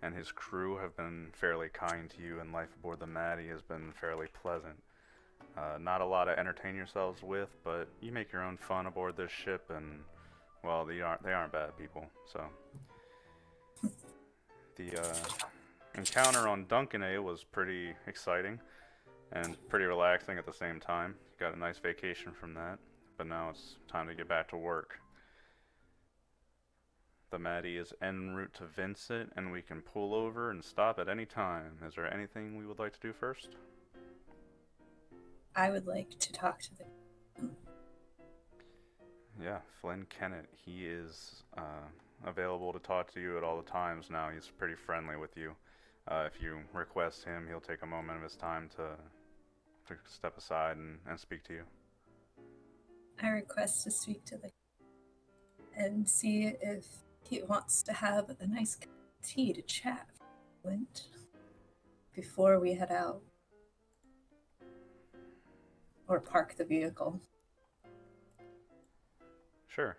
and his crew have been fairly kind to you, and life aboard the Maddie has been fairly pleasant. Not a lot to entertain yourselves with, but you make your own fun aboard this ship, and well, they aren't bad people. So the encounter on Duncan A was pretty exciting and pretty relaxing at the same time. Got a nice vacation from that, but now it's time to get back to work. The Maddie is en route to Vincit, and we can pull over and stop at any time. Is there anything we would like to do first? I would like to talk to the. Yeah, Flynn Kennett. He is available to talk to you at all the times now. He's pretty friendly with you. If you request him, he'll take a moment of his time to step aside and speak to you. I request to speak to the and see if he wants to have a nice cup of tea to chat before we head out or park the vehicle. Sure.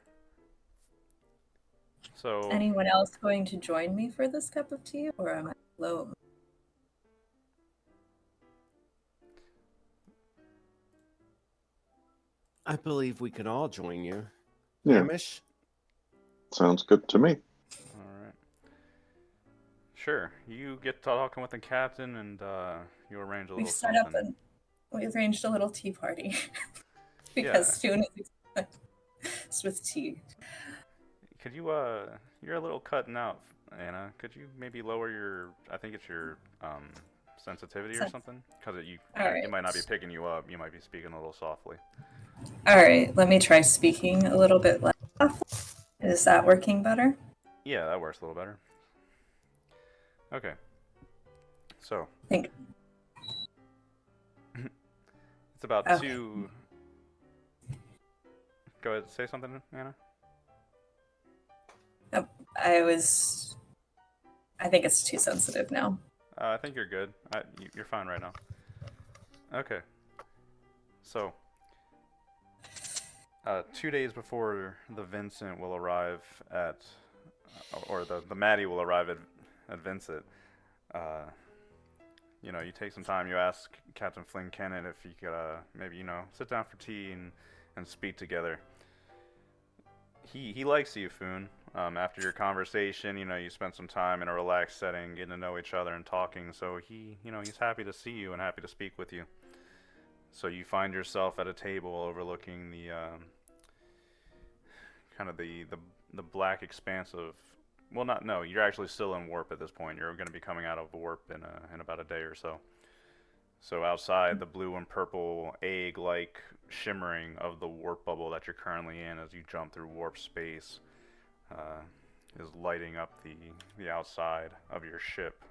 So, Anyone else going to join me for this cup of tea, or am I alone? I believe we can all join you. Yeah. Hamish? Sounds good to me. alright. Sure. You get talking with the captain, and you arrange a little something. We arranged a little tea party because Spoon is obsessed with tea. Could you, you're a little cutting out, Anna. Could you maybe lower your, I think it's your, sensitivity or something? Because it might not be picking you up. You might be speaking a little softly. All right, let me try speaking a little bit less softly. Is that working better? Yeah, that works a little better. Okay. So. Thank you. It's about Okay. two. Go ahead, say something, Anna. I think it's too sensitive now. I think you're good. You're fine right now. Okay. So, 2 days before the Vincent will arrive at, or the Maddie will arrive at Vincent, you take some time, you ask Captain Flynn Kennett if he could maybe, sit down for tea and speak together. He likes you, Foon. After your conversation, you spent some time in a relaxed setting, getting to know each other and talking. So he's happy to see you and happy to speak with you. So you find yourself at a table overlooking the kind of the black expanse of. Well, no, you're actually still in warp at this point. You're going to be coming out of warp in about a day or so. So outside, the blue and purple egg-like shimmering of the warp bubble that you're currently in as you jump through warp space is lighting up the outside of your ship.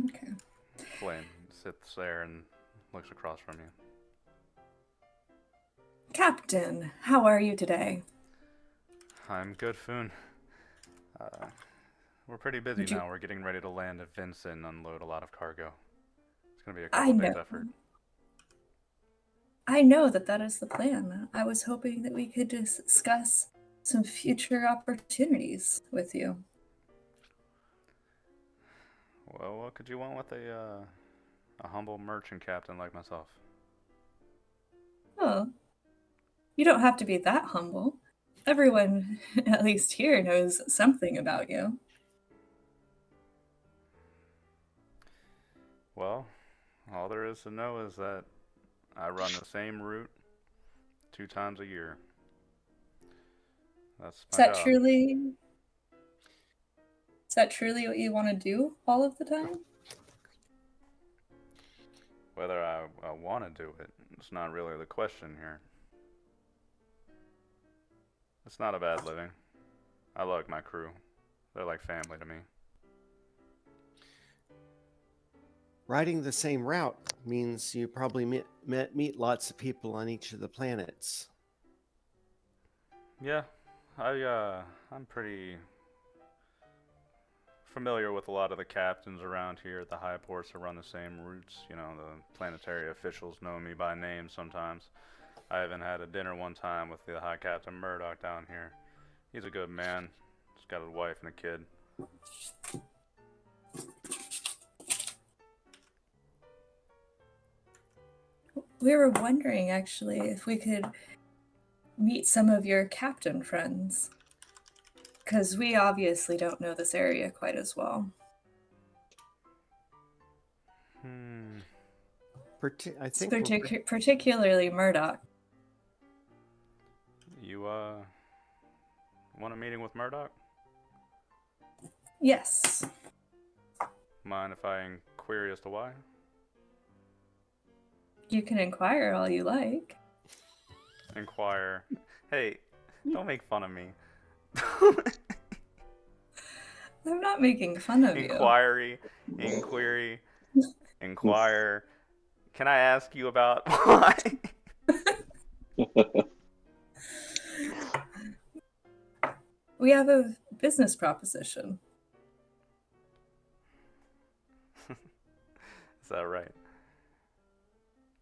Okay. Flynn sits there and looks across from you. Captain, how are you today? I'm good, Foon. We're pretty busy now. We're getting ready to land at Vincent and unload a lot of cargo. It's going to be a couple days effort. I know that is the plan. I was hoping that we could discuss some future opportunities with you. Well, what could you want with a humble merchant captain like myself? Oh, you don't have to be that humble. Everyone, at least here, knows something about you. Well, all there is to know is that I run the same route 2 times a year. That's my job. Is that truly what you want to do all of the time? Whether I want to do it, it's not really the question here. It's not a bad living. I like my crew. They're like family to me. Riding the same route means you probably meet lots of people on each of the planets. Yeah, I'm pretty familiar with a lot of the captains around here at the high ports that run the same routes. The planetary officials know me by name sometimes. I even had a dinner one time with the High Captain Murdoch down here. He's a good man. He's got a wife and a kid. We were wondering, actually, if we could meet some of your captain friends. Because we obviously don't know this area quite as well. I think we're Particularly Murdoch. You want a meeting with Murdoch? Yes. Mind if I query as to why? You can inquire all you like. Inquire. Hey, don't make fun of me. I'm not making fun of Inquiry, inquiry, inquire. Can I ask you about why? We have a business proposition. Is that right?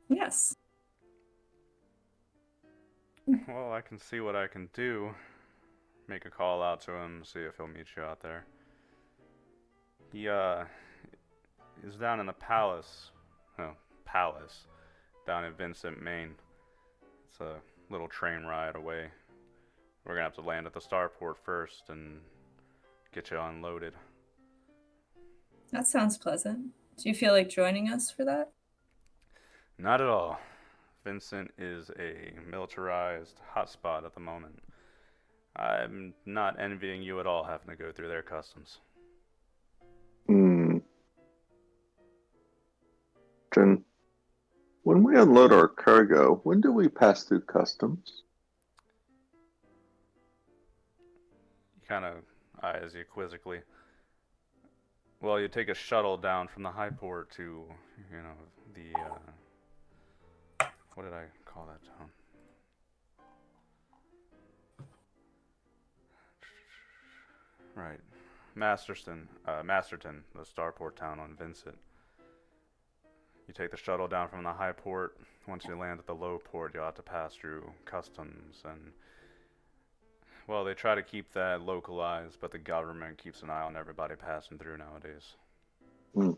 Yes. Well, I can see what I can do. Make a call out to him, see if he'll meet you out there. He is down in the palace. Oh, palace. Down in Vincit, Maine. It's a little train ride away. We're gonna have to land at the starport first and get you unloaded. That sounds pleasant. Do you feel like joining us for that? Not at all. Vincent is a militarized hotspot at the moment. I'm not envying you at all having to go through their customs. Hmm. Then, when we unload our cargo, when do we pass through customs? He kind of eyes you quizzically. Well, you take a shuttle down from the high port to, the, what did I call that town? Right. Masterton, the starport town on Vincit. You take the shuttle down from the high port. Once you land at the low port, you'll have to pass through customs and, well, they try to keep that localized, but the government keeps an eye on everybody passing through nowadays. Hmm.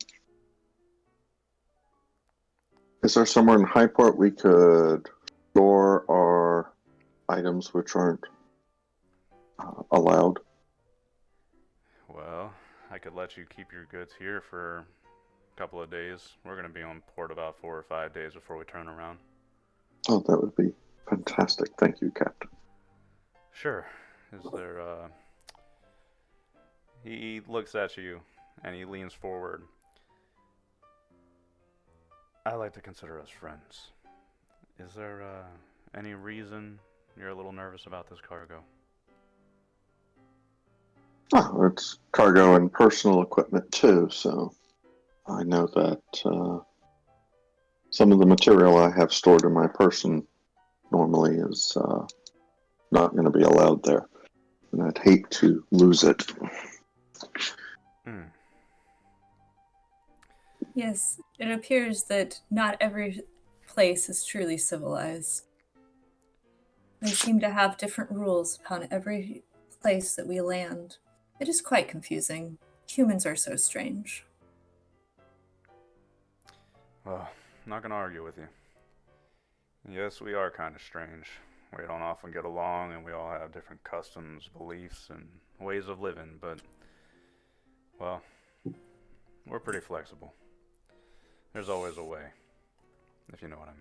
Is there somewhere in Highport we could store our items which aren't allowed? Well, I could let you keep your goods here for a couple of days. We're going to be on port about 4 or 5 days before we turn around. Oh, that would be fantastic. Thank you, Captain. Sure. Is there, He looks at you, and he leans forward. I like to consider us friends. Is there, any reason you're a little nervous about this cargo? Oh, it's cargo and personal equipment too, so I know that some of the material I have stored in my person normally is not going to be allowed there. And I'd hate to lose it. Yes, it appears that not every place is truly civilized. They seem to have different rules upon every place that we land. It is quite confusing. Humans are so strange. Well, I'm not going to argue with you. Yes, we are kind of strange. We don't often get along, and we all have different customs, beliefs, and ways of living, but, well, we're pretty flexible. There's always a way, if you know what I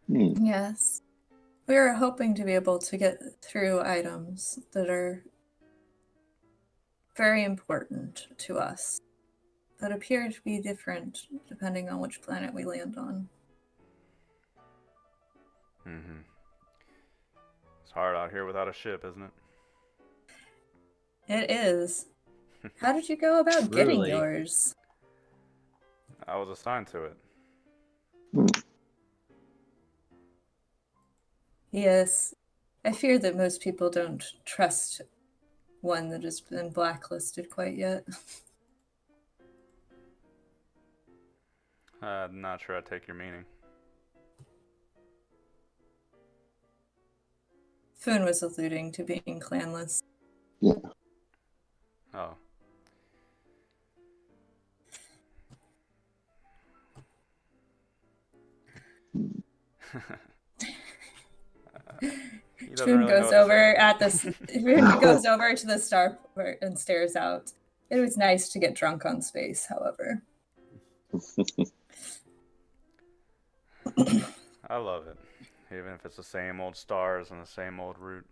mean. Yes. We are hoping to be able to get through items that are very important to us, that appear to be different depending on which planet we land on. Mm-hmm. It's hard out here without a ship, isn't it? It is. How did you go about getting Truly. yours? I was assigned to it. Yes. I fear that most people don't trust one that has been blacklisted quite yet. I'm not sure I take your meaning. Foon was alluding to being clanless. Yeah. Oh. He doesn't Toon really know goes what to say. over at this. Toon goes over to the starport and stares out. It was nice to get drunk on space, however. I love it. Even if it's the same old stars and the same old route.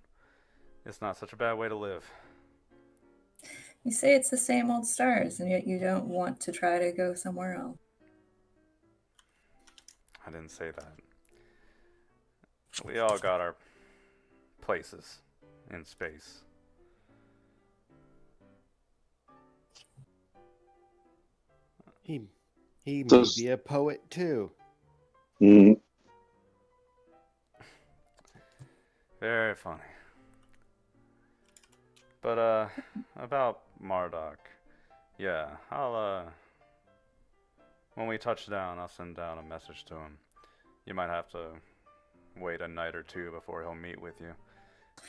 It's not such a bad way to live. You say it's the same old stars, and yet you don't want to try to go somewhere else. I didn't say that. We all got our places in space. He may Does- be a poet too. Mm, Very funny. But, about Marduk. Yeah, when we touch down, I'll send down a message to him. You might have to wait a night or two before he'll meet with you.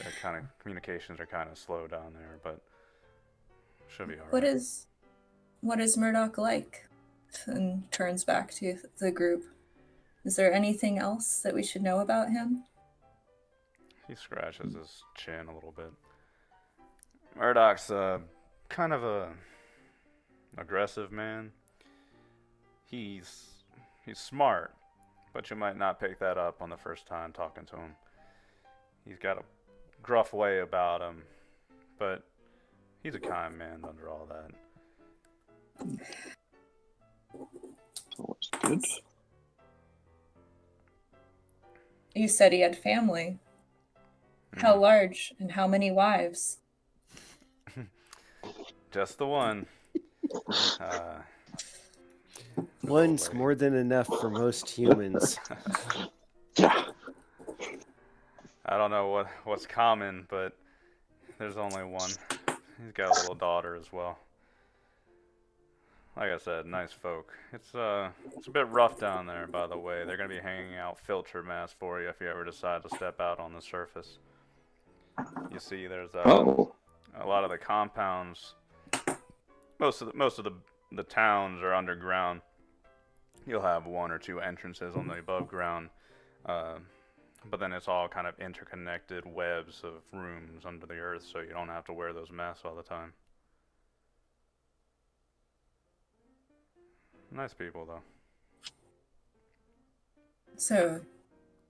Their kind of communications are kind of slow down there, but should be alright. What is Murdoch like? And turns back to the group. Is there anything else that we should know about him? He scratches his chin a little bit. Murdoch's kind of a aggressive man. He's smart, but you might not pick that up on the first time talking to him. He's got a gruff way about him, but he's a kind man under all that. always good. You said he had family. How large and how many wives? Just the one. One's boy. more than enough for most humans. Yeah. I don't know what's common, but there's only one. He's got a little daughter as well. Like I said, nice folk. It's a bit rough down there, by the way. They're gonna be hanging out filter masks for you if you ever decide to step out on the surface. You see, there's Oh. a lot of the compounds. Most of the towns are underground. You'll have one or two entrances on the above ground, but then it's all kind of interconnected webs of rooms under the earth, so you don't have to wear those masks all the time. Nice people, though. So,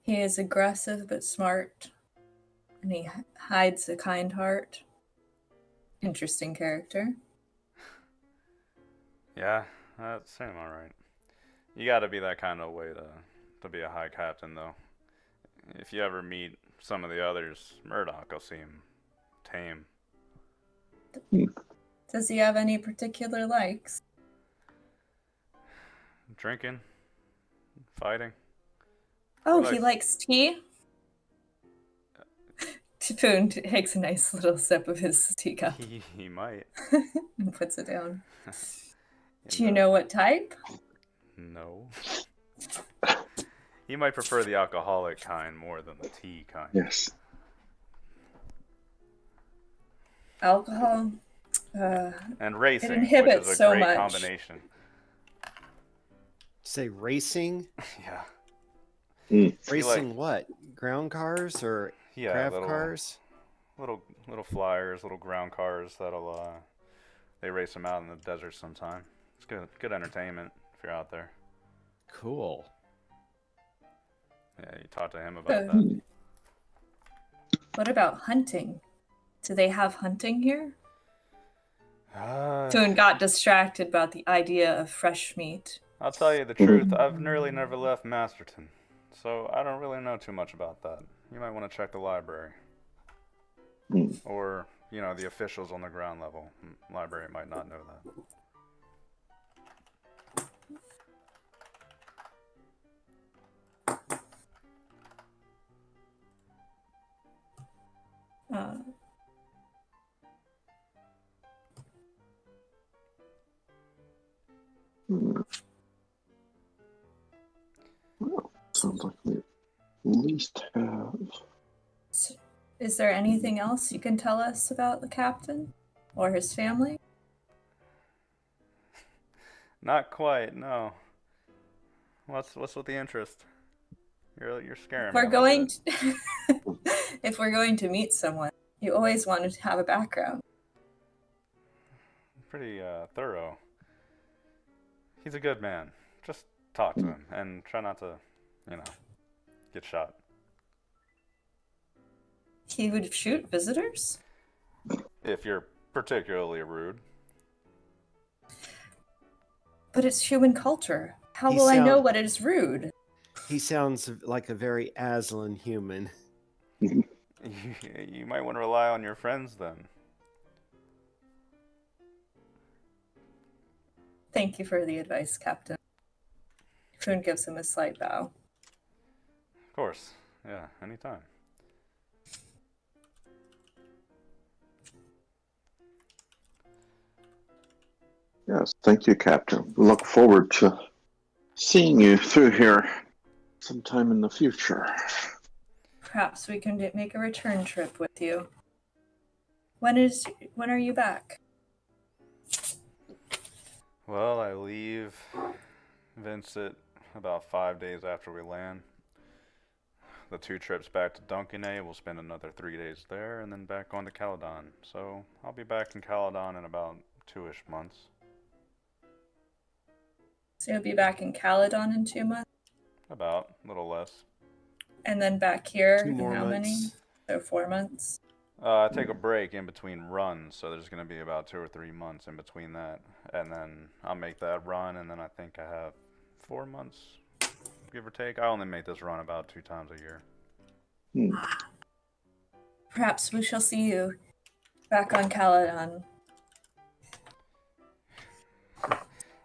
he is aggressive but smart, and he hides a kind heart. Interesting character. Yeah, that seemed alright. You gotta be that kind of way to be a high captain, though. If you ever meet some of the others, Murdoch will seem tame. Does he have any particular likes? Drinking, fighting. Oh, He he likes tea? Tipoon takes a nice little sip of his teacup He might. and puts it down. In Do you the- know what type? No. He might prefer the alcoholic kind more than the tea kind. Yes. Alcohol? And racing, which inhibits is a so great much. combination. Say racing? Yeah. Racing what? Ground cars or Yeah, craft cars? little flyers, little ground cars that'll they race them out in the desert sometime. It's good entertainment if you're out there. Cool. Yeah, you talk to him about Uh, that. What about hunting? Do they have hunting here? Uh, Toon got distracted about the idea of fresh meat. I'll tell you the truth, I've nearly never left Masterton, so I don't really know too much about that. You might want to check the library. Or, the officials on the ground level. Library might not know that. Uh, Well, sounds like we at least have. is there anything else you can tell us about the captain? Or his family? Not quite, no. What's with the interest? You're scaring me We're a little going bit. to, if we're going to meet someone, you always want to have a background. Pretty thorough. He's a good man. Just talk to him and try not to, you know, get shot. He would shoot visitors? If you're particularly rude. But it's human culture. How He will I know sound- what is rude? He sounds like a very Aslan human. You might want to rely on your friends then. Thank you for the advice, Captain. Foon gives him a slight bow. Of course. Yeah, anytime. Yes, thank you, Captain. We look forward to seeing you through here sometime in the future. Perhaps we can make a return trip with you. When are you back? Well, I leave Vincit about 5 days after we land. The 2 trips back to Dunkane, we'll spend another 3 days there, and then back on to Caledon. So I'll be back in Caledon in about 2-ish months. So you'll be back in Caledon in 2 months? About, a little less. And then back here 2 in more how many? months. So 4 months? I take a break in between runs, so there's going to be about 2 or 3 months in between that. And then I'll make that run, and then I think I have 4 months, give or take. I only make this run about 2 times a year. Perhaps we shall see you back on Caledon.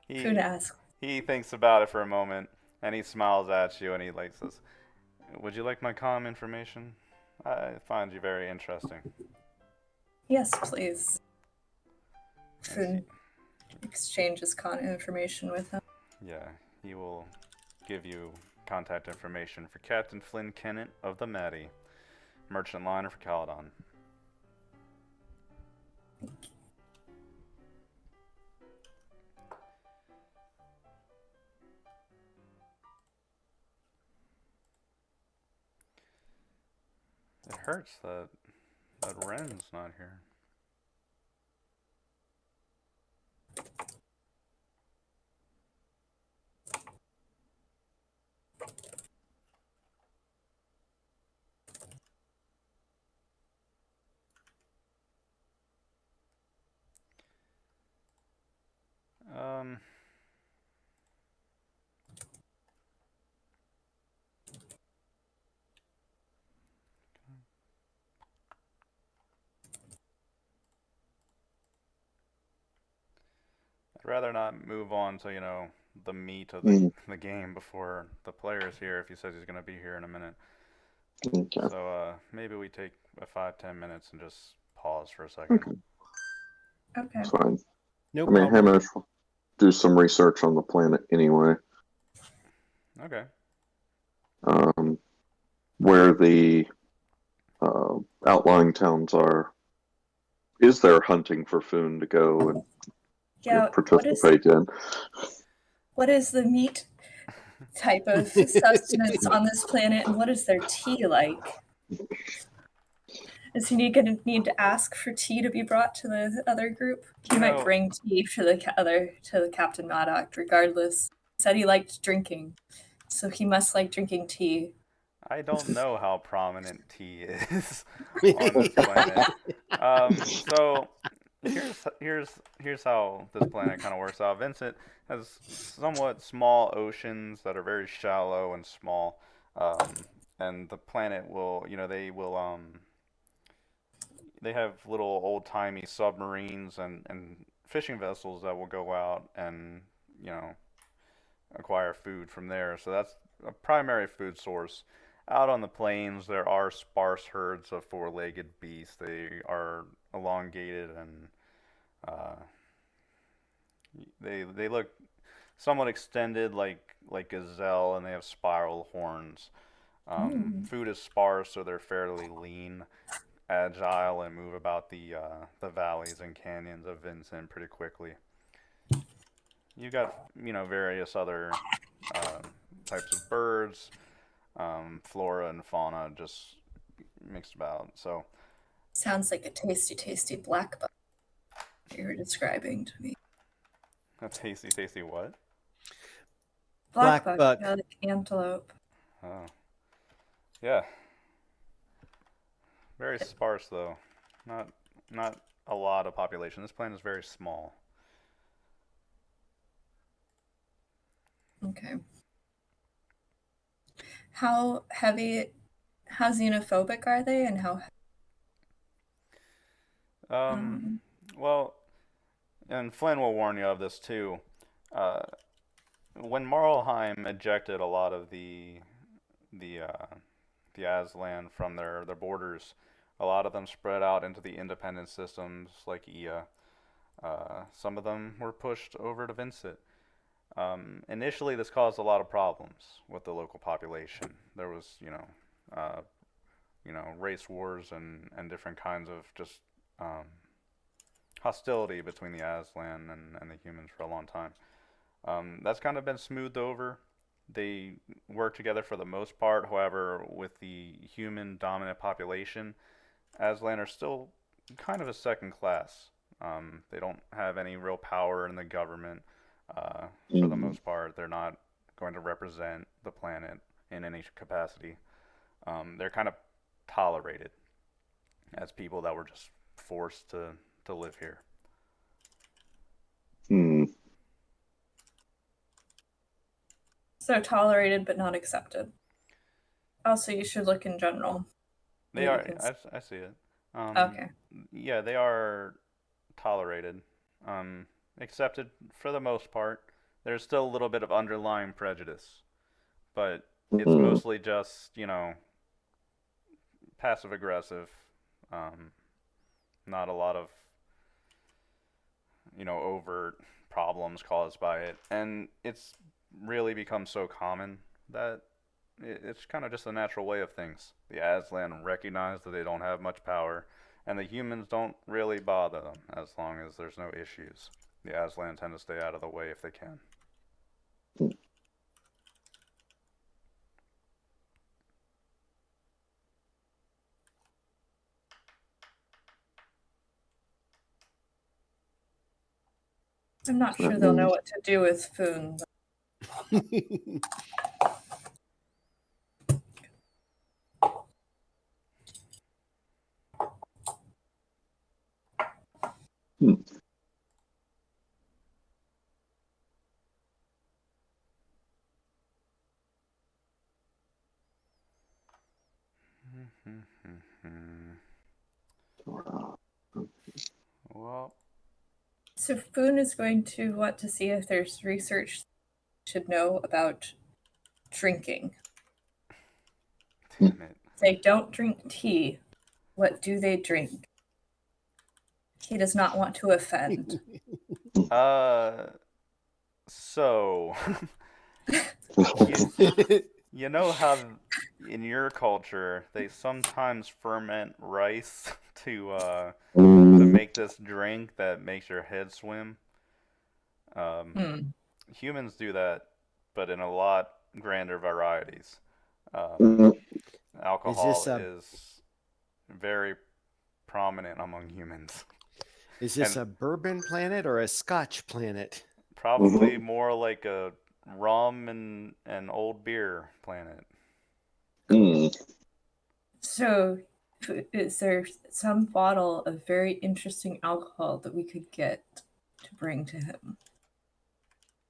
Foon asks. He thinks about it for a moment, and he smiles at you, and he like says, "Would you like my comm information? I find you very interesting." Yes, please. Foon exchanges information with him. Yeah, he will give you contact information for Captain Flynn Kennett of the Maddie, merchant liner for Caledon. It hurts that Ren's not here. Um. I'd rather not move on to, the meat of the game before the player's here if he says he's going to be here in a minute. Okay. So maybe we take a 5-10 minutes and just pause for a second. Okay. That's fine. No I mean, problem. Hamish will do some research on the planet anyway. Okay. Where the outlying towns are, is there hunting for Foon to go and Yeah, participate in? what is the meat type of sustenance on this planet, and what is their tea like? Is he going to need to ask for tea to be brought to the other group? He might bring tea to the Captain Maddox, regardless. He said he liked drinking, so he must like drinking tea. I don't know how prominent tea is on this planet. So here's how this planet kind of works out. Vincent has somewhat small oceans that are very shallow and small, and the planet will, they have little old-timey submarines and fishing vessels that will go out and, acquire food from there. So that's a primary food source. Out on the plains, there are sparse herds of four-legged beasts. They are elongated and they look somewhat extended like gazelle, and they have spiral horns. Food is sparse, so they're fairly lean. agile and move about the valleys and canyons of Vincent pretty quickly. You got various other uh, types of birds, flora and fauna just mixed about. So Sounds like a tasty, tasty black buck you were describing to me. a tasty, tasty what? Black Black buck, buck. yeah, like antelope. Oh, yeah. Very sparse though. Not a lot of population. This planet is very small. Okay. How xenophobic are they, and how? Um, well, and Flynn will warn you of this too. Uh, when Marlheim ejected a lot of the the Aslan from their borders, a lot of them spread out into the independent systems like Ea. Some of them were pushed over to Vincit. Initially, this caused a lot of problems with the local population. There was, race wars and different kinds of just um, hostility between the Aslan and the humans for a long time. That's kind of been smoothed over. They work together for the most part. However, with the human dominant population, Aslan are still kind of a second class. They don't have any real power in the government. For the most part, they're not going to represent the planet in any capacity. They're kind of tolerated as people that were just forced to live here. Hmm. So tolerated but not accepted. Also, you should look in general. They Yeah, you are. can I see it. Okay. Yeah, they are tolerated, accepted for the most part. There's still a little bit of underlying prejudice, but it's mostly just passive aggressive. Not a lot of overt problems caused by it, and it's really become so common that it's kind of just a natural way of things. The Aslan recognize that they don't have much power, and the humans don't really bother them as long as there's no issues. The Aslan tend to stay out of the way if they can. I'm not sure they'll know what to do with Foon. Well, So Foon is going to want to see if there's research should know about drinking. damn it. They don't drink tea. What do they drink? He does not want to offend. So you know how in your culture they sometimes ferment rice to make this drink that makes your head swim. Humans do that, but in a lot grander varieties. Alcohol is very prominent among humans. Is this a bourbon planet or a Scotch planet? Probably more like a rum and old beer planet. So, is there some bottle of very interesting alcohol that we could get to bring to him?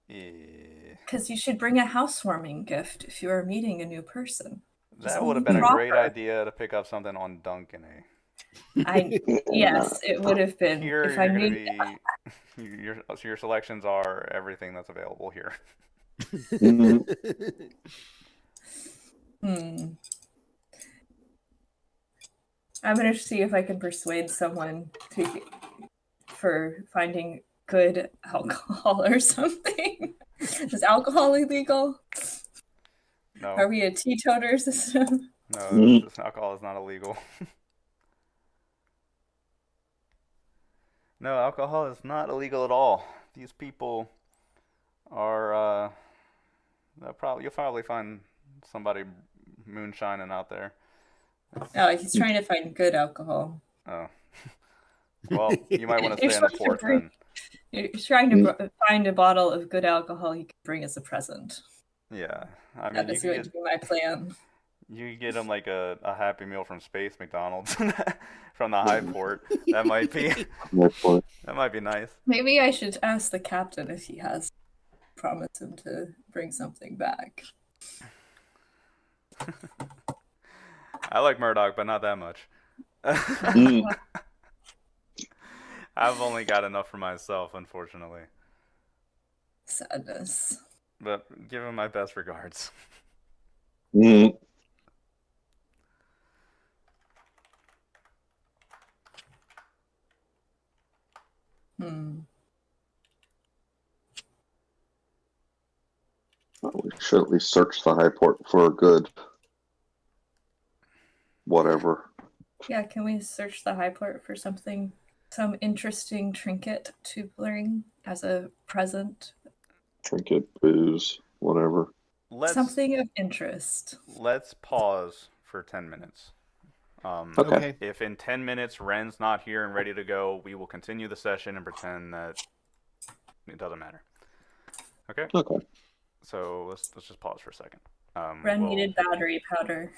Yeah. Because you should bring a housewarming gift if you are meeting a new person. That would have been a great idea to pick up something on Duncan, eh? Yes, it would have been. Here if you're I gonna knew be your selections are everything that's available here. I'm gonna see if I can persuade someone for finding good alcohol or something. Is alcohol illegal? No. Are we a teetoter system? No, alcohol is not illegal. No, alcohol is not illegal at all. These people are, you'll probably find somebody moonshining out there. Oh, he's trying to find good alcohol. Oh, well, you might want to You're stay on the trying to port bring, then. you're trying to find a bottle of good alcohol you can bring as a present. Yeah, I mean, That is going to be my plan. you could get them like a Happy Meal from Space McDonald's from the high port. That might be Therefore, that might be nice. Maybe I should ask the captain if he has. Promise him to bring something back. I like Murdoch, but not that much. mm, I've only got enough for myself, unfortunately. Sadness. But give him my best regards. mm. Hmm. Well, we should at least search the high port for a good whatever. Yeah, can we search the high port for something, some interesting trinket to bring as a present? Trinket, booze, whatever. Something of interest. Let's pause for 10 minutes. Okay. Okay. If in 10 minutes Ren's not here and ready to go, we will continue the session and pretend that it doesn't matter. Okay? Okay. So let's just pause for a second. Ren needed battery powder.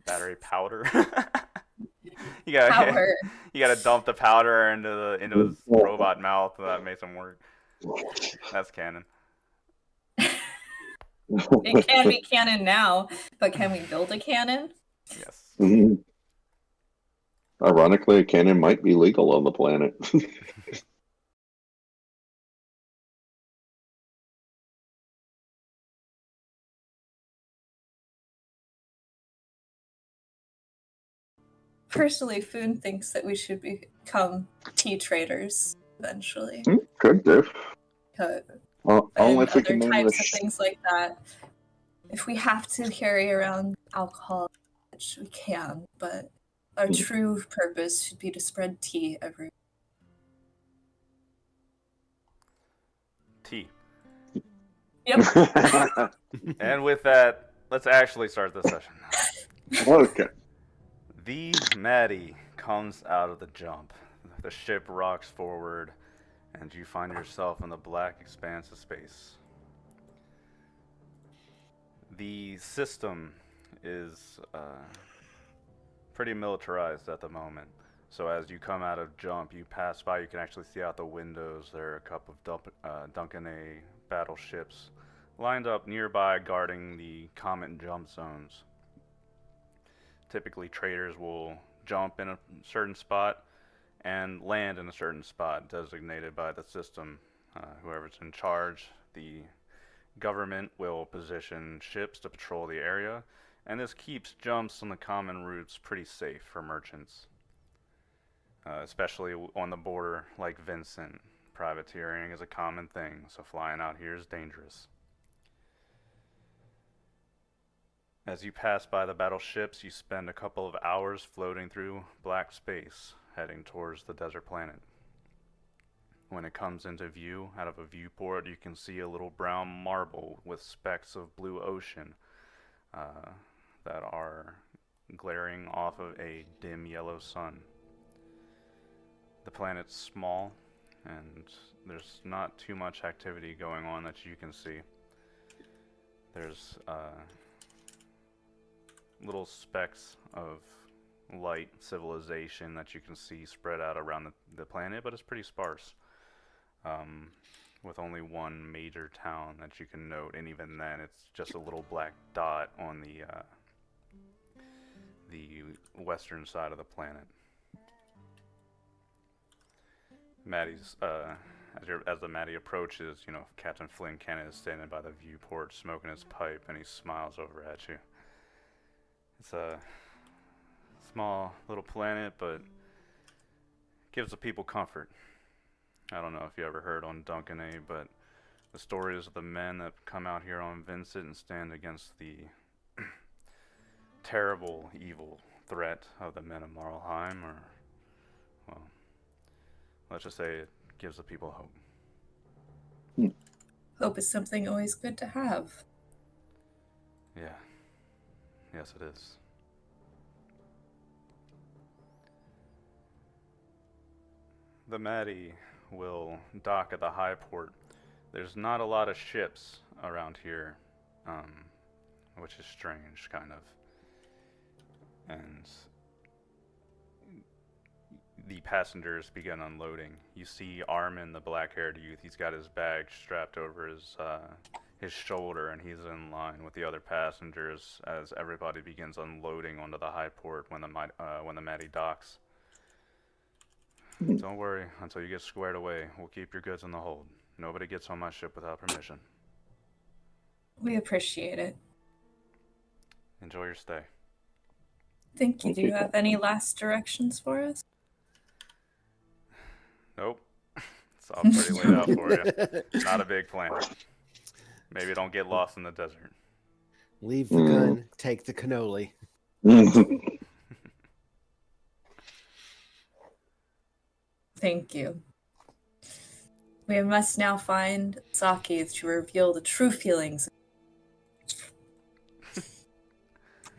Battery powder. you gotta Power. you gotta dump the powder into his robot mouth. That makes him work. That's canon. It can be canon now, but can we build a cannon? Yes. Mhm. Ironically, a cannon might be legal on the planet. Personally, Foon thinks that we should become tea traders eventually. Could do. Only And if we other can name types the of things like that. If we have to carry around alcohol, which we can, but our true purpose should be to spread tea everywhere. Tea. Yep. And with that, let's actually start the session. Okay. The Maddie comes out of the jump. The ship rocks forward, and you find yourself in the black expanse of space. The system is pretty militarized at the moment. So as you come out of jump, you pass by, you can actually see out the windows there are a couple of Duncan A battleships lined up nearby guarding the comet jump zones. Typically, traders will jump in a certain spot and land in a certain spot designated by the system. Whoever's in charge, the government will position ships to patrol the area, and this keeps jumps on the common routes pretty safe for merchants. Especially on the border like Vincent. Privateering is a common thing, so flying out here is dangerous. As you pass by the battleships, you spend a couple of hours floating through black space, heading towards the desert planet. When it comes into view, out of a viewport, you can see a little brown marble with specks of blue ocean that are glaring off of a dim yellow sun. The planet's small, and there's not too much activity going on that you can see. There's little specks of light civilization that you can see spread out around the planet, but it's pretty sparse. With only one major town that you can note, and even then, it's just a little black dot on the western side of the planet. Maddie's as the Maddie approaches, Captain Flynn Cannon is standing by the viewport, smoking his pipe, and he smiles over at you. It's a small little planet, but gives the people comfort. I don't know if you ever heard on Duncan A, but the stories of the men that come out here on Vincit and stand against the terrible, evil threat of the men of Marlheim are, well, let's just say it gives the people hope. Hope is something always good to have. Yeah. Yes, it is. The Maddie will dock at the high port. There's not a lot of ships around here, which is strange, kind of. And the passengers begin unloading. You see Armin, the black-haired youth. He's got his bag strapped over his shoulder, and he's in line with the other passengers as everybody begins unloading onto the high port when the Maddie docks. Don't worry until you get squared away. We'll keep your goods in the hold. Nobody gets on my ship without permission. We appreciate it. Enjoy your stay. Thank you. Do you have any last directions for us? Nope. It's all pretty laid out for you. Not a big plan. Maybe don't get lost in the desert. Leave the gun, take the cannoli. Thank you. We must now find Saki to reveal the true feelings.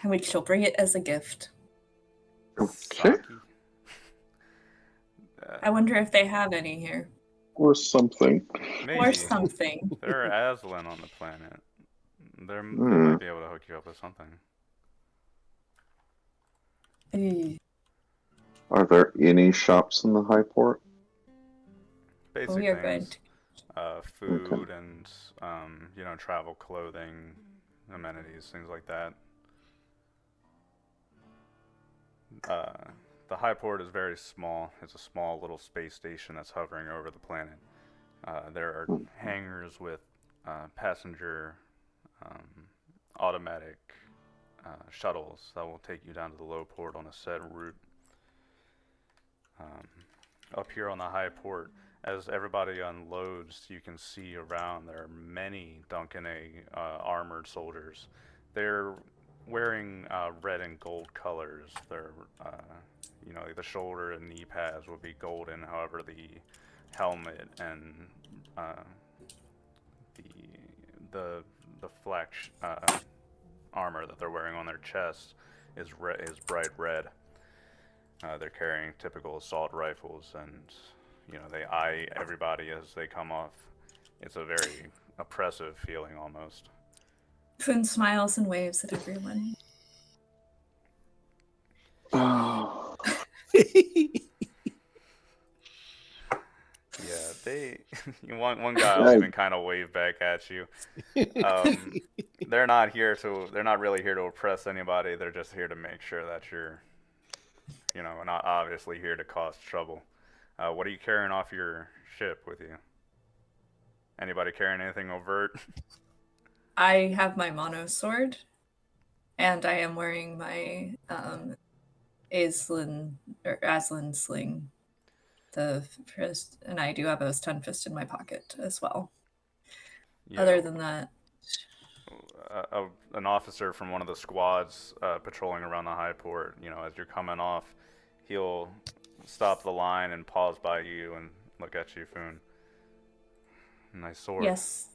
And we shall bring it as a gift. Okay. Saki? I wonder if they have any here. Or something. Maybe. Or something. There are Aslan on the planet. They might be able to hook you up with something. Are there any shops in the high port? Basic We are going things. Food and, travel clothing, amenities, things like that. The high port is very small. It's a small little space station that's hovering over the planet. There are hangars with passenger automatic shuttles that will take you down to the low port on a set route. Up here on the high port, as everybody unloads, you can see around there are many Duncan armored soldiers. They're wearing red and gold colors. They're, the shoulder and knee pads will be golden. However, the helmet and the flak armor that they're wearing on their chest is bright red. They're carrying typical assault rifles, and they eye everybody as they come off. It's a very oppressive feeling almost. Foon smiles and waves at everyone. Oh. Yeah, one guy will even kind of wave back at you. They're not really here to oppress anybody. They're just here to make sure that you're, not obviously here to cause trouble. What are you carrying off your ship with you? Anybody carrying anything overt? I have my mono sword, and I am wearing my Aslan sling. And I do have a stun fist in my pocket as well. Yeah. Other than that, an officer from one of the squads patrolling around the high port, as you're coming off, he'll stop the line and pause by you and look at you, Foon. Nice sword. yes,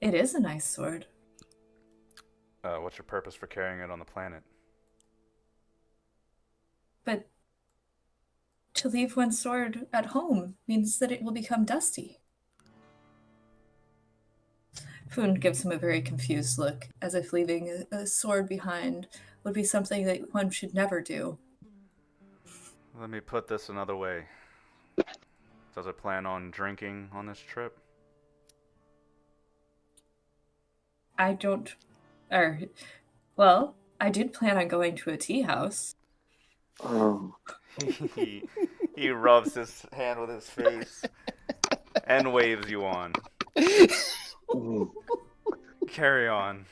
it is a nice sword. What's your purpose for carrying it on the planet? But to leave one's sword at home means that it will become dusty. Foon gives him a very confused look, as if leaving a sword behind would be something that one should never do. Let me put this another way. Does it plan on drinking on this trip? I did plan on going to a tea house. Oh. he rubs his hand with his face and waves you on. Carry on.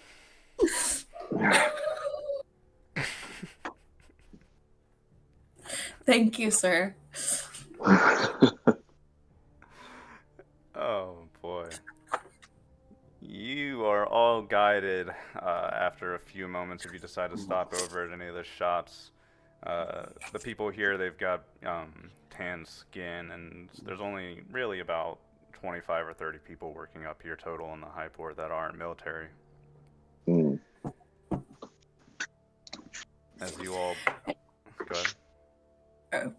Thank you, sir. Oh boy. You are all guided after a few moments if you decide to stop over at any of the shops. The people here, they've got tan skin, and there's only really about 25 or 30 people working up here total in the high port that aren't military. Hmm. As you all go ahead.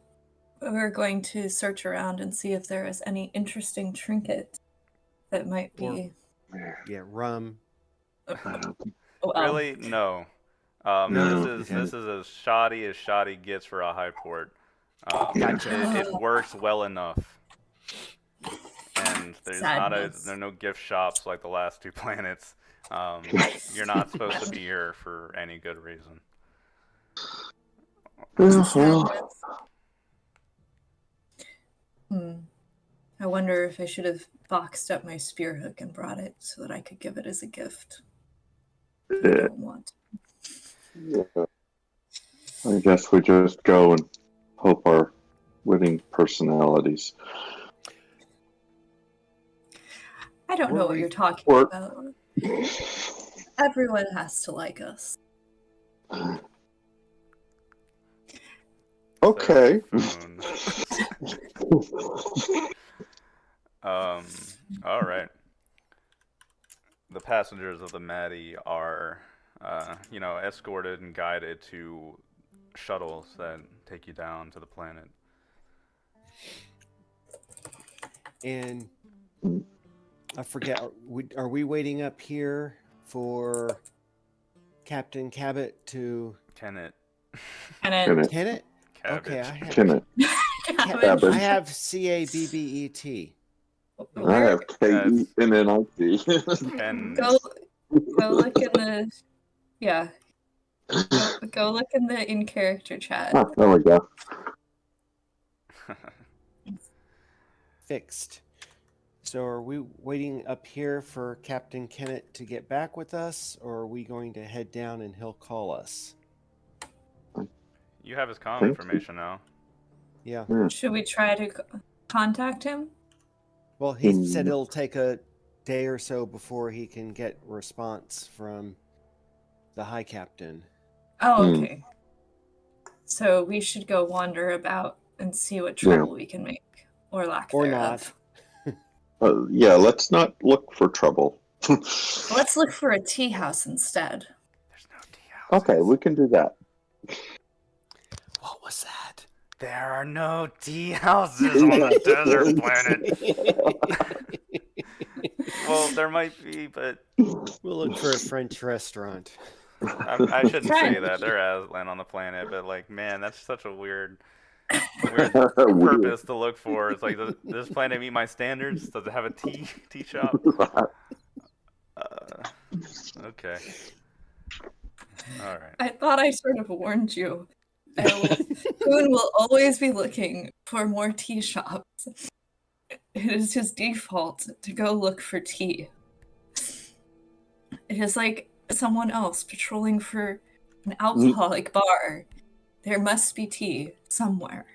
We're going to search around and see if there is any interesting trinket that might be. Yeah, rum. Well, Really? No. No. This is as shoddy gets for a high port. Gotcha. It works well enough, and there Sadness. are no gift shops like the last two planets. You're not supposed to be here for any good reason. Sadness. I wonder if I should have boxed up my spear hook and brought it so that I could give it as a gift. But I don't want. Yeah. I guess we just go and hope our winning personalities. I don't know what you're talking Or- about. Everyone has to like us. Okay. All right. The passengers of the Maddie are, escorted and guided to shuttles that take you down to the planet. And I forget, are we waiting up here for Captain Cabot to... Kenneth. And Kenneth? Cabbage. Okay, I have... Kenneth. Cabbage. I have C-A-B-B-E-T. I have K-E-N-N-I-T. Ken. Go look in the go look in the in character chat. Oh, there we go. Fixed. So are we waiting up here for Captain Kenneth to get back with us, or are we going to head down and he'll call us? You have his comm information now. Yeah. Should we try to contact him? Well, he said it'll take a day or so before he can get response from the High Captain. Oh, okay. So we should go wander about and see what trouble we can make, or lack Or thereof. not. Yeah, let's not look for trouble. Let's look for a tea house instead. There's no tea house. Okay, we can do that. What was that? There are no tea houses on a desert planet. Well, there might be, but We'll look for a French restaurant. I shouldn't say French. that. There is land on the planet, but like, man, that's such a weird purpose to look for. It's like, does this planet meet my standards? Does it have a tea shop? Okay. All right. I thought I sort of warned you. Boone will always be looking for more tea shops. It is his default to go look for tea. It is like someone else patrolling for an alcoholic bar. There must be tea somewhere.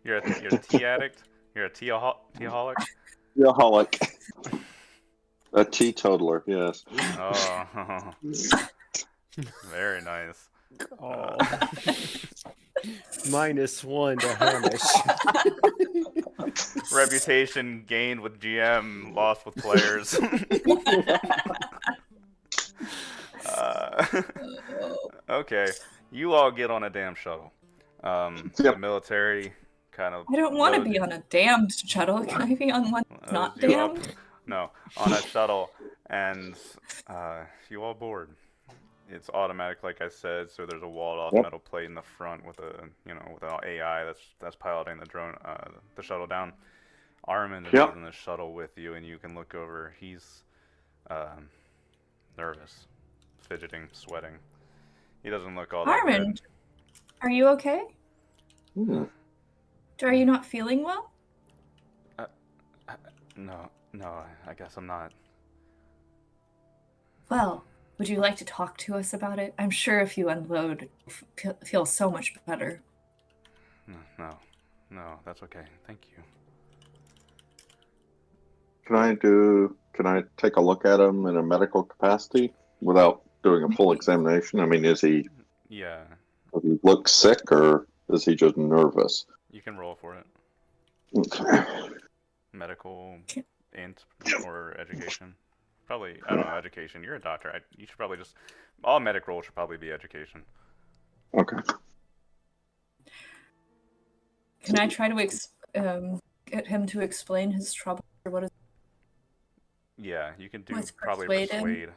You're a tea addict? You're a teaholic? Teaholic. A teetotaler, yes. Oh. Very nice. Oh. -1 to Hamish. Reputation gained with GM, lost with players. Okay, you all get on a damn shuttle. The military kind of... I don't want to be on a damned shuttle. Can I be on one that's not loads you up. damned? No, on a shuttle, and you all board. It's automatic, like I said. So there's a walled-off metal plate in the front with with an AI that's piloting the drone, the shuttle down. Armin is in the shuttle with you, and you can look over. He's nervous, fidgeting, sweating. He doesn't look all that Armin, good. are you okay? Hmm. Are you not feeling well? No, I guess I'm not. Well, would you like to talk to us about it? I'm sure if you unload, you'll feel so much better. No, that's okay. Thank you. Can I take a look at him in a medical capacity without doing a full examination? I mean, is he... Yeah. Does he look sick, or is he just nervous? You can roll for it. Okay. Medical, int, or education. Probably, I don't know, education. You're a doctor. You should probably just... All medic rolls should probably be education. Okay. Can I try to get him to explain his trouble? Or what is Yeah, you can do Let's probably persuade him. persuade.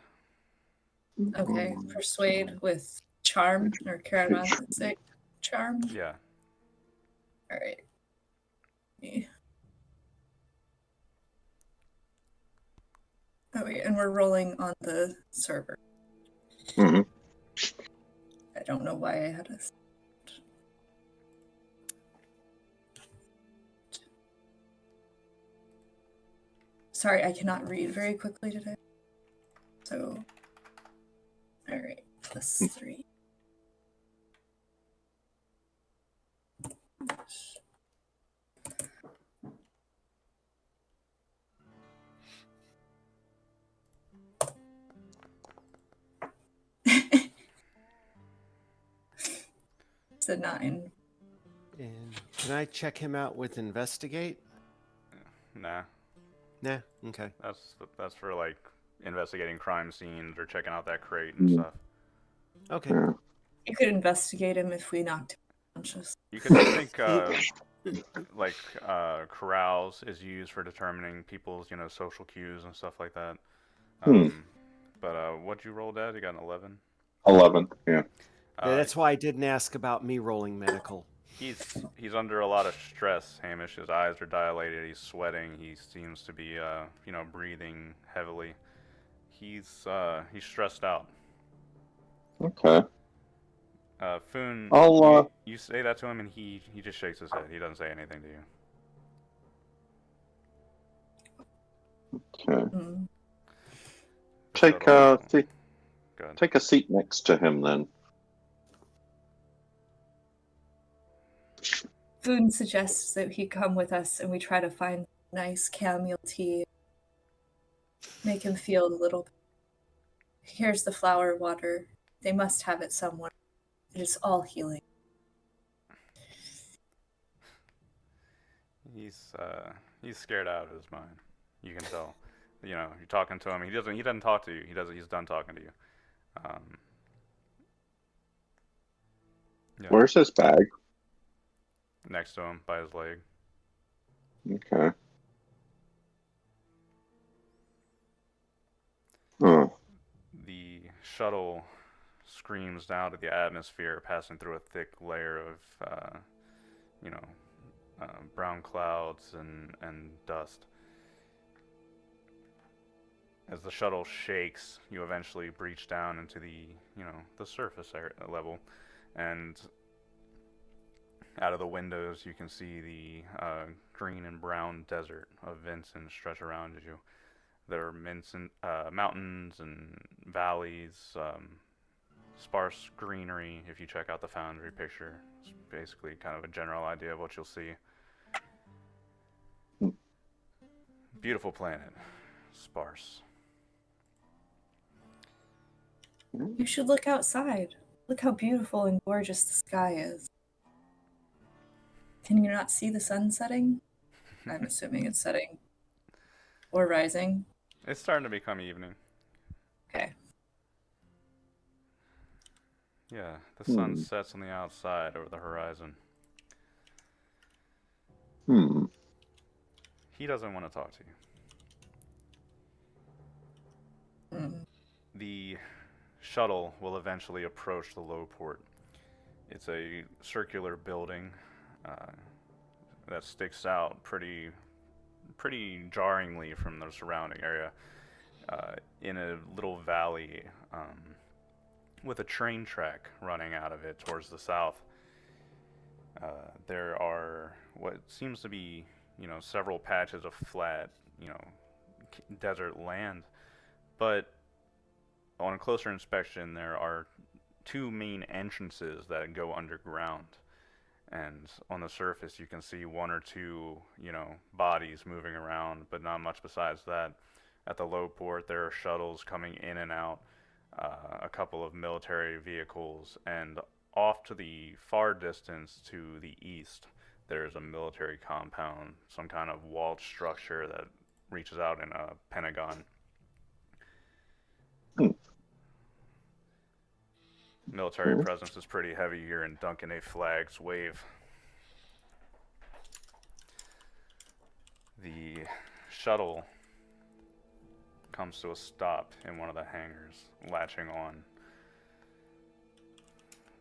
Okay, persuade with charm or charismatic charm. Yeah. All right. Yeah. Oh wait, and we're rolling on the server. Hmm. I don't know why I had a. Sorry, I cannot read very quickly today. So, all right, +3. It's a 9. And can I check him out with investigate? Nah. Nah. Okay. That's for, like, investigating crime scenes or checking out that crate and stuff. Okay. Yeah. You could investigate him if we knocked him unconscious. You could think, corrals is used for determining people's, social cues and stuff like that. But what'd you roll, Dad? You got an 11? 11. Yeah. Yeah, that's why I didn't ask about me rolling medical. He's under a lot of stress, Hamish. His eyes are dilated. He's sweating. He seems to be, breathing heavily. He's stressed out. Okay. Foon, I'll, you say that to him, and he just shakes his head. He doesn't say anything to you. Okay. Mm. Take a seat next to him then. Foon suggests that he come with us and we try to find nice chamomile tea. Make him feel a little. Here's the flower water. They must have it somewhere. It is all healing. He's scared out of his mind. You can tell. You're talking to him. He doesn't talk to you. He's done talking to you. Yeah. Where's his bag? Next to him, by his leg. Okay. Oh. The shuttle screams down to the atmosphere, passing through a thick layer of, brown clouds and dust. As the shuttle shakes, you eventually breach down into the surface level, and out of the windows you can see the green and brown desert of Vincit stretch around you. There are mountains and valleys, sparse greenery. If you check out the Foundry picture, it's basically kind of a general idea of what you'll see. Beautiful planet, sparse. You should look outside. Look how beautiful and gorgeous the sky is. Can you not see the sun setting? I'm assuming it's setting. Or rising. It's starting to become evening. Okay. Yeah, the sun sets on the outside over the horizon. He doesn't want to talk to you. The shuttle will eventually approach the low port. It's a circular building that sticks out pretty jarringly from the surrounding area, in a little valley with a train track running out of it towards the south. There are what seems to be, several patches of flat, desert land, but on a closer inspection, there are two main entrances that go underground. And on the surface, you can see one or two, bodies moving around, but not much besides that. At the low port, there are shuttles coming in and out, a couple of military vehicles, and off to the far distance to the east, there's a military compound, some kind of walled structure that reaches out in a pentagon. Hmm. Military presence is pretty heavy here, and Duncan A. flags wave. The shuttle comes to a stop in one of the hangars, latching on.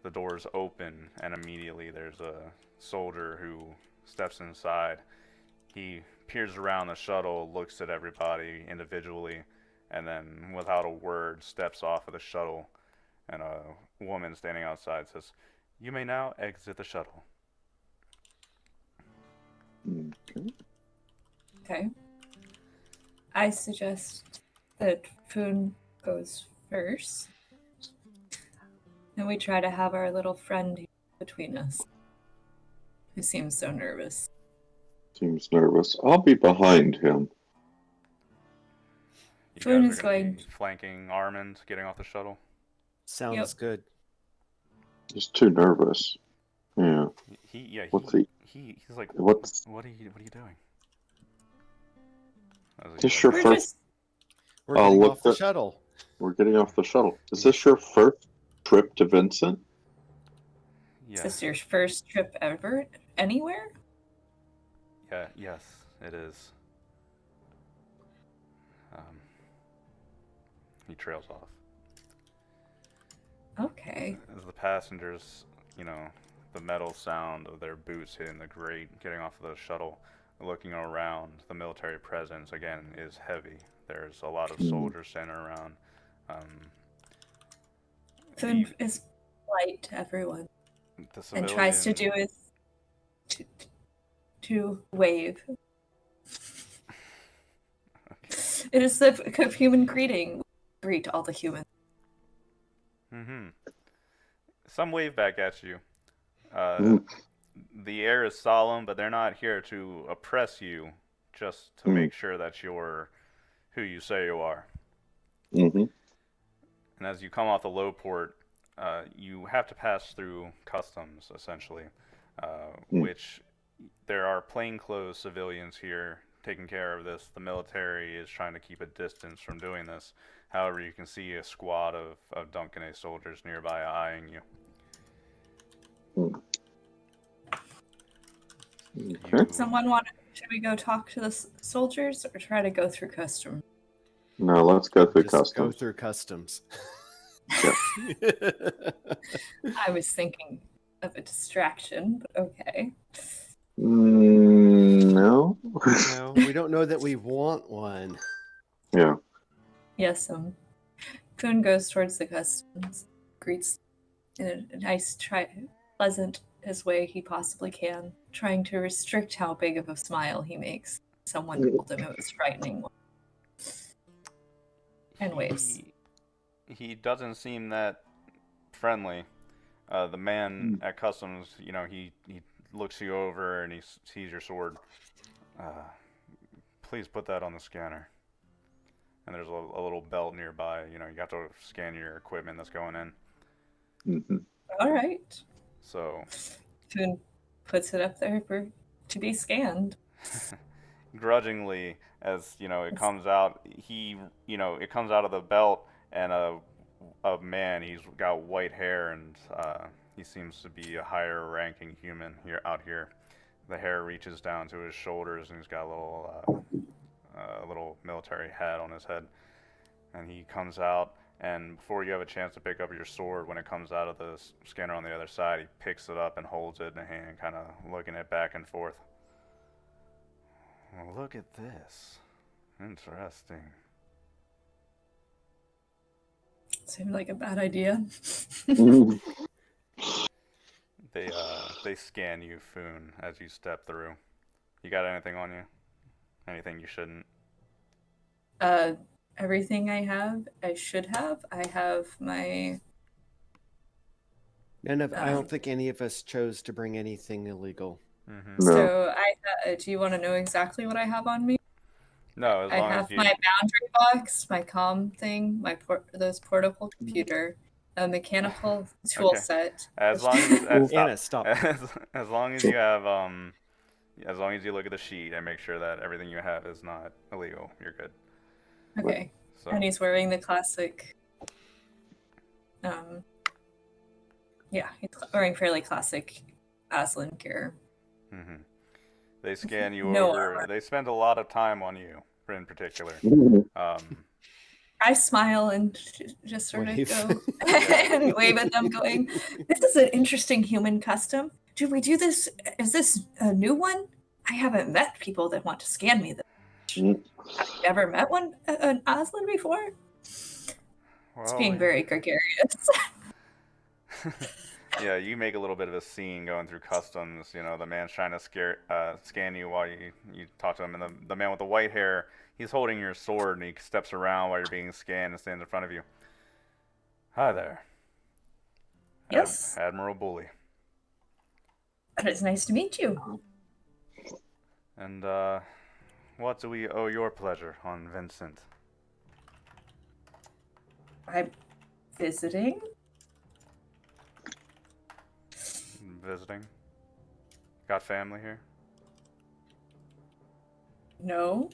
The doors open, and immediately there's a soldier who steps inside. He peers around the shuttle, looks at everybody individually, and then, without a word, steps off of the shuttle. And a woman standing outside says, "You may now exit the shuttle." Okay. Okay. I suggest that Foon goes first. And we try to have our little friend between us, who seems so nervous. Seems nervous. I'll be behind him. You Foon guys is are going to going- be flanking Armand getting off the shuttle? Sounds Yep. good. He's too nervous. Yeah. What's he? He's like, What's what are you doing? As he, This your We're first? just We're Oh, getting look, off the the- shuttle. We're getting off the shuttle. Is this your first trip to Vincent? Is yeah, this your first trip ever anywhere? yes, it is. He trails off. Okay. As the passengers, the metal sound of their boots hitting the grate, getting off of the shuttle, looking around, the military presence again is heavy. There's a lot of soldiers standing around. Foon is polite to everyone the and tries to do civilian- his to wave. It is the kind of human greeting. We greet all the humans. Some wave back at you. Mm. The air is solemn, but they're not here to oppress you, just to make sure that you're who you say you are. Mm-hmm. And as you come off the low port, you have to pass through customs, essentially, which there are plainclothes civilians here taking care of this. The military is trying to keep a distance from doing this. However, you can see a squad of Duncan A soldiers nearby eyeing you. Okay. Should we go talk to the soldiers or try to go through customs? No, let's go through Just go customs. through customs. I was thinking of a distraction, but okay. No. No, we don't know that we want one. Yeah. Yes, Foon goes towards the customs, greets in a nice, pleasant his way he possibly can, trying to restrict how big of a smile he makes. Someone told him it was frightening. And waves. He doesn't seem that friendly. The man at customs, he looks you over and he sees your sword. Please put that on the scanner. And there's a little belt nearby. You have to scan your equipment that's going in. Mm-hmm. All right. So, Foon puts it up there to be scanned. grudgingly, as it comes out, it comes out of the belt, and a man. He's got white hair, and he seems to be a higher-ranking human out here. The hair reaches down to his shoulders, and he's got a little military hat on his head. And he comes out, and before you have a chance to pick up your sword, when it comes out of the scanner on the other side, he picks it up and holds it in a hand, kind of looking it back and forth. Well, look at this. Interesting. Seemed like a bad idea. They scan you, Foon, as you step through. You got anything on you? Anything you shouldn't? Everything I should have. I have my. I don't think any of us chose to bring anything illegal. Mm-hmm. No. So do you want to know exactly what I have on me? No, as I long have as you. my boundary box, my comm thing, those portable computer, a mechanical tool Okay. set. As long as Anna, stop. stop. As long as you have as long as you look at the sheet and make sure that everything you have is not illegal, you're good. Okay. So And he's wearing the classic. Yeah, he's wearing fairly classic Aslan gear. hmm they scan you No over. armor. They spend a lot of time on you, in particular. I smile and just sort Wave. of go Yeah. and wave at them, going, "This is an interesting human custom. Do we do this? Is this a new one? I haven't met people that want to scan me. Ever met an Aslan before?" It's Well, being very gregarious. yeah, you make a little bit of a scene going through customs. You know, the man's trying to scan you while you talk to him, and the man with the white hair, he's holding your sword, and he steps around while you're being scanned and stands in front of you. Hi there, Yes, Admiral Bully. but it's nice to meet you. And what do we owe your pleasure on Vincent? I'm visiting. Visiting? Got family here? No.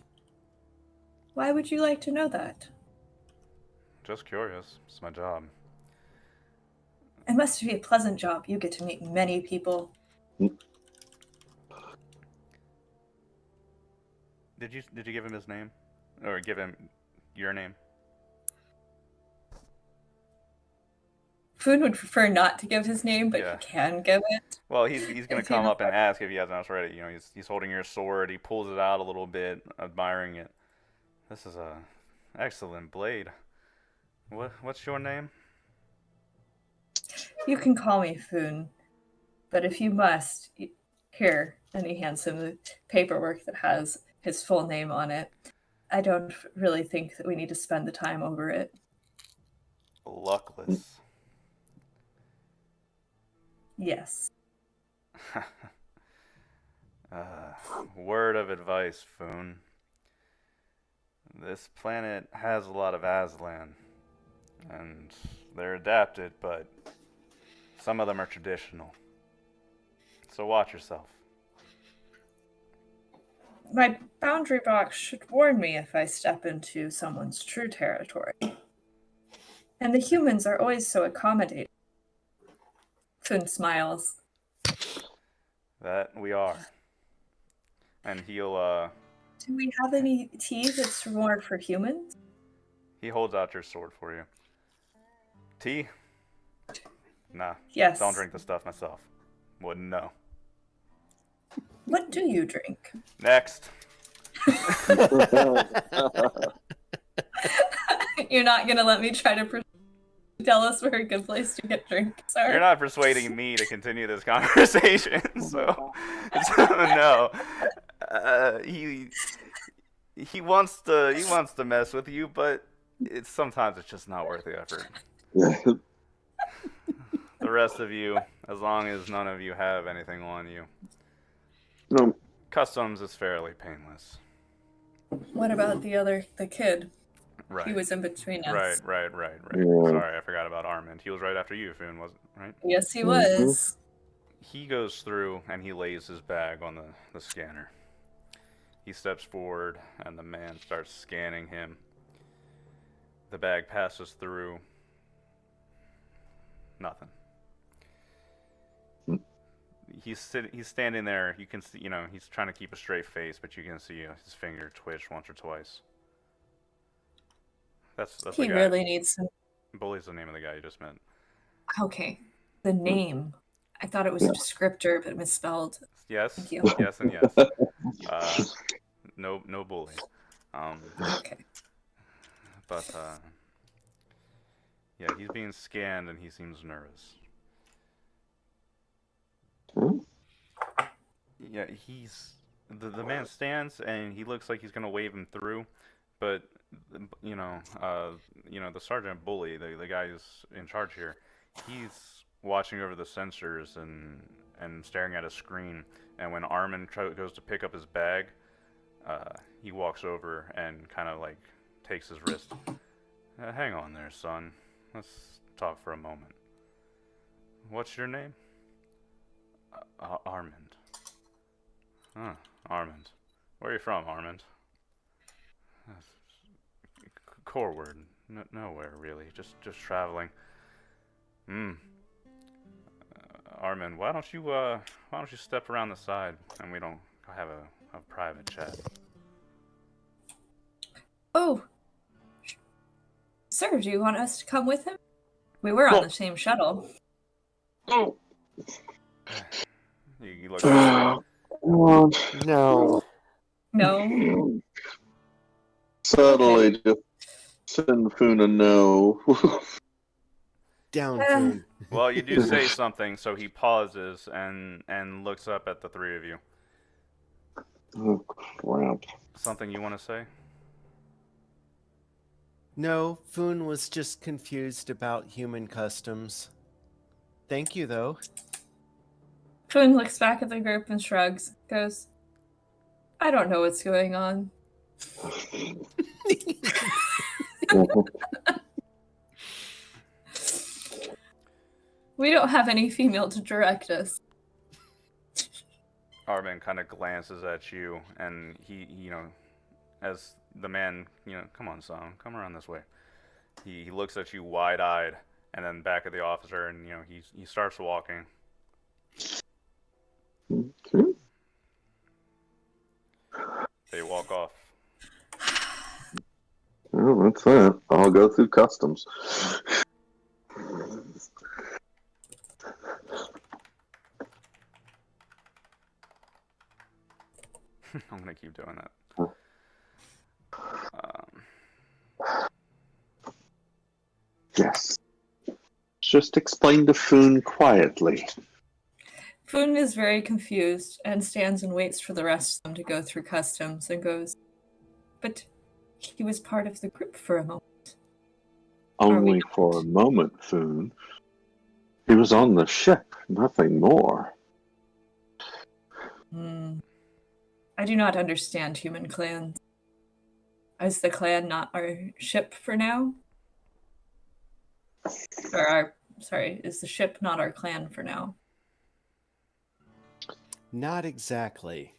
Why would you like to know that? Just curious. It's my job. It must be a pleasant job. You get to meet many people. Did you give him his name, or give him your name? Foon would prefer not to give his name, but Yeah. he can give it. Well, he's gonna If he come up and requires- ask if he hasn't already. You know, he's holding your sword. He pulls it out a little bit, admiring it. This is a excellent blade. What's your name? You can call me Foon, but if you must, here, and he hands him the paperwork that has his full name on it. I don't really think that we need to spend the time over it. Luckless. Yes. Word of advice, Foon. This planet has a lot of Aslan, and they're adapted, but some of them are traditional. So watch yourself. My boundary box should warn me if I step into someone's true territory. And the humans are always so accommodating. Foon smiles. That we are. And he'll Do we have any tea that's more for humans? he holds out your sword for you. Tea? Nah. Yes. Don't drink the stuff myself. Wouldn't know. What do you drink? Next. You're not going to let me try to tell us we're a good place to get drinks. Sorry. You're not persuading me to continue this conversation, so no. He wants to mess with you, but sometimes it's just not worth the effort. The rest of you, as long as none of you have anything on you, No, customs is fairly painless. What about the kid? Right. He was in between us. Right. Yeah. Sorry, I forgot about Armand. He was right after you, Foon, wasn't right? Yes, he was. He goes through and he lays his bag on the scanner. He steps forward and the man starts scanning him. The bag passes through. Nothing. He's standing there. You can see, he's trying to keep a straight face, but you can see his finger twitch once or twice. That's He the guy. really needs some. Bully's the name of the guy you just met. Okay. The name. I thought it was a descriptor, but misspelled. Yes, Thank you. yes, and yes. No bully. Okay. But yeah, he's being scanned and he seems nervous. Yeah, the man stands and he looks like he's gonna wave him through, but the Sergeant Bully, the guy who's in charge here, he's watching over the sensors and staring at a screen. And when Armin goes to pick up his bag, he walks over and kind of like takes his wrist. Hang on there, son. Let's talk for a moment. What's your name? Armand. Huh, Armand. Where are you from, Armand? Core word. Nowhere really. Just traveling. Hmm. Armin, why don't you step around the side and we don't have a private chat? Oh, sir, do you want us to come with him? We were on the same shuttle. Oh, You look at God. No. No. Subtly just send Foon a no. Down, Uh, Foon. Well, you do say something, so he pauses and looks up at the three of you. Oh, crap. Something you want to say? No, Foon was just confused about human customs. Thank you, though. Foon looks back at the group and shrugs. Goes, I don't know what's going on. We don't have any female to direct us. Armin kind of glances at you, and he, as the man, come on, son, come around this way. He looks at you wide-eyed, and then back at the officer, and he starts walking. Okay. They walk off. Well, that's that. I'll go through customs. I'm gonna keep doing that. Yes. Just explain to Foon quietly. Foon is very confused and stands and waits for the rest of them to go through customs and goes, but he was part of the group for a moment. Only for a moment, Foon. He was on the ship, nothing more. I do not understand human clans. Is the clan not our ship for now? Is the ship not our clan for now? Not exactly.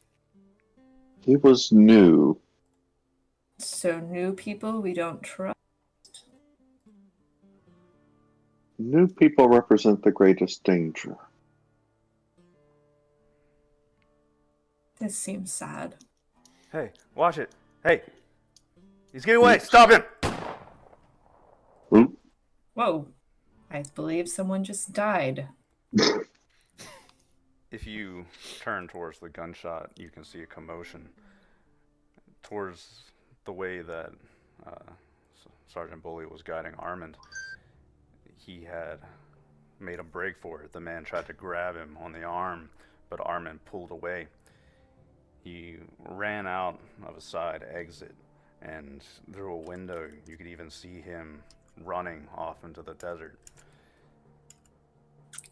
He was new. So new people we don't trust? New people represent the greatest danger. This seems sad. Hey, watch it. Hey, he's getting away. Stop him. Oop. Whoa. I believe someone just died. If you turn towards the gunshot, you can see a commotion towards the way that Sergeant Bully was guiding Armand. He had made a break for it. The man tried to grab him on the arm, but Armand pulled away. He ran out of a side exit, and through a window, you could even see him running off into the desert.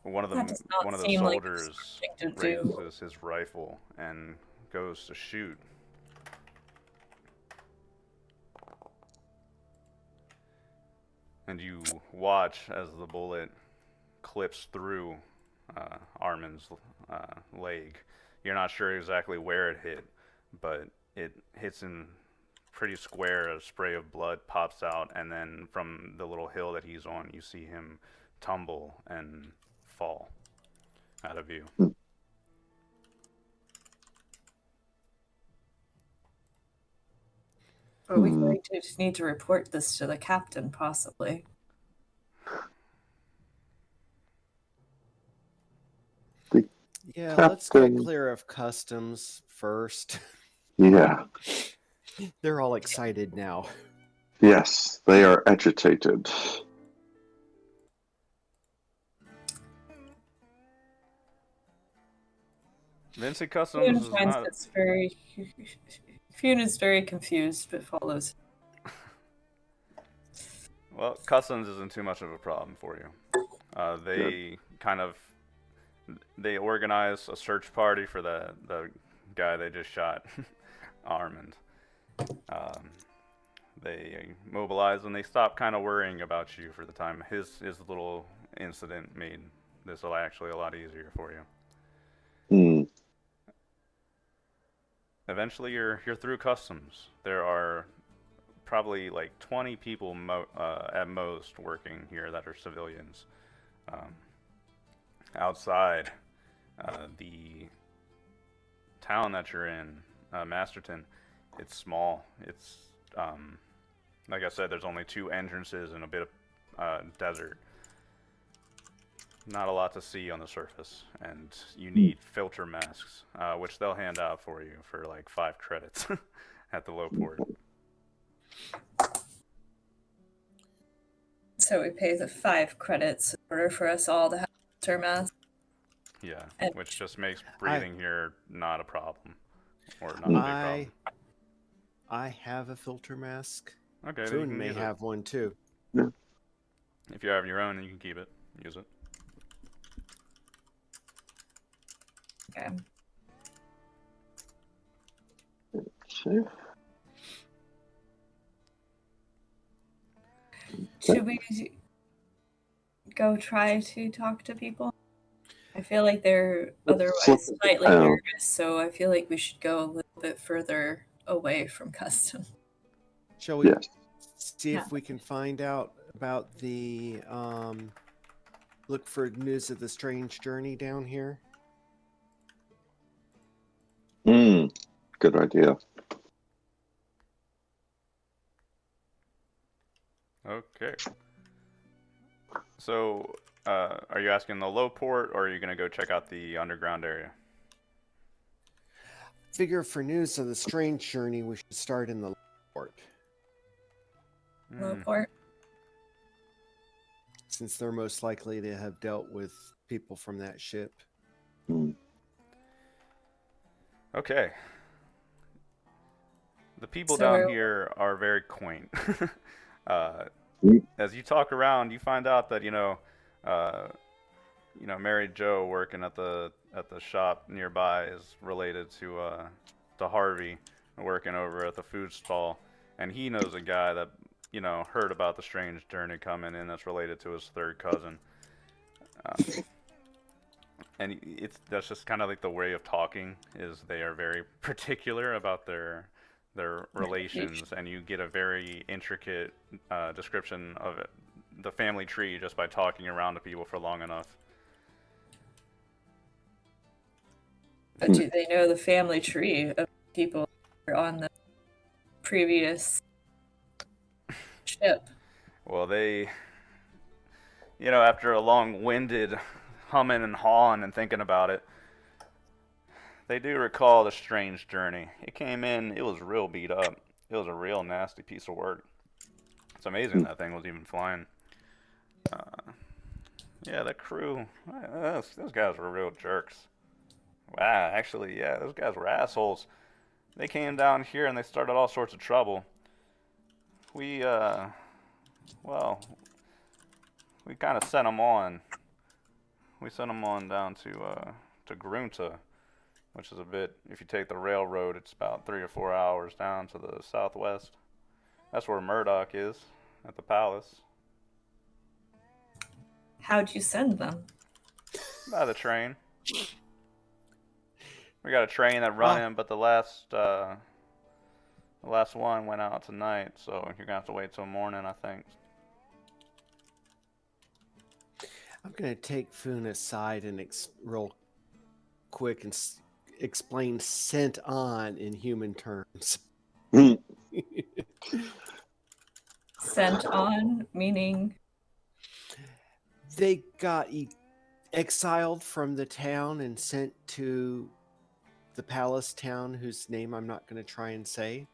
One of the soldiers raises his rifle and goes to shoot. And you watch as the bullet clips through Armin's leg. You're not sure exactly where it hit, but it hits him pretty square. A spray of blood pops out, and then from the little hill that he's on, you see him tumble and fall out of view. But we just need to report this to the captain, possibly. Yeah, let's get clear of customs first. Yeah. They're all excited now. Yes, they are agitated. Vincit Customs is not... Fune is very confused, but follows. Well, Customs isn't too much of a problem for you. They organize a search party for the guy they just shot, Armand. they mobilize and they stop kind of worrying about you for the time. His little incident made this actually a lot easier for you. Hmm. Eventually, you're through customs. There are probably like 20 people at most working here that are civilians. Um, outside, the town that you're in, Masterton, it's small. It's like I said, there's only 2 entrances and a bit of desert. Not a lot to see on the surface, and you need filter masks, which they'll hand out for you for like 5 credits at the low port. So we pay the 5 credits in order for us all to have filter masks. Yeah, And which just makes breathing here not a problem, or not a big problem. I have a filter mask. Okay, then you Foon can may use have one too. Yeah. If you have your own, you can keep it. Use it. okay. Okay. Should we go try to talk to people? I feel like they're Let's flip otherwise it slightly down. nervous, so I feel like we should go a little bit further away from custom. Shall we Yes. see Yeah. if we can find out about the look for news of the strange journey down here? Good idea. Okay. So, are you asking the low port, or are you gonna go check out the underground area? Figure for news of the strange journey, we should start in the port, Low Hmm. port. since they're most likely to have dealt with people from that ship. Hmm. Okay. The people So down we're- here are very quaint. Mm. As you talk around, you find out that Mary Jo working at the shop nearby is related to Harvey working over at the food stall, and he knows a guy that heard about the strange journey coming in that's related to his 3rd cousin. And that's just kind of like the way of talking is they are very particular about their relations, and you get a very intricate description of it, the family tree, just by talking around to people for long enough. But do they know the family tree of people who are on the previous ship? Well, they, after a long-winded humming and hawing and thinking about it, they do recall the strange journey. It came in, it was real beat up. It was a real nasty piece of work. It's amazing that thing was even flying. Yeah, that crew, those guys were real jerks. Wow, actually, yeah, those guys were assholes. They came down here and they started all sorts of trouble. We kind of sent them on. We sent them on down to Grunta, which is a bit, if you take the railroad, it's about 3 or 4 hours down to the southwest. That's where Murdoch is, at the palace. How'd you send them? By the train. We got a train that running, but the last one went out tonight, so you're gonna have to wait till morning, I think. I'm going to take Foon aside and real quick and explain sent on in human terms. Hmm. Sent on, meaning They got exiled from the town and sent to the palace town, whose name I'm not going to try and say.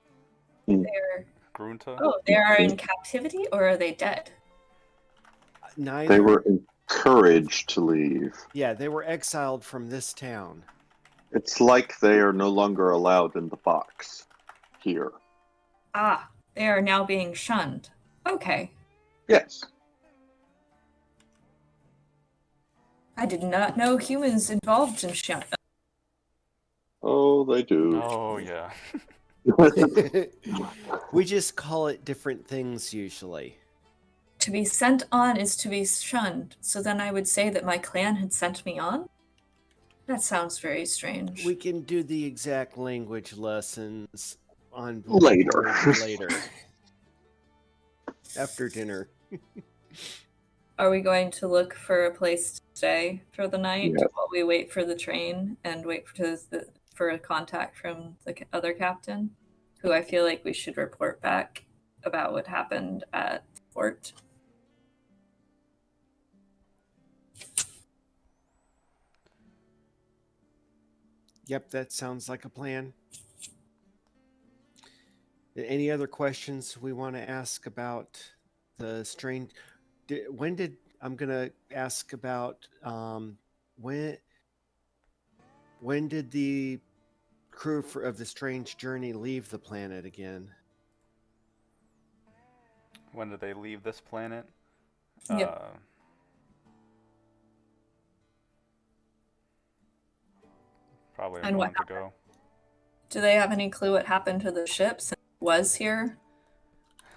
they're Grunta? they are in captivity, or are they dead? Neither. They were encouraged to leave. Yeah, they were exiled from this town. It's like they are no longer allowed in the box here. Ah, they are now being shunned. Okay. Yes. I did not know humans involved in shun. Oh, they do. Oh, yeah. We just call it different things usually. To be sent on is to be shunned. So then I would say that my clan had sent me on? That sounds very strange. We can do the exact language lessons on Later. board later. After dinner. Are we going to look for a place to stay for the night Yes. while we wait for the train and wait for a contact from the other captain, who I feel like we should report back about what happened at the port? Yep, that sounds like a plan. Any other questions we want to ask about the strange? I'm gonna ask about when did the crew of the strange journey leave the planet again? When did they leave this planet? Yep. Probably a And what month ago. Do they have any clue what happened to the ship since it was here?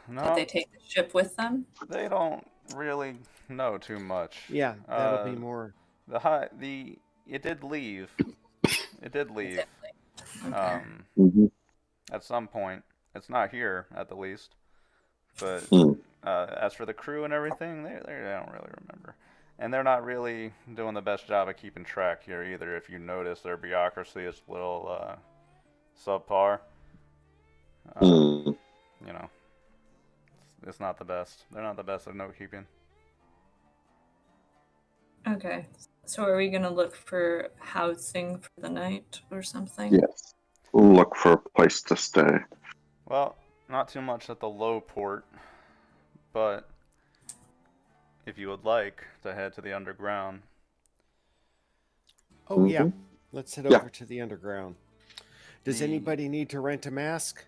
Did No, they take the ship with them? they don't really know too much. Yeah, that'll be more. It did leave. It did leave. Okay. Mhm. At some point. It's not here, at the least. But Hmm. as for the crew and everything, they don't really remember. And they're not really doing the best job of keeping track here either. If you notice, their bureaucracy is a little subpar. Hmm. You know, it's not the best. They're not the best at note keeping. Okay. So are we gonna look for housing for the night or something? Yes. Look for a place to stay. Well, not too much at the low port, but if you would like to head to the underground. Oh yeah, Mhm. let's head Yeah. over to the underground. Does The- anybody need to rent a mask?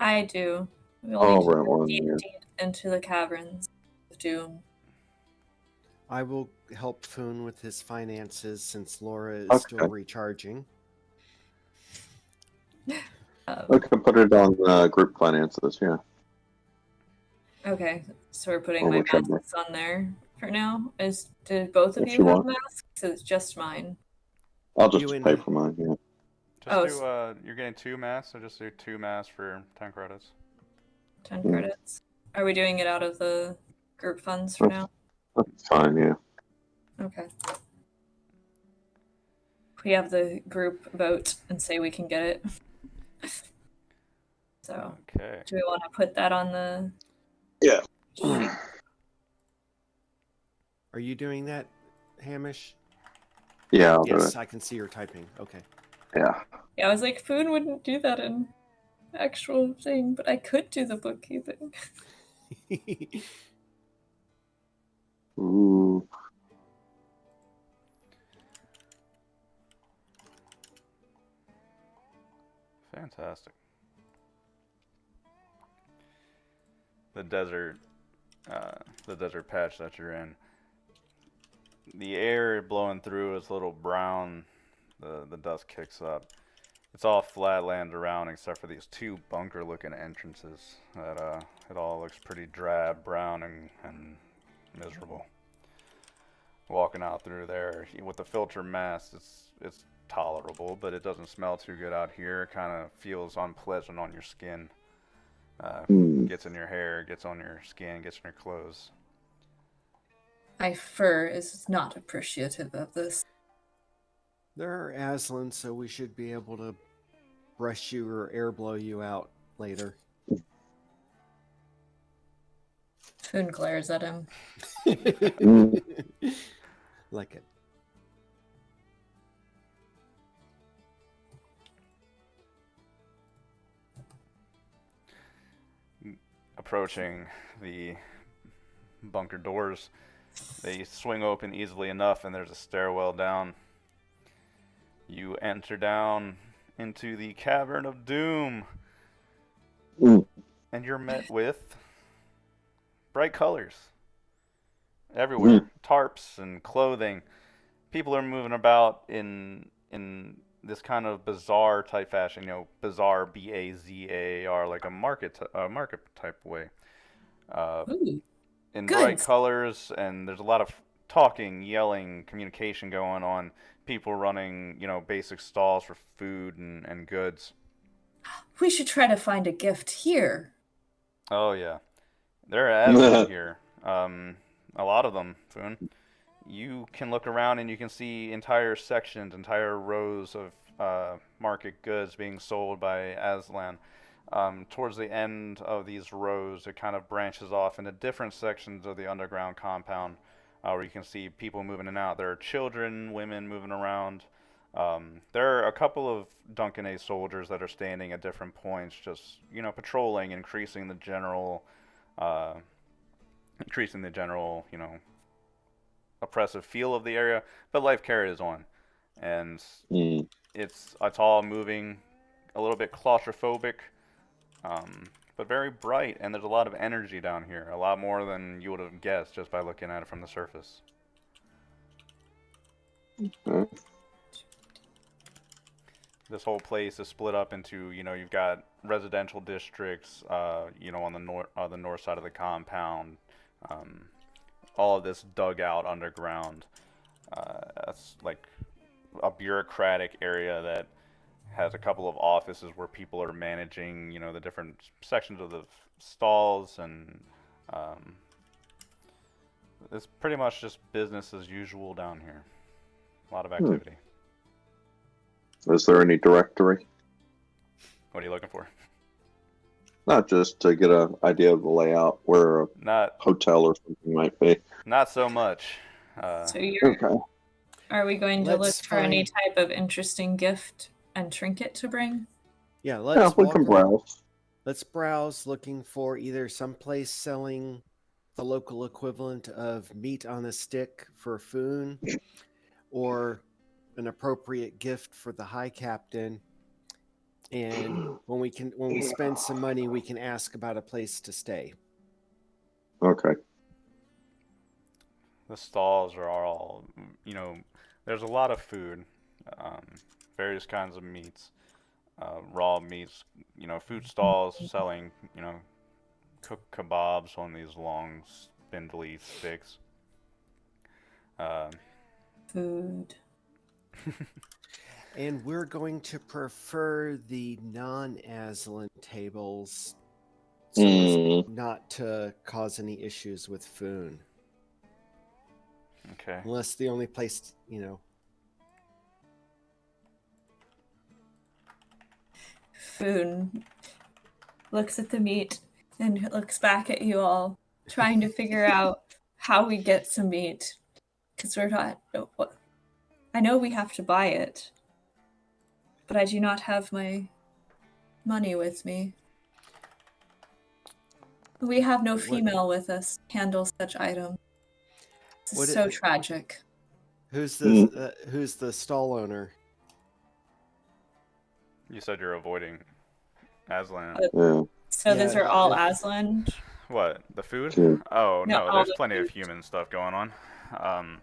I do. We'll I'll need to rent go one. deep, Yeah. deep into the caverns of doom. I will help Foon with his finances since Laura is Okay. still recharging. I can put it on group finances. Yeah. Okay, so we're putting Or my whichever. masks on there for now. Did both of If you you have want. masks? It's just mine. I'll just You and pay for mine. Yeah. Just Oh, do, you're getting 2 masks, so just do 2 masks for 10 credits. 10 Mm. credits. Are we doing it out of the group funds for now? That's fine. Yeah. Okay. We have the group vote and say we can get it. So, Okay. do we want to put that on the Yeah. sheet? Are you doing that, Hamish? Yeah. I'll do Yes, it. I can see you're typing. Okay. Yeah. Yeah, I was like, Food wouldn't do that in actual thing, but I could do the bookkeeping. Ooh. Fantastic. The desert, the desert patch that you're in. The air blowing through is a little brown. The dust kicks up. It's all flat land around except for these 2 bunker-looking entrances. That it all looks pretty drab, brown, and miserable. Walking out through there with the filter mask, it's tolerable, but it doesn't smell too good out here. It kind of feels unpleasant on your skin. Hmm. Gets in your hair, gets on your skin, gets in your clothes. My fur is not appreciative of this. There are Aslan, so we should be able to brush you or air blow you out later. Food glares at him. Like it. Approaching the bunker doors, they swing open easily enough, and there's a stairwell down. You enter down into the cavern of doom, Mm. and you're met with bright colors everywhere. Tarps and clothing. People are moving about in this kind of bazaar type fashion, bazaar, Bazar, like a market type way. Uh, Ooh, in bright goods. colors, and there's a lot of talking, yelling, communication going on. People running, basic stalls for food and goods. We should try to find a gift here. Oh yeah, there are Aslan here. A lot of them, Foon. You can look around and you can see entire sections, entire rows of market goods being sold by Aslan. Towards the end of these rows, it kind of branches off into different sections of the underground compound where you can see people moving in and out. There are children, women moving around. There are a couple of Duncan A soldiers that are standing at different points, just patrolling, uh, increasing the general, oppressive feel of the area. But life carries on, and Mm. it's all moving, a little bit claustrophobic, but very bright, and there's a lot of energy down here, a lot more than you would have guessed just by looking at it from the surface. Okay. This whole place is split up into, you've got residential districts, on the north side of the compound. All of this dug out underground. That's like a bureaucratic area that has a couple of offices where people are managing, the different sections of the stalls, and it's pretty much just business as usual down here. A lot of activity. Is there any directory? What are you looking for? Not just to get an idea of the layout, where a Not hotel or something might be. Not so much. So you're Okay. are we going to look Let's for any find- type of interesting gift and trinket to bring? Yeah, Yeah, let's we walk can around. browse. Let's browse looking for either someplace selling the local equivalent of meat on a stick for Foon, or an appropriate gift for the High Captain. And when we spend some money, we can ask about a place to stay. Okay. The stalls are all, there's a lot of food, various kinds of meats, raw meats, food stalls selling, cooked kebabs on these long, spindly sticks. Food. And we're going to prefer the non-Aslan tables so as not to cause any issues with Foon. Okay. Unless the only place, Foon looks at the meat and looks back at you all, trying to figure out how we get some meat. Because we're not. I know we have to buy it, but I do not have my money with me. We have no female with us to handle such items. This What is it- so tragic. who's the stall owner? You said you're avoiding Aslan. Yeah. So those Yeah, are all if- Aslan. What? The food? Sure. Oh, No, no, all there's the plenty of food. human stuff going on. Mm.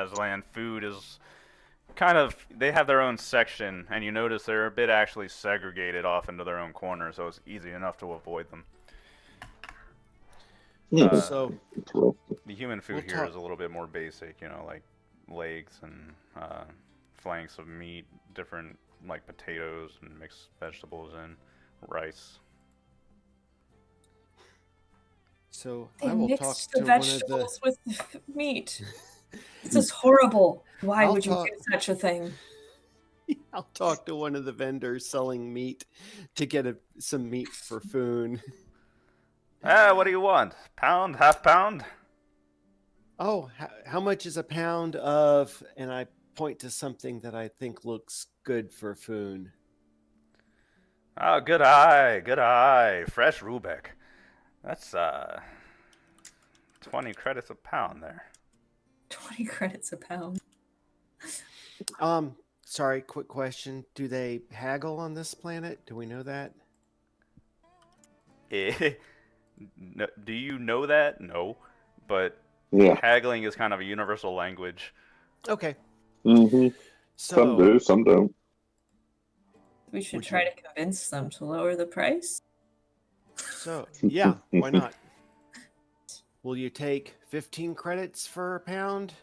Aslan food is kind of, they have their own section, and you notice they're a bit actually segregated off into their own corner, so it's easy enough to avoid them. So Interesting. The human food We'll here talk- is a little bit more basic, like legs and flanks of meat, different like potatoes and mixed vegetables and rice. So They I will talk mixed to the one of the. vegetables with the meat. This is horrible. Why I'll would you talk- do such a thing? I'll talk to one of the vendors selling meat to get some meat for Foon. What do you want? Pound? Half pound? Oh, how much is a pound of? And I point to something that I think looks good for Foon. Oh, good eye, good eye. Fresh Rubeck. That's 20 credits a pound there. 20 credits a pound. Sorry, quick question. Do they haggle on this planet? Do we know that? No, do you know that? No, but Yeah. haggling is kind of a universal language. Okay. Mm-hmm. So Some do, some don't. We should Would try you- to convince them to lower the price. So, yeah, why not? Will you take 15 credits for a pound?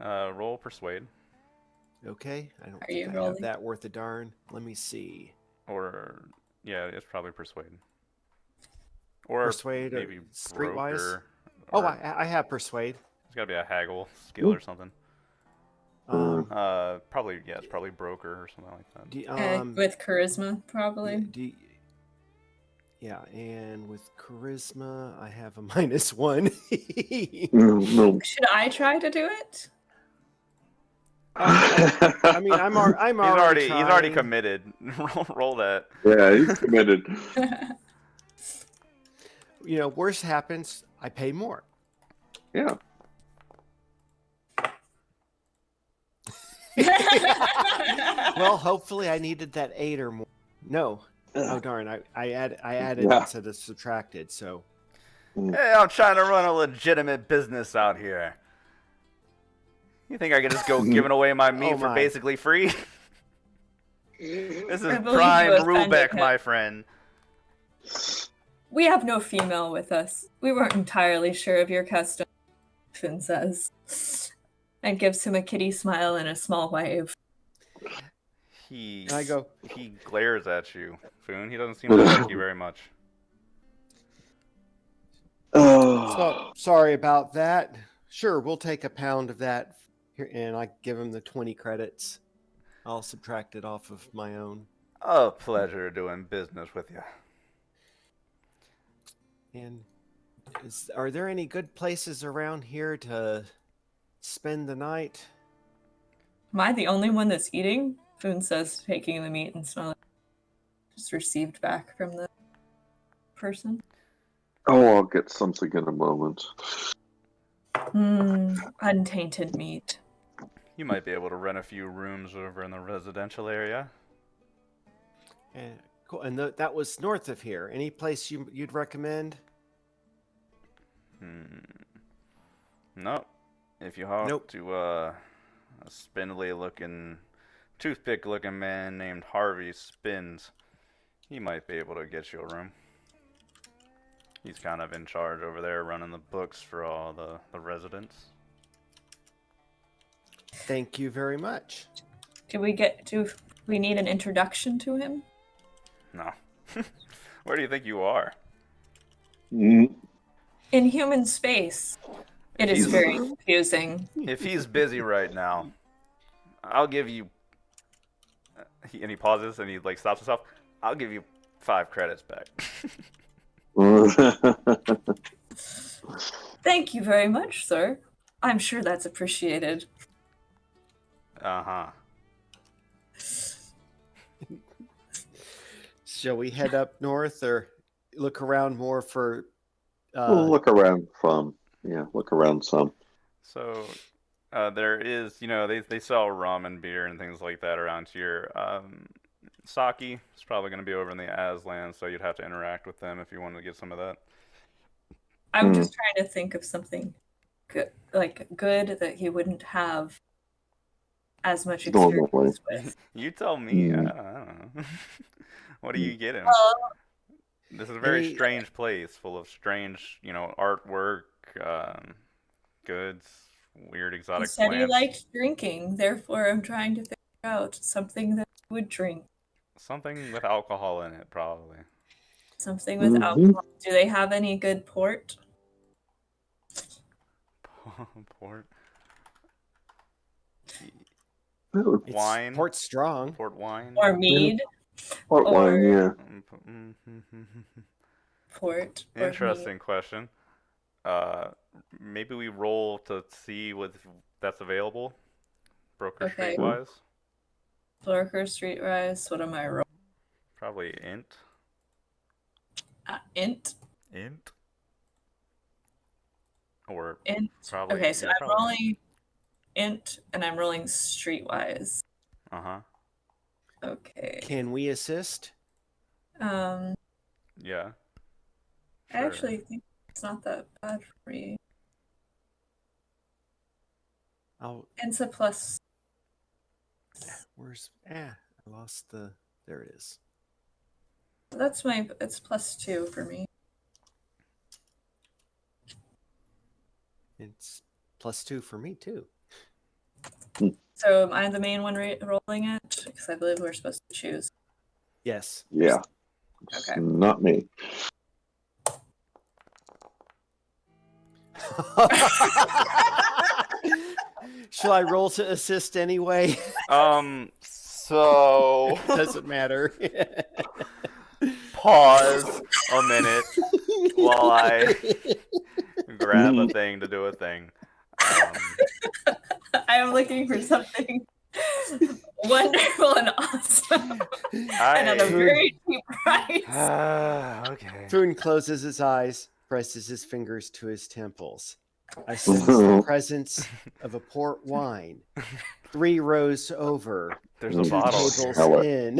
Roll persuade, Okay, I don't Are think you I rolling? have that worth a darn. Let me see. or yeah, it's probably persuade, or Persuade, maybe streetwise? broker. Oh, or I have persuade. It's got to be a haggle skill or something. Um, Probably yeah, it's probably broker or something like that. With charisma, probably. Yeah, and with charisma, I have a -1. No. Should I try to do it? I mean, I'm already He's already trying. committed. Roll that. Yeah, he's committed. You know, worse happens, I pay more. Yeah. Well, hopefully, I needed that 8 or more. No. Oh darn! I added Yeah. instead of subtracted. So Hey, I'm trying to run a legitimate business out here. You think I could just go giving away my meat Oh for my. basically free? This is I believe prime you offended Rubeck, him. my friend. We have no female with us. We weren't entirely sure of your custom, Finn says. And gives him a kitty smile and a small wave. He and I go. he glares at you, Foon. He doesn't seem to like you very much. Oh. So sorry about that. Sure, we'll take a pound of that here, and I give him the 20 credits. I'll subtract it off of my own. A pleasure doing business with you. And are there any good places around here to spend the night? Am I the only one that's eating? Foon says, taking the meat and smelling. Just received back from the person. Oh, I'll get something in a moment. Untainted meat. You might be able to rent a few rooms over in the residential area. And cool. And that was north of here. Any place you'd recommend? Nope. If you talk Nope. to a spindly-looking, toothpick-looking man named Harvey Spins, he might be able to get you a room. He's kind of in charge over there, running the books for all the residents. Thank you very much. Do we need an introduction to him? No. Where do you think you are? Mm. In human space. It is He's- very confusing. If he's busy right now, I'll give you. And he pauses and he like stops himself. I'll give you 5 credits back. Thank you very much, sir. I'm sure that's appreciated. Uh-huh. Shall we head up north or look around more for? We'll look around some. Yeah, look around some. So, there is, they sell rum and beer and things like that around here. Sake is probably going to be over in the Aslan, so you'd have to interact with them if you wanted to get some of that. I'm just trying to think of something good that he wouldn't have as much experience with. You tell me. I don't know. What do you get him? This is a very strange place, full of strange, artwork, goods, weird He exotic said he plants. liked drinking, therefore I'm trying to figure out something that he would drink. Something with alcohol in it, probably. Something with alcohol. Do they have any good port? Port. It's Wine. Port Strong. Port wine. Or mead? Port wine, yeah. Port. or Interesting question. Maybe we roll to see what that's available. Broker Okay. Streetwise. mead. Lurker, Streetwise. What am I rolling? Probably int. Int? Int. Or Int. probably. Okay, so yeah, I'm probably. rolling int and I'm rolling Streetwise. Uh-huh. Okay. Can we assist? Yeah. I actually think it's not that bad for me. I'll. It's a plus. Where's? I lost the. There it is. That's it's +2 for me. It's +2 for me too. So am I the main one rolling it? Because I believe we're supposed to choose. Yes. Yeah. Okay. Not me. Shall I roll to assist anyway? So Doesn't matter. pause a minute while I grab a thing to do a thing. I am looking for something wonderful and awesome, and at a very cheap price. Okay. Foon closes his eyes, presses his fingers to his temples. I sense the presence of a port wine. 3 rows over, There's a 2 bottle tables here. in,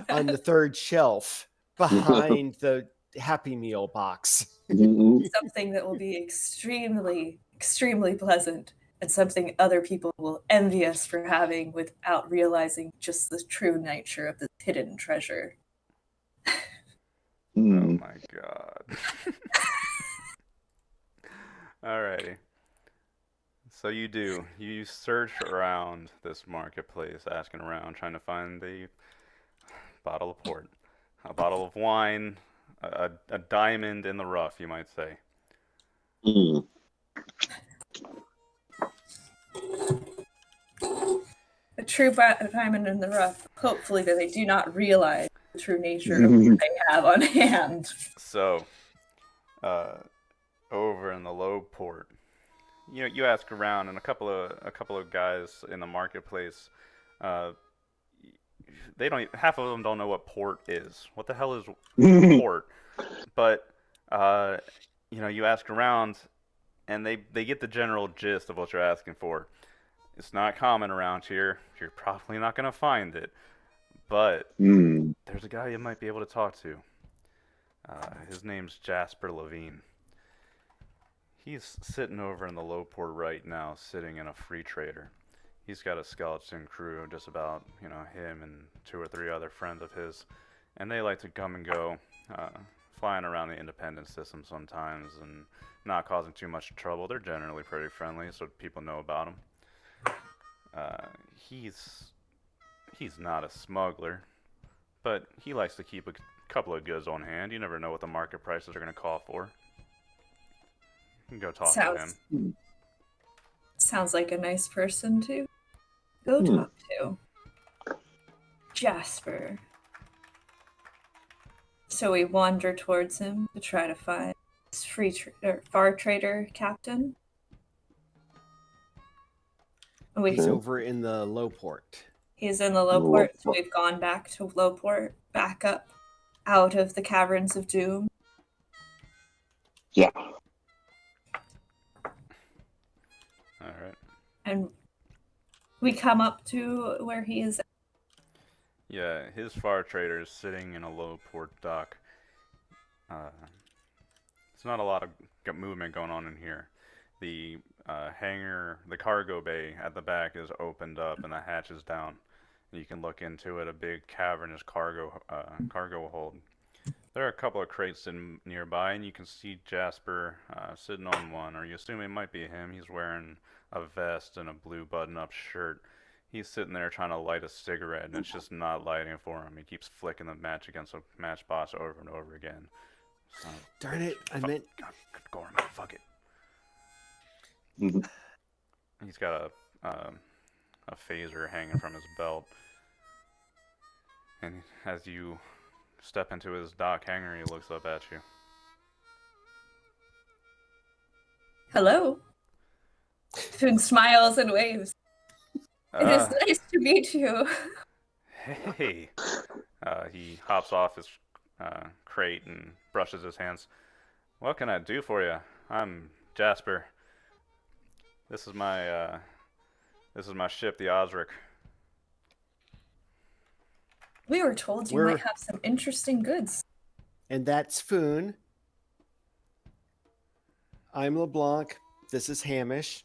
on the 3rd shelf, behind the Happy Meal box. Something that will be extremely, extremely pleasant, and something other people will envy us for having without realizing just the true nature of this hidden treasure. Oh my god. Alrighty. So you search around this marketplace, asking around, trying to find the bottle of port, a bottle of wine, a diamond in the rough, you might say. A true diamond in the rough. Hopefully that they do not realize the true nature of what they have on hand. So, over in the low port, you ask around, and a couple of guys in the marketplace, they don't. Half of them don't know what port is. What the hell is port? But you ask around, and they get the general gist of what you're asking for. It's not common around here. You're probably not gonna find it, but there's a guy you might be able to talk to. His name's Jasper Levine. He's sitting over in the low port right now, sitting in a free trader. He's got a skeleton crew, just about, him and 2 or 3 other friends of his, and they like to come and go, flying around the independent system sometimes and not causing too much trouble. They're generally pretty friendly, so people know about them. He's not a smuggler, but he likes to keep a couple of goods on hand. You never know what the market prices are going to call for. You can go talk to him. Sounds like a nice person to go talk to. Jasper. So we wander towards him to try to find this far trader captain. He's over in the low port. He's in the low port, so we've gone back to low port, back up out of the caverns of doom. Yeah. Alright. And we come up to where he is. Yeah, his far trader is sitting in a low port dock. There's not a lot of movement going on in here. The hangar, the cargo bay at the back is opened up and the hatch is down. You can look into it, a big cavernous cargo hold. There are a couple of crates nearby, and you can see Jasper sitting on one, or you assume it might be him. He's wearing a vest and a blue button-up shirt. He's sitting there trying to light a cigarette, and it's just not lighting for him. He keeps flicking the match against a matchbox over and over again. So, darn it! I meant. God, Gorman, fuck it. He's got a phaser hanging from his belt, and as you step into his dock hangar, he looks up at you. Hello. Foon smiles and waves. It is nice to meet you. Hey. He hops off his crate and brushes his hands. What can I do for you? I'm Jasper. This is my ship, the Osric. We were told you might have some interesting goods. And that's Foon. I'm LeBlanc. This is Hamish.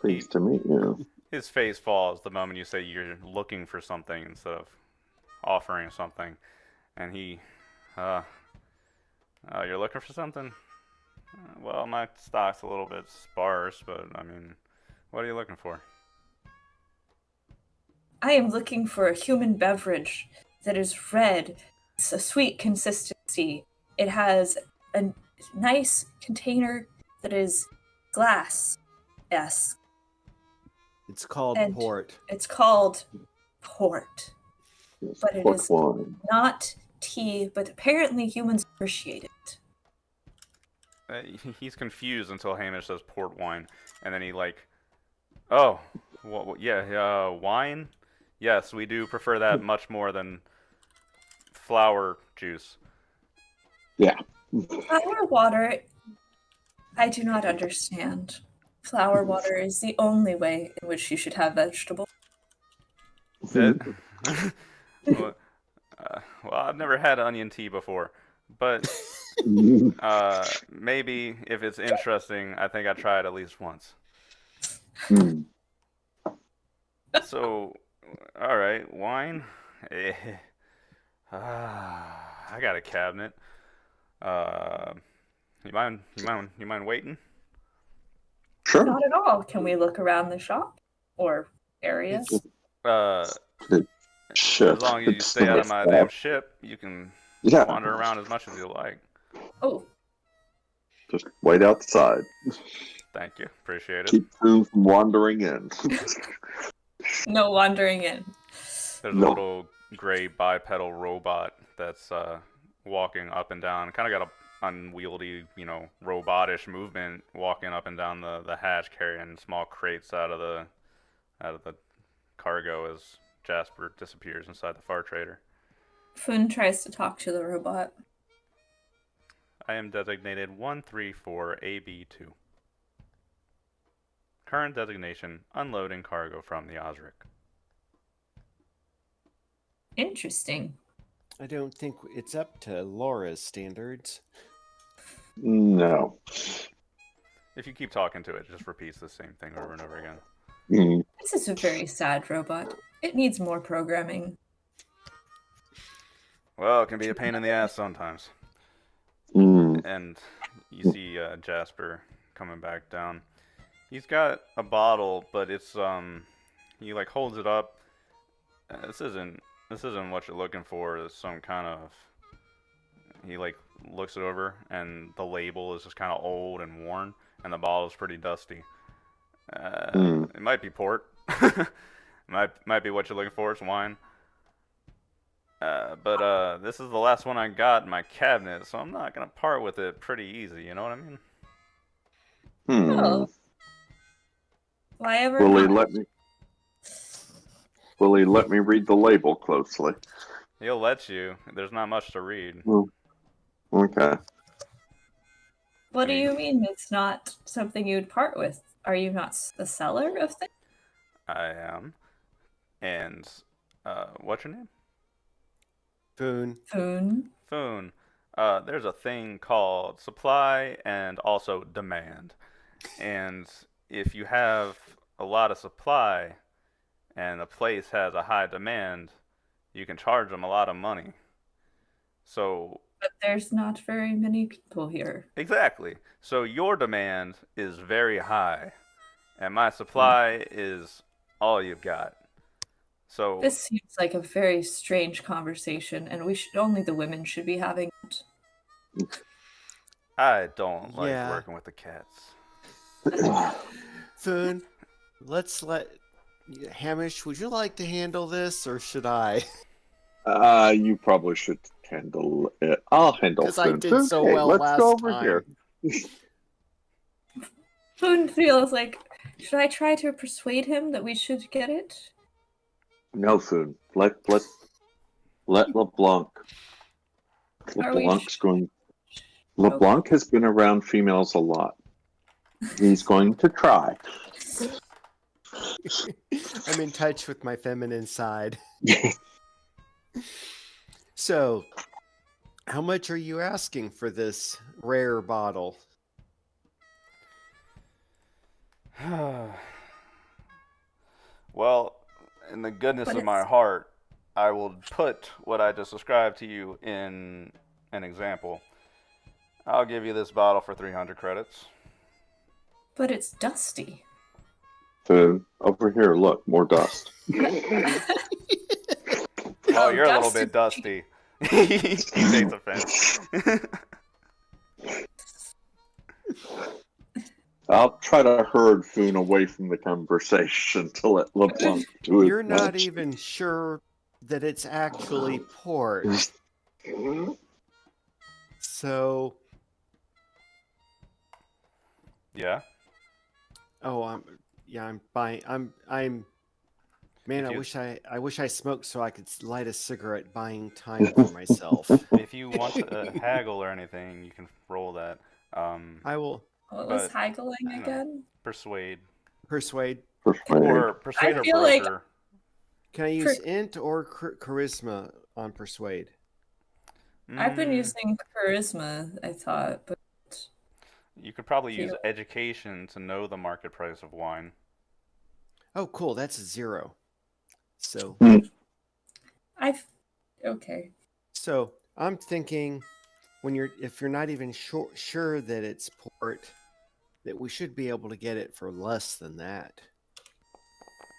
Pleased to meet you. his face falls the moment you say you're looking for something instead of offering something, and he, uh, you're looking for something? Well, my stock's a little bit sparse, but I mean, what are you looking for? I am looking for a human beverage that is red. It's a sweet consistency. It has a nice container that is glass. Yes. It's called And port. it's called port. Yes, But it port is wine. not tea, but apparently humans appreciate it. He's confused until Hamish says port wine, and then he like, oh, yeah, wine. Yes, we do prefer that much more than flower juice. Yeah. Flower water, I do not understand. Flower water is the only way in which you should have vegetables. That, well, well, I've never had onion tea before, but maybe if it's interesting, I think I tried at least once. Hmm. So, all right, wine. Eh, I got a cabinet. Uh, you mind waiting? Sure. Not at all. Can we look around the shop or area? It's Uh, Ship. as long as you It's stay out of not my that. damn ship, you can Yeah. wander around as much as you like. Oh, Just wait outside. Thank you, appreciate it. Keep them from wandering in. no wandering in. There's a No. little gray bipedal robot that's walking up and down. Kind of got a unwieldy, robotish movement, walking up and down the hatch, carrying small crates out of the cargo as Jasper disappears inside the far trader. Foon tries to talk to the robot. I am designated 134AB2. Current designation: unloading cargo from the Osric. Interesting. I don't think it's up to Laura's standards. No. If you keep talking to it, it just repeats the same thing over and over again. Mm. This is a very sad robot. It needs more programming. Well, it can be a pain in the ass sometimes. Mm. And you see Jasper coming back down. He's got a bottle, but it's he like holds it up. This isn't what you're looking for. It's some kind of. He like looks it over, and the label is just kind of old and worn, and the bottle is pretty dusty. It might be port. might be what you're looking for. It's wine. But this is the last one I got in my cabinet, so I'm not gonna part with it pretty easy. You know what I mean? Oh. Why ever Will he not? let me read the label closely? He'll let you. There's not much to read. Okay. What do you mean it's not something you'd part with? Are you not a seller of things? I am. And what's your name? Foon. Foon. Foon. There's a thing called supply and also demand. And if you have a lot of supply and a place has a high demand, you can charge them a lot of money. So, But there's not very many people here. exactly. So your demand is very high, and my supply is all you've got. So This seems like a very strange conversation, and only the women should be having it. I don't like Yeah. working with the cats. Foon, let's let Hamish. Would you like to handle this, or should I? You probably should handle it. I'll handle it. Because I did so well let's last go over time. here. Foon feels like, should I try to persuade him that we should get it? No, Foon. Let LeBlanc. Are we LeBlanc's going. LeBlanc has been around females a lot. He's going to try. I'm in touch with my feminine side. So, how much are you asking for this rare bottle? Well, in the goodness But of my it's heart, I will put what I just described to you in an example. I'll give you this bottle for 300 credits. dusty. Food. Over here, look, more dust. Oh, you're a little dusty. bit dusty. He takes offense. I'll try to herd Foon away from the conversation to let LeBlanc do it. You're not even sure that it's actually port. So, Yeah. oh, I'm buying. I'm. Man, If you- I wish I smoked so I could light a cigarette, buying time for myself. If you want to haggle or anything, you can roll that. I will What was But, haggling I don't know. again? Persuade. persuade. Persuade. Or persuade I a feel like- broker. Can I use int or charisma on persuade? I've been Mm, using charisma, I thought, but You could probably use Feel- education to know the market price of wine. Oh, cool. That's a 0. So, okay. so I'm thinking if you're not even sure that it's port, that we should be able to get it for less than that.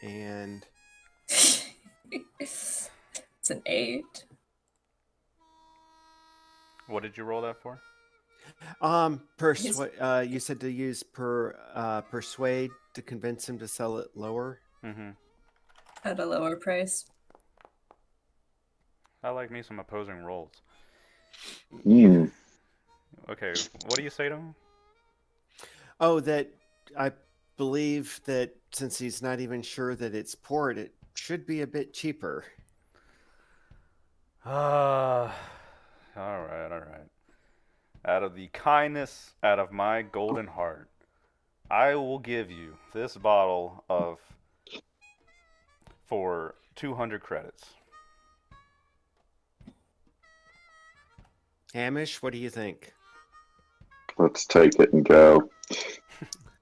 And It's an 8. What did you roll that for? you said to use persuade to convince him to sell it lower. Mm-hmm. At a lower price. I like me some opposing rolls. Mm. Okay, what do you say to him? Oh, that I believe that since he's not even sure that it's port, it should be a bit cheaper. All right. Out of the kindness out of my golden heart, I will give you this bottle for 200 credits. Hamish, what do you think? Let's take it and go.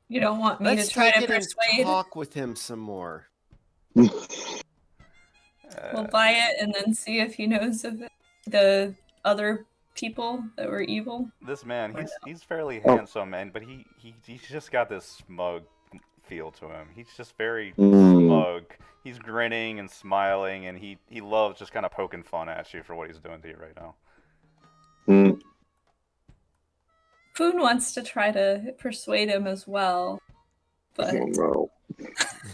You don't want me Let's to try take to it and persuade? talk with him some more. We'll buy it and then see if he knows of the other people that were evil. This man, Or he's fairly Oh. handsome, man, but he's just got this smug feel to him. He's just very Mm. smug. He's grinning and smiling, and he loves just kind of poking fun at you for what he's doing to you right now. Mm. Foon wants to try to persuade him as well, but Oh no.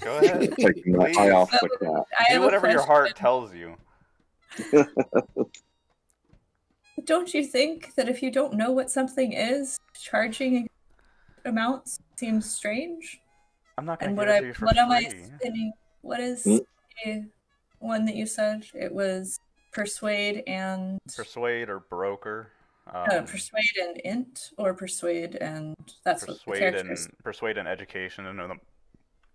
Go ahead. Taking my eye Please. off the cat. I Do have whatever a your question. heart tells you. Don't you think that if you don't know what something is, charging amounts seems strange? I'm not gonna And give it to you for what am I free. spinning? What is Hmm? the one that you said? It was persuade and Persuade or broker. persuade and int, or persuade and that's what the character is. Persuade and education to know the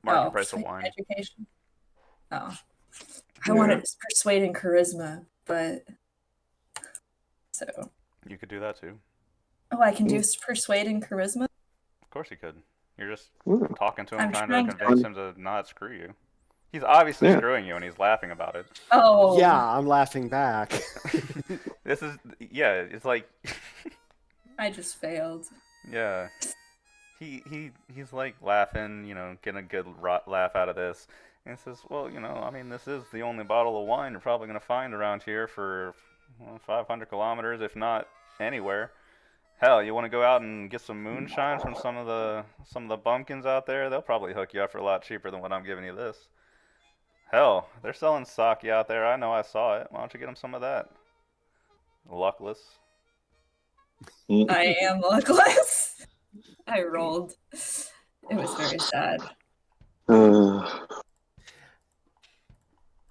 market price of persuade wine. and education. Oh, I Yeah. wanted persuade and charisma, but so You could do that too. I can do persuade and charisma. Of course you could. You're just Mm. talking to him, I'm trying trying to to- convince him to not screw you. He's obviously Yeah. screwing you, and he's laughing about it. Oh, Yeah, I'm laughing back. It's like, I just failed. yeah. He's like laughing, getting a good laugh out of this. And he says, well, I mean, this is the only bottle of wine you're probably going to find around here for 500 kilometers, if not anywhere. Hell, you want to go out and get some moonshine from some of the bumpkins out there? They'll probably hook you up for a lot cheaper than what I'm giving you this. Hell, they're selling sake out there. I know, I saw it. Why don't you get them some of that? Luckless. I am luckless. I rolled. It was very sad.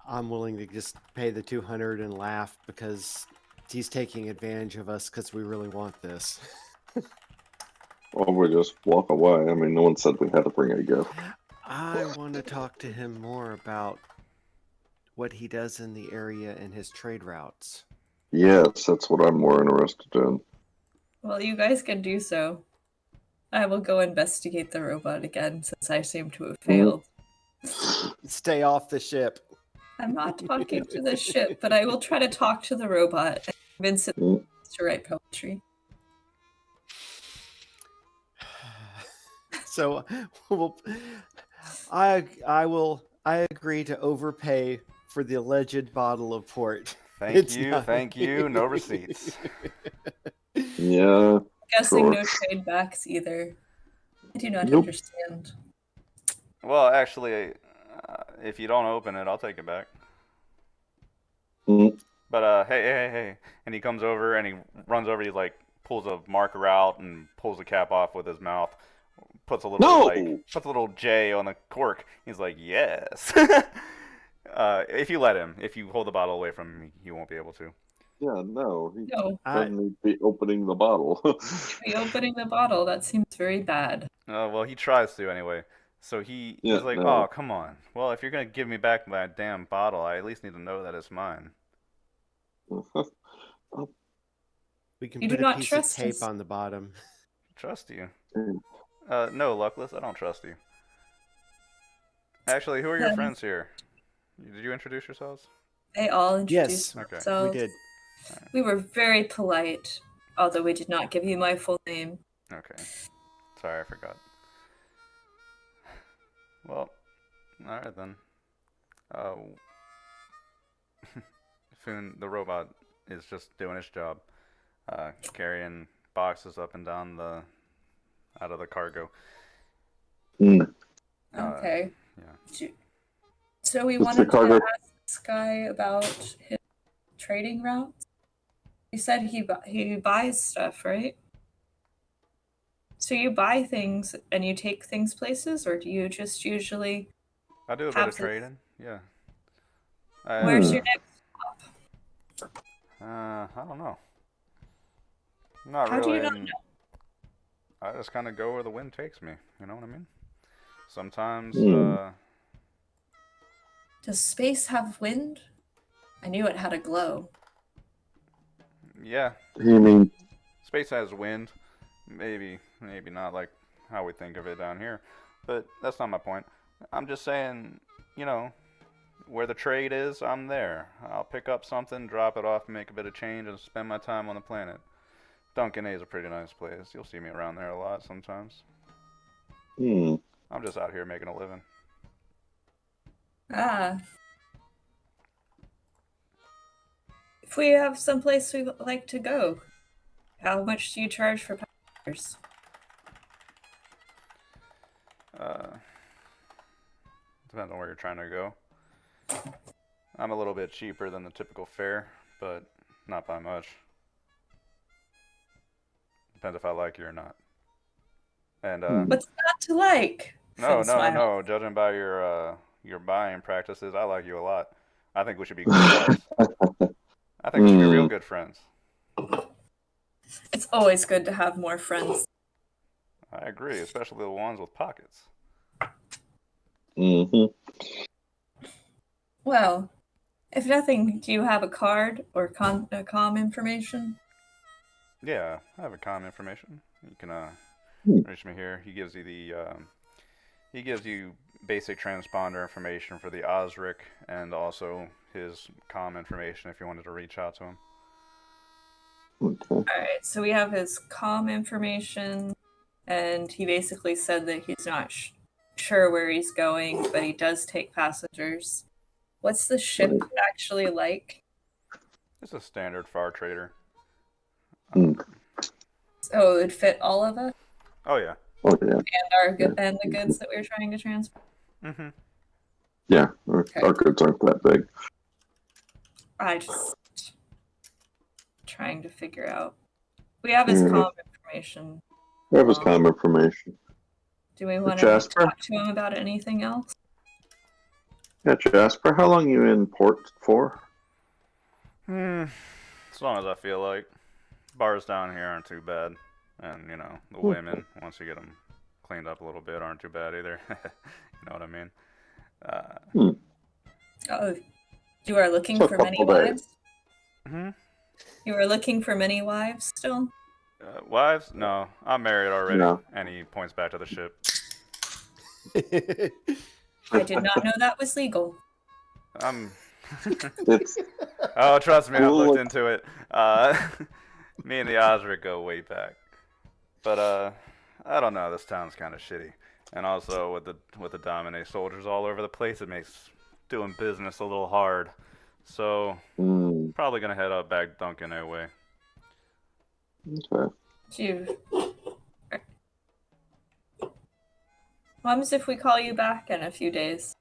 I'm willing to just pay the 200 and laugh because he's taking advantage of us because we really want this. Or we just walk away. I mean, no one said we had to bring a gift. I want to talk to him more about what he does in the area and his trade routes. Yes, that's what I'm more interested in. Well, you guys can do so. I will go investigate the robot again since I seem to have failed. Stay off the ship. I'm not talking to the ship, but I will try to talk to the robot and convince it Mm. to write poetry. So, I agree to overpay for the alleged bottle of port. Thank you. No receipts. Yeah. Guessing Sure. no trade backs either. I do not Nope. understand. Well, actually, if you don't open it, I'll take it back. Mm. But hey, and he comes over and he runs over. He like pulls a marker out and pulls the cap off with his mouth. Puts a little No! puts a little J on the cork. He's like, yes. If you let him, if you hold the bottle away from him, he won't be able to. Yeah, no. He No, doesn't be opening the bottle. be opening the bottle. That seems very bad. Well, he tries to anyway. So he's Yeah, like, no. oh, come on. Well, if you're gonna give me back my damn bottle, I at least need to know that it's mine. We can You do put a not piece of trust tape us. on the bottom. Trust you? Mm. No, Luckless, I don't trust you. Actually, who are your Um, friends here? Did you introduce yourselves? They all Yes, introduced Okay. themselves. we did. We were very polite, although we did not give you my full name. Okay. Sorry, I forgot. Well, alright then. Foon, the robot, is just doing its job. Carrying boxes up and down out of the cargo. Mm. Okay. Yeah. So we It's the wanted to cargo. ask this guy about his trading routes. He said he buys stuff, right? So you buy things and you take things places, or do you just usually I do a bit have of this? trading, yeah. Where's Hmm. your next? I don't know. Not How do really. you not know? I just kind of go where the wind takes me. You know what I mean? Sometimes, Does space have wind? I knew it had a glow. yeah, You mean space has wind. Maybe not like how we think of it down here. But that's not my point. I'm just saying, you know, where the trade is, I'm there. I'll pick up something, drop it off, make a bit of change, and spend my time on the planet. Duncan A is a pretty nice place. You'll see me around there a lot sometimes. Hmm. I'm just out here making a living. Ah. If we have someplace we'd like to go, how much do you charge for passengers? Depends on where you're trying to go. I'm a little bit cheaper than the typical fare, but not by much. Depends if I like you or not. And What's not to like? Finn smiled. no. Judging by your buying practices, I like you a lot. I think we should be good friends. I think we should be real good friends. It's always good to have more friends. I agree, especially the ones with pockets. Mm-hmm. Well, if nothing, do you have a card or comm information? Yeah, I have a comm information. You can reach me here. He gives you basic transponder information for the Osric and also his comm information if you wanted to reach out to him. Okay. Alright, so we have his comm information, and he basically said that he's not sure where he's going, but he does take passengers. What's the ship actually like? It's a standard far trader. Mm. So it would fit all of us Oh yeah. Oh yeah. and the goods that we were trying to transport. Mm-hmm. Yeah. Our goods aren't that big. I just trying to figure out. We have his comm information. That was comm information. Do we want to Jasper? talk to him about anything else? Yeah, Jasper, how long you in port for? As long as I feel like. Bars down here aren't too bad, and you know the women, once you get them cleaned up a little bit, aren't too bad either. You know what I mean? Oh, you are looking So a for many couple days. wives? You are looking for many wives still? Wives? No, I'm married already. No. And he points back to the ship. I did not know that was legal. It's Oh, trust me, I've cool. looked into it. Me and the Osric go way back. But I don't know. This town's kind of shitty, and also with the Domine soldiers all over the place, it makes doing business a little hard. So probably gonna head up back Duncan anyway. Okay. You. What happens if we call you back in a few days?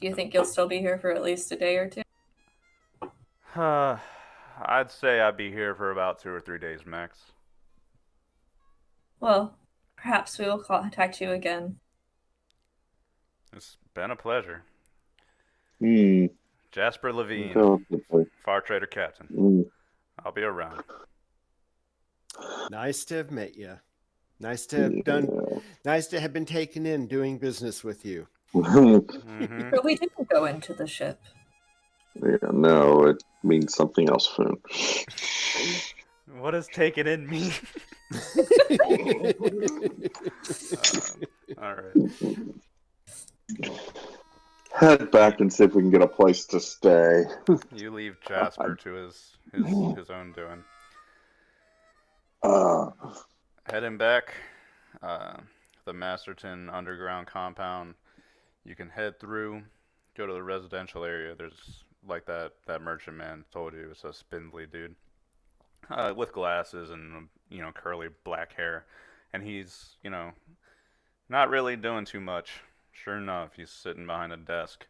Do you think you'll still be here for at least a day or two? I'd say I'd be here for about 2 or 3 days max. Well, perhaps we will contact you again. It's been a pleasure. Jasper Levine, Definitely. Far Trader Captain. I'll be around. Nice to have met you. Nice to have done. Nice to have been taken in doing business with you. Mm-hmm. But we didn't go into the ship. Yeah, no, it means something else, Foon. What does take it in mean? All right. Head back and see if we can get a place to stay. You leave Jasper to his own doing. Heading back, the Masterton underground compound. You can head through, go to the residential area. There's like that merchant man told you. It's a spindly dude, with glasses and curly black hair, and he's not really doing too much. Sure enough, he's sitting behind a desk.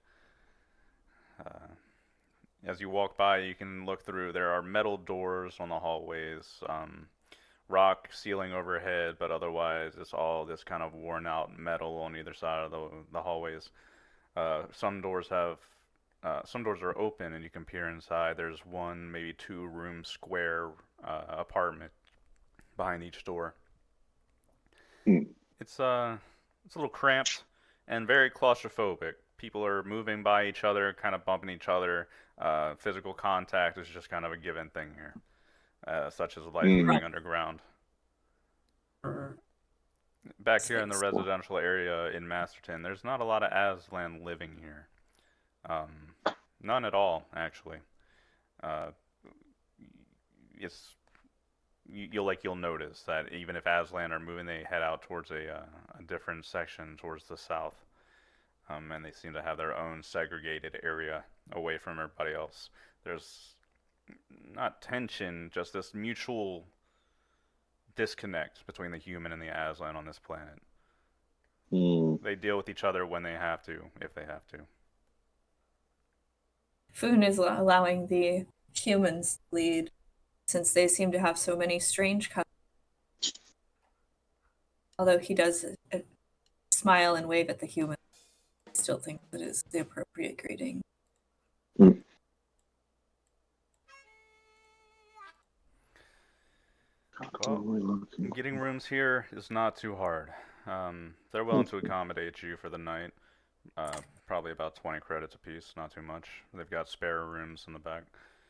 As you walk by, you can look through. There are metal doors on the hallways, rock ceiling overhead, but otherwise it's all this kind of worn out metal on either side of the hallways. Some doors are open and you can peer inside. There's one, maybe 2 room square apartment behind each door. It's a little cramped and very claustrophobic. People are moving by each other, kind of bumping each other. Physical contact is just kind of a given thing here, such as life living underground. Back here in the residential area in Masterton, there's not a lot of Aslan living here. None at all, actually. You'll notice that even if Aslan are moving, they head out towards a different section towards the south. And they seem to have their own segregated area away from everybody else. There's not tension, just this mutual disconnect between the human and the Aslan on this planet. They deal with each other when they have to, if they have to. Foon is allowing the humans to lead, since they seem to have so many strange customs. Although he does smile and wave at the human, I still think that is the appropriate greeting. Well, getting rooms here is not too hard. They're willing to accommodate you for the night. Probably about 20 credits apiece, not too much. They've got spare rooms in the back.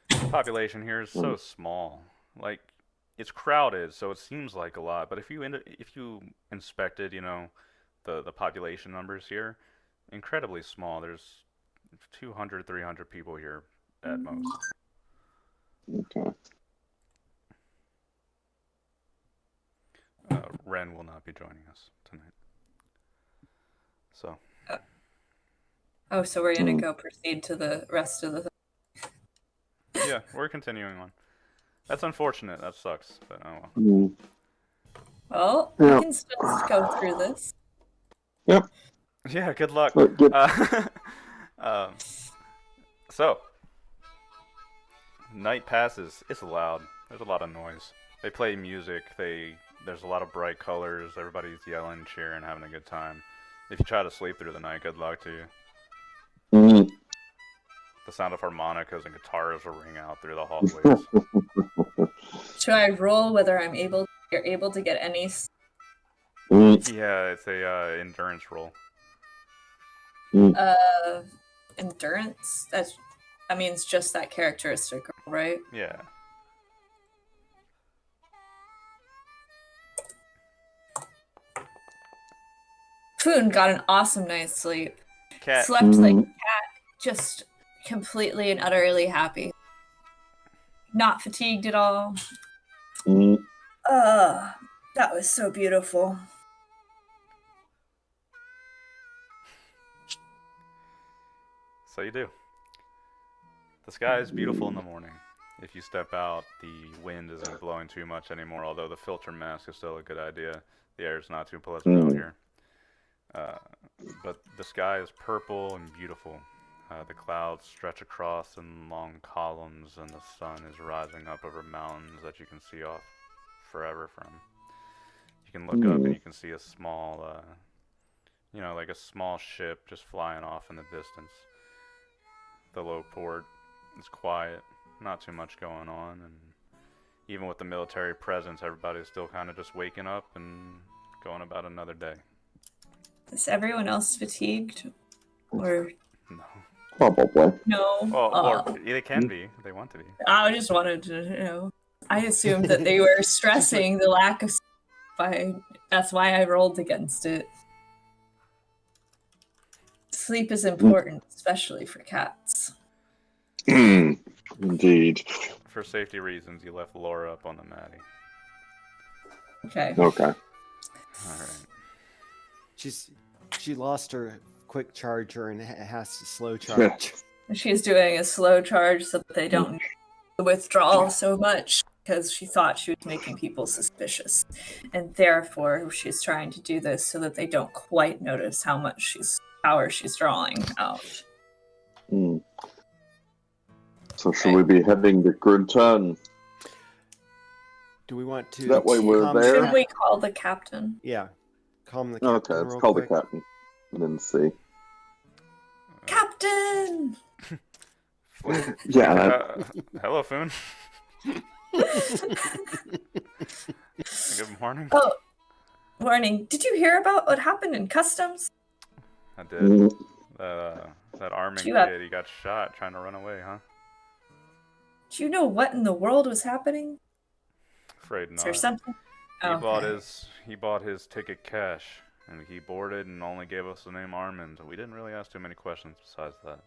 The population here is so small. Like, it's crowded, so it seems like a lot. But if you inspected, the population numbers here, incredibly small. There's 200, 300 people here at most. Okay. Ren will not be joining us tonight. So. Oh, so we're gonna go proceed to the rest of the. Yeah, we're continuing on. That's unfortunate. That sucks, but oh well. Well, we can still go through this. Yep. Yeah, good luck. So, night passes. It's loud. There's a lot of noise. They play music. There's a lot of bright colors. Everybody's yelling, cheering, having a good time. If you try to sleep through the night, good luck to you. The sound of harmonicas and guitars will ring out through the hallways. Should I roll whether you're able to get any? Yeah, it's a endurance roll. Endurance. That means just that characteristic, right? Yeah. Foon got an awesome night's sleep. Cat. slept like a cat, just completely and utterly happy. Not fatigued at all. Mm, That was so beautiful. So you do. The sky is beautiful in the morning. If you step out, the wind isn't blowing too much anymore, although the filter mask is still a good idea. The air is not too pleasant out here. But the sky is purple and beautiful. The clouds stretch across in long columns, and the sun is rising up over mountains that you can see off forever from. You can look up and you can see a small, like a small ship just flying off in the distance. The low port is quiet, not too much going on, and even with the military presence, everybody's still kind of just waking up and going about another day. Is everyone else fatigued? Or No. probably. no? Well, or they can be. If they want to be. I just wanted to. I assumed that they were stressing the lack of sleep. That's why I rolled against it. Sleep is important, especially for cats. Indeed. For safety reasons, you left Laura up on the matty. Okay. Okay. All right. She lost her quick charger and has to slow charge. She's doing a slow charge so that they don't withdraw so much because she thought she was making people suspicious. And therefore, she's trying to do this so that they don't quite notice how much power she's drawing out. So should we be heading to Gridton? Do we want to? That way we're calm there? Should we call the captain? Yeah, calm the captain. Okay, let's real call quick. the captain and then see. Captain! Yeah. Hello, Foon. Good morning. Oh, morning. Did you hear about what happened in customs? I did. That Armin You have- kid, he got shot trying to run away, huh? Do you know what in the world was happening? Afraid Is there not. something? He bought his ticket cash, and he boarded and only gave us the name Armand. We didn't really ask too many questions besides that.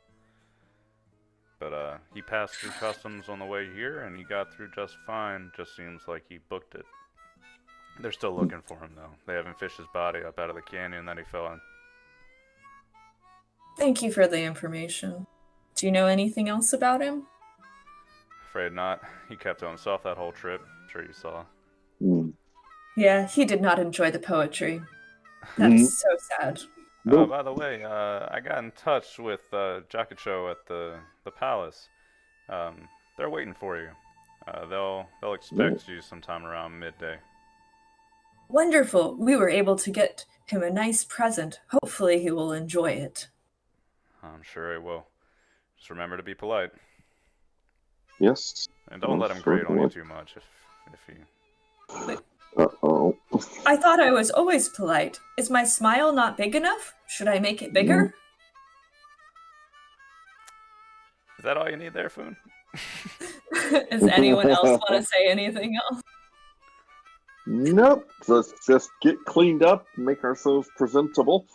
But he passed through customs on the way here, and he got through just fine. Just seems like he booked it. They're still looking for him, though. They haven't fished his body up out of the canyon that he fell in. Thank you for the information. Do you know anything else about him? Afraid not. He kept to himself that whole trip. I'm sure you saw. Yeah, he did not enjoy the poetry. That's so sad. Oh, by the way, I got in touch with Jakacho at the palace. They're waiting for you. They'll expect you sometime around midday. Wonderful. We were able to get him a nice present. Hopefully he will enjoy it. I'm sure he will. Just remember to be polite. Yes. And don't let him grate on you too much if he... Uh-oh. I thought I was always polite. Is my smile not big enough? Should I make it bigger? Is that all you need there, Foon? Does anyone else want to say anything else? Nope. Let's just get cleaned up, make ourselves presentable.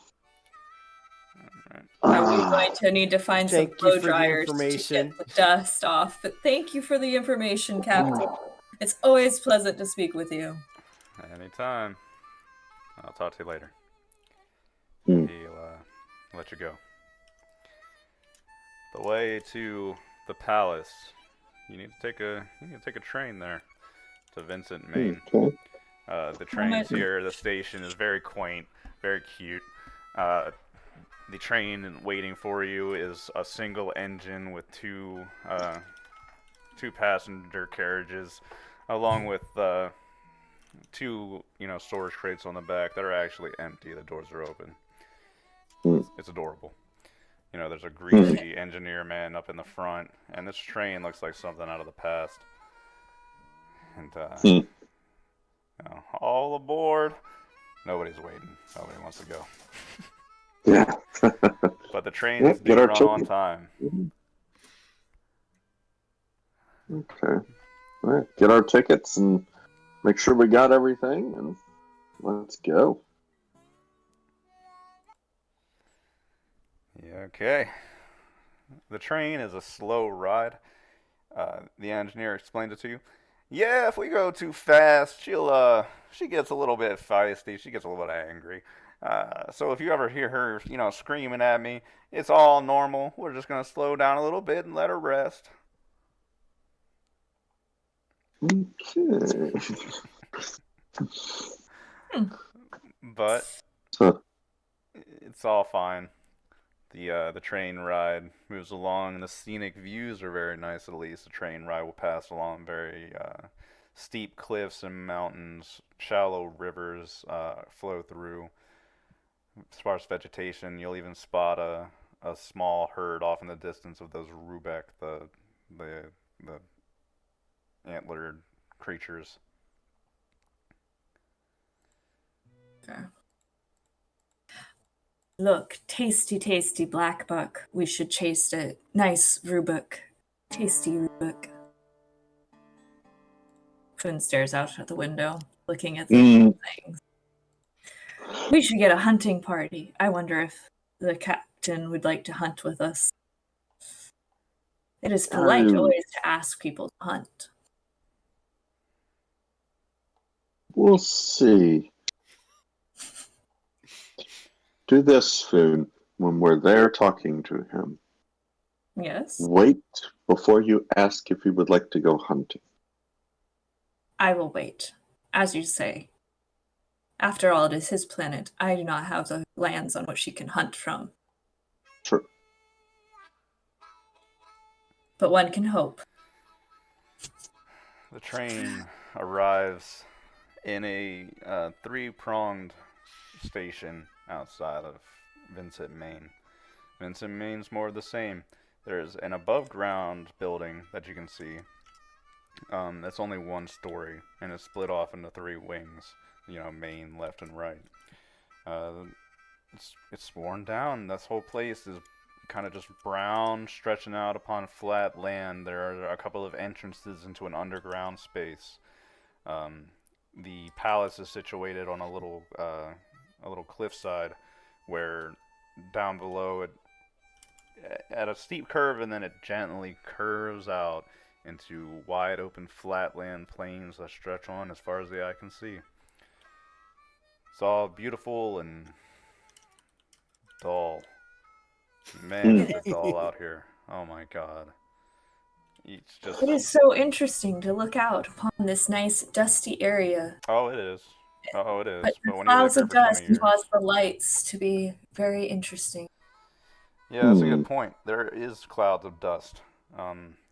Are we going to need to find some Thank you blow for the dryers to information. get the dust off? But thank you for the information, Captain. It's always pleasant to speak with you. Anytime. I'll talk to you later. Hmm. He'll let you go. The way to the palace, you need to take a train there to Vincit, Maine. Okay. The trains here, the station is very quaint, very cute. The train waiting for you is a single engine with two passenger carriages, along with two storage crates on the back that are actually empty. The doors are open. It's adorable. There's a greasy engineer man up in the front, and this train looks like something out of the past. And all aboard. Nobody's waiting. Nobody wants to go. Yeah. But the train is due to run on time. Okay. All right. Get our tickets and make sure we got everything, and let's go. Okay. The train is a slow ride. The engineer explained it to you. Yeah, if we go too fast, she gets a little bit feisty. She gets a little bit angry. So if you ever hear her, screaming at me, it's all normal. We're just gonna slow down a little bit and let her rest. Okay. But So, it's all fine. The train ride moves along, and the scenic views are very nice. At least the train ride will pass along very steep cliffs and mountains, shallow rivers flow through. Sparse vegetation. You'll even spot a small herd off in the distance of those Rubek, the the antlered creatures. Okay. Look, tasty, tasty black buck. We should chase it. Nice Rubik. Tasty Rubik. Foon stares out at the window, looking at the things. We should get a hunting party. I wonder if the captain would like to hunt with us. It is polite always to ask people to hunt. we'll see. Do this, Foon. When we're there talking to him, Yes, wait before you ask if he would like to go hunting. I will wait. As you say. After all, it is his planet. I do not have the lands on which he can hunt from. True. But one can hope. The train arrives in a three-pronged station outside of Vincit, Maine. Vincit, Maine's more of the same. There's an above-ground building that you can see. That's only one story, and it's split off into three wings. Main, left, and right. It's worn down. This whole place is kind of just brown, stretching out upon flat land. There are a couple of entrances into an underground space. The palace is situated on a little cliffside, where down below it, at a steep curve, and then it gently curves out into wide open flatland plains that stretch on as far as the eye can see. It's all beautiful and dull. Man, is it dull out here. Oh my god. It's just... It is so interesting to look out upon this nice dusty area. Oh, it is. Oh, it is. But But the when you live clouds here of for 20 dust years... cause the lights to be very interesting. Yeah, that's a good point. There is clouds of dust.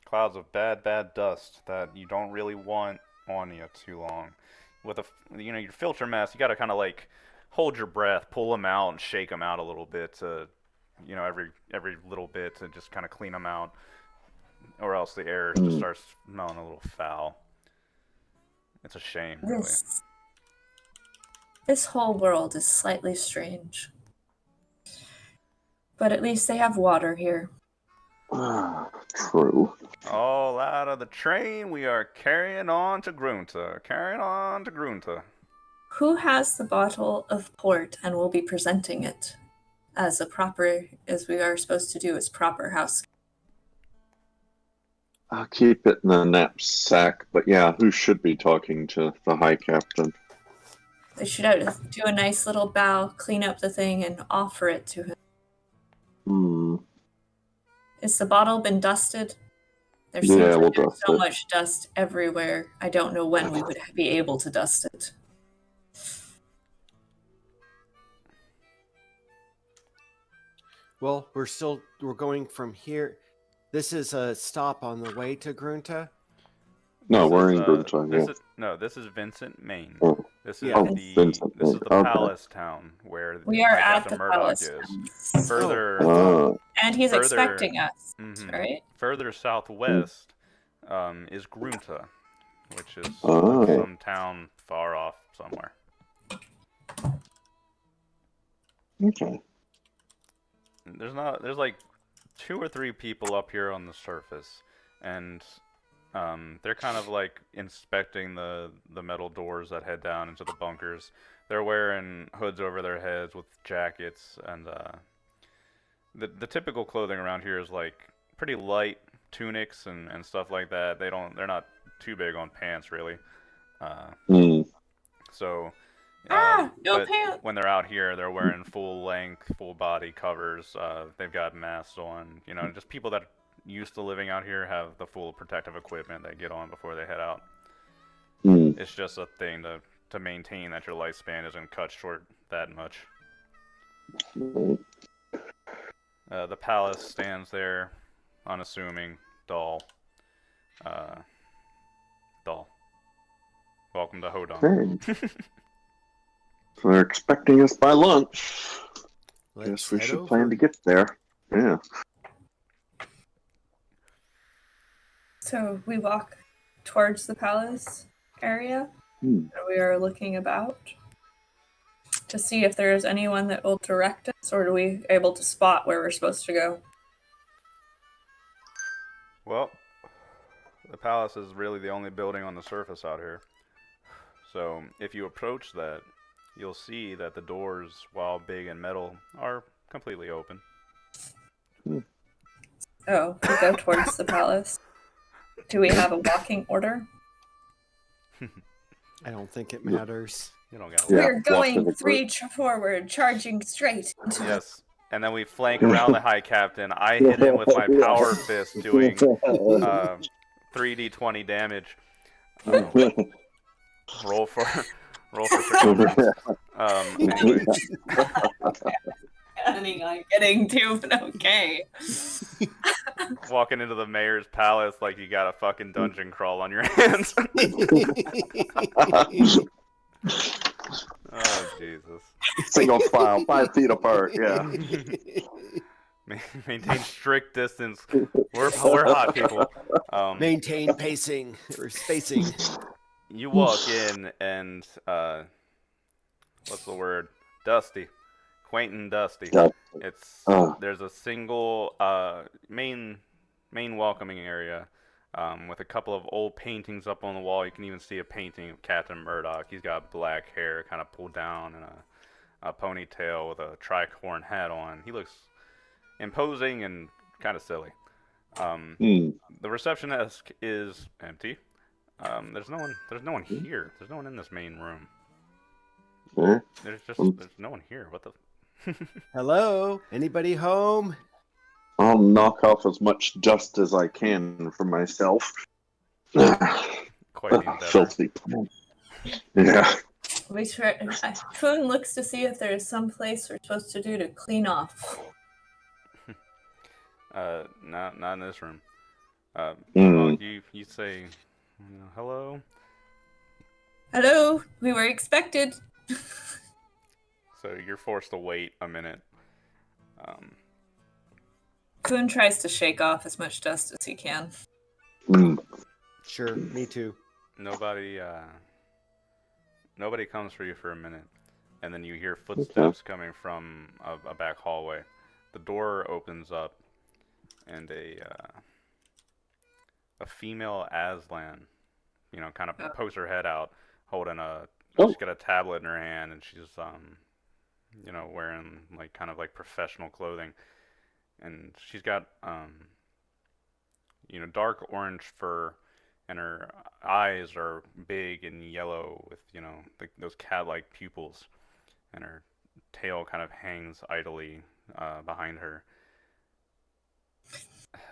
Clouds of bad, bad dust that you don't really want on you too long. With your filter mask, you gotta kind of like hold your breath, pull them out, and shake them out a little bit to, every little bit to just kind of clean them out, or else the air just starts smelling a little foul. It's a shame, really. This whole world is slightly strange. But at least they have water here. True. All out of the train, we are carrying on to Grunta. Carrying on to Grunta. Who has the bottle of port and will be presenting it as we are supposed to do as proper house? I'll keep it in the knapsack, but yeah, who should be talking to the High Captain? They should do a nice little bow, clean up the thing, and offer it to him. Has the bottle been dusted? There seems to be so much dust everywhere. I don't know when we would be able to dust it. Well, we're going from here. This is a stop on the way to Grunta. No, we're in Grunta. This is Vincit, Maine. Oh. This is Vincent, this is the palace town where we are at Captain the Murdoch palace. is. Further, and he's expecting us, right? Further southwest is Grunta, which is some town far off somewhere. Okay. There's like 2 or 3 people up here on the surface, and they're kind of like inspecting the metal doors that head down into the bunkers. They're wearing hoods over their heads with jackets, and the typical clothing around here is like pretty light tunics and stuff like that. They're not too big on pants really. Uh, Mm. so, No but pants. when they're out here, they're wearing full length, full body covers. They've got masks on. You know, just people that are used to living out here have the full protective equipment they get on before they head out. Mm. It's just a thing to maintain that your lifespan isn't cut short that much. Mm. The palace stands there, unassuming, dull. Uh, dull. Welcome to Hodon. Okay. So they're expecting us by lunch. Let's Guess we head should over. plan to get there. Yeah. So we walk towards the palace area. Hmm. We are looking about to see if there is anyone that will direct us, or are we able to spot where we're supposed to go? Well, the palace is really the only building on the surface out here. So if you approach that, you'll see that the doors, while big and metal, are completely open. Oh, we go towards the palace. Do we have a walking order? I don't think it matters. You don't got Yeah, We're walk to going the three forward, charging straight into Yes. And then we flank around the High Captain. I hit him with my power fist doing 3d20 damage. Roll for circumference. Anyway. planning on getting to, but okay. Walking into the mayor's palace like you got a fucking dungeon crawl on your hands. Oh, Jesus. Single file, 5 feet apart. Yeah. Maintain strict distance. We're hot, people. Maintain pacing or spacing. You walk in and, what's the word? Dusty. Quaint and dusty. Yeah. It's there's a single main welcoming area with a couple of old paintings up on the wall. You can even see a painting of Captain Murdoch. He's got black hair kind of pulled down and a ponytail with a tricorn hat on. He looks imposing and kind of silly. The receptionist is empty. There's no one here. There's no one in this main room. There's no one here. What the? Hello? Anybody home? I'll knock off as much dust as I can for myself. Quite the endeavor. Filthy. Yeah. We try. Foon looks to see if there is some place we're supposed to do to clean off. Not in this room. Well, you say, hello. Hello, we were expected. So you're forced to wait a minute. Foon tries to shake off as much dust as he can. Sure, me too. Nobody comes for you for a minute, and then you hear footsteps coming from a back hallway. The door opens up, and a female Aslan, kind of pokes her head out, holding she's got a tablet in her hand, and she's wearing kind of professional clothing, and she's got dark orange fur, and her eyes are big and yellow with those cat-like pupils, and her tail kind of hangs idly behind her.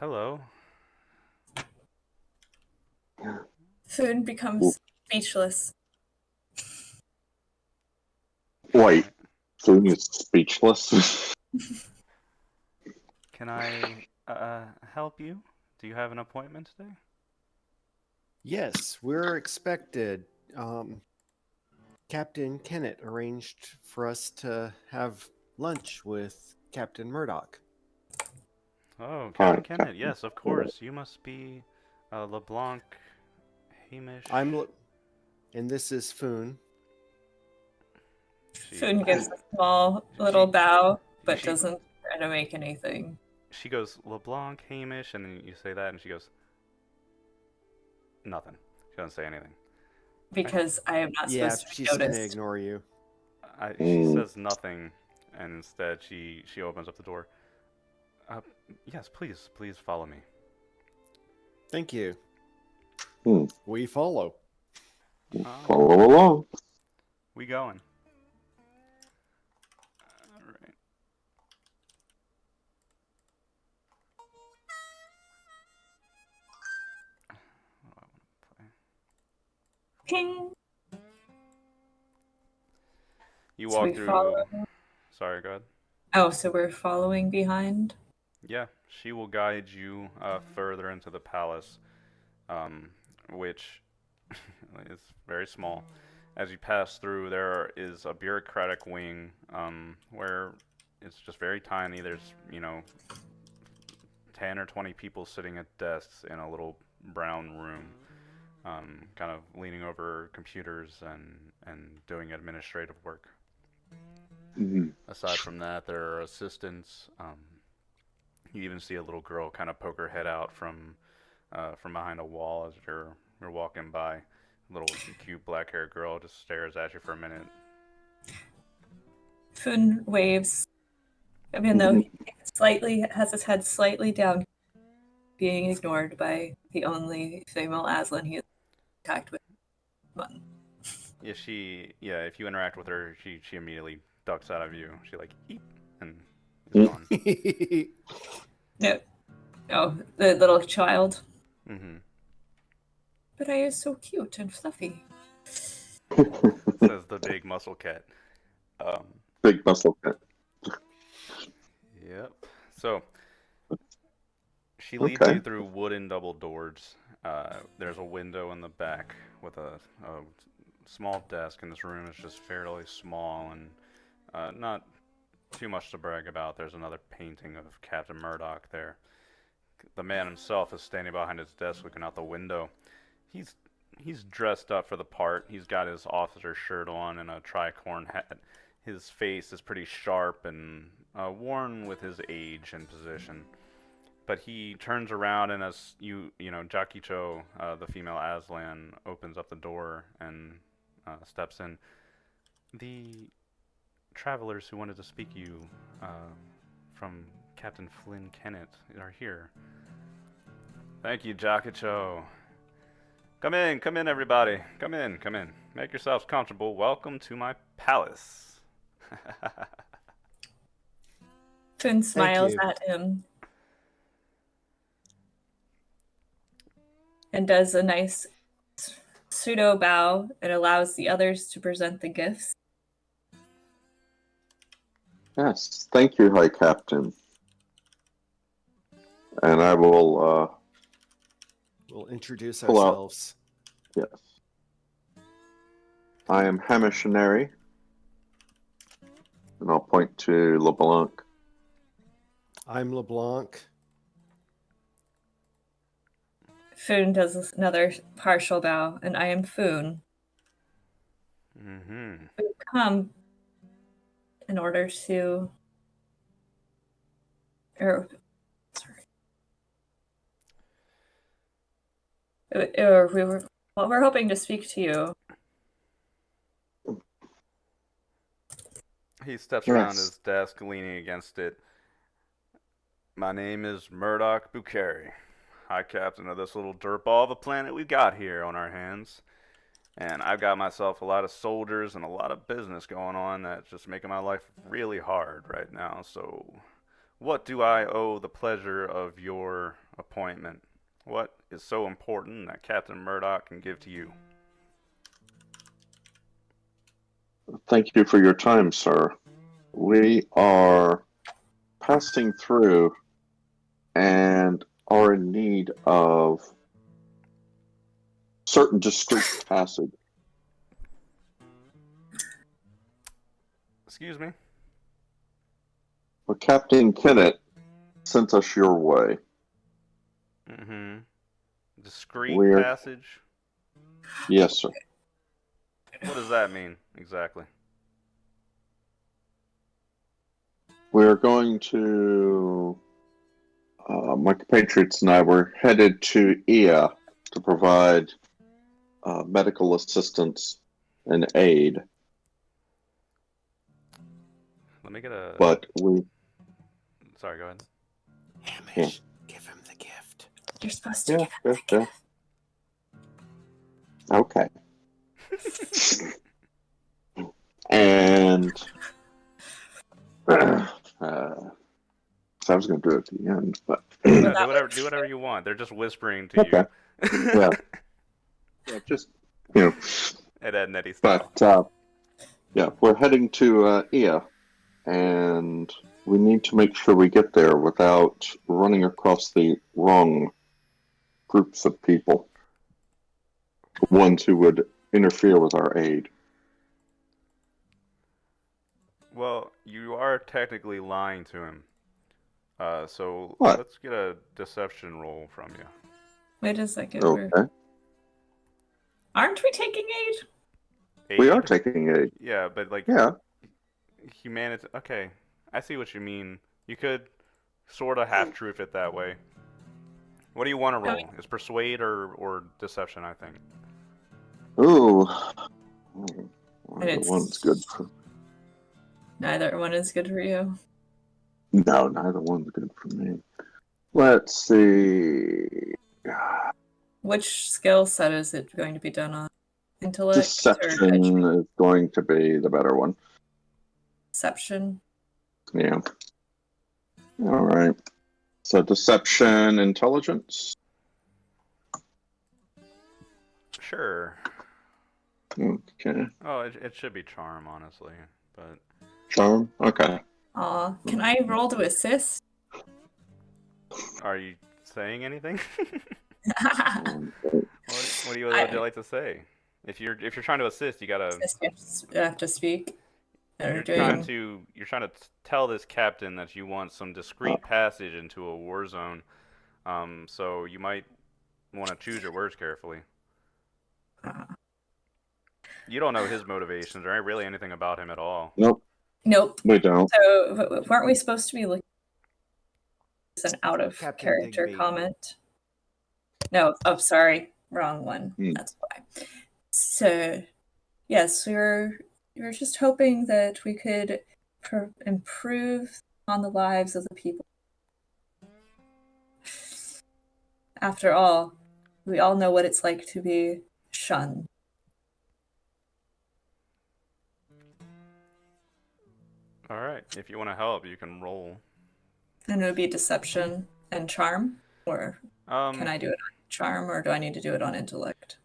Hello. Foon becomes speechless. Wait, Foon is speechless. Can I help you? Do you have an appointment today? Yes, we're expected. Captain Kennett arranged for us to have lunch with Captain Murdoch. Oh, Captain Kennett, yes, of course. You must be LeBlanc Hamish. And this is Foon. Foon gives a small little bow, but doesn't try to make anything. She goes, LeBlanc Hamish, and then you say that, and she goes, nothing. She doesn't say anything. Because I am not supposed to be she's noticed. gonna ignore you. She says nothing, and instead she opens up the door. Uh, yes, please follow me. Thank you. Hmm. We follow. Follow along. We going. All right. What do I want to play? Ping. You So walk we through. follow. Sorry, go ahead. Oh, so we're following behind. Yeah, she will guide you further into the palace, which is very small. As you pass through, there is a bureaucratic wing where it's just very tiny. There's, 10 or 20 people sitting at desks in a little brown room, kind of leaning over computers and doing administrative work. Mhm. Aside from that, there are assistants. You even see a little girl kind of poke her head out from behind a wall as you're walking by. A little cute black-haired girl just stares at you for a minute. Foon waves, even though he slightly has his head slightly down, being ignored by the only female Aslan he has contact with. If you interact with her, she immediately ducks out of view. She like eep and is Mm. gone. No, oh, the little child. Mm-hmm. But I is so cute and fluffy. Says the big muscle cat. Um, Big muscle cat. yep. So she leads Okay. you through wooden double doors. There's a window in the back with a small desk, and this room is just fairly small and not too much to brag about. There's another painting of Captain Murdoch there. The man himself is standing behind his desk looking out the window. He's dressed up for the part. He's got his officer shirt on and a tricorn hat. His face is pretty sharp and worn with his age and position. But he turns around and as Jakicho, the female Aslan, opens up the door and steps in. The travelers who wanted to speak to you from Captain Flynn Kennett are here. Thank you, Jakicho. Come in, everybody. Come in. Make yourselves comfortable. Welcome to my palace. Foon smiles you. at him and does a nice pseudo bow and allows the others to present the gifts. Yes. Thank you, High Captain. And I will We'll introduce pull out. ourselves. Yes. I am Hamishinary. And I'll point to LeBlanc. I'm LeBlanc. Foon does another partial bow, and I am Foon. Mm-hmm. We've come in order to... we're hoping to speak to you. He steps Yes. around his desk, leaning against it. My name is Murdoch Bukhari, High Captain of this little dirtball of a planet we've got here on our hands. And I've got myself a lot of soldiers and a lot of business going on that's just making my life really hard right now. So, what do I owe the pleasure of your appointment? What is so important that Captain Murdoch can give to you? Thank you for your time, sir. We are passing through and are in need of certain discreet passage. Excuse me? Well, Captain Kennett sent us your way. Mm-hmm. Discreet We're- passage? Yes, sir. What does that mean, exactly? We're going to... my compatriots and I were headed to Ia to provide medical assistance and aid. Let me get a... But we... Sorry, go ahead. Hamish, give him the gift. You're supposed to Yeah, give him yeah, the yeah. gift. Okay. And so I was going to do it at the end, but No, That do whatever you want. They're just whispering to okay. you. Yeah, yeah, just you know. Ed, Ed and Eddie style. But yeah, we're heading to Ia, and we need to make sure we get there without running across the wrong groups of people, ones who would interfere with our aid. Well, you are technically lying to him. So What? let's get a deception roll from you. Wait a second. Okay, Aren't we taking aid? we Aid? are taking aid. Yeah, but like Yeah. humanity. Okay, I see what you mean. You could sort of half-truth it that way. What do you want to roll? Is persuade or deception? I think. Ooh. And Either one's good for. Neither one is good for you. No, neither one's good for me. Let's see. Which skill set is it going to be done on? Intellect or Deception is going to be the better one. deception? Yeah. All right. So deception, intelligence. Sure. Okay. Oh, it should be charm, honestly, but Charm. Okay. Aw, can I roll to assist? are you saying anything? Um, What do you would you like to say? If you're trying to assist, you gotta. You have to speak. Or You're doing- trying to tell this captain that you want some discreet passage into a war zone. So you might want to choose your words carefully. You don't know his motivations or really anything about him at all. Nope. Nope. We don't. So weren't we supposed to be looking? It's an out of Captain character Digby. comment. No. Oh, sorry. Wrong one. Hmm. That's why. So, yes, we were just hoping that we could improve on the lives of the people. After all, we all know what it's like to be shunned. All right. If you want to help, you can roll. And it would be deception and charm? Or can I do it on charm, or do I need to do it on intellect?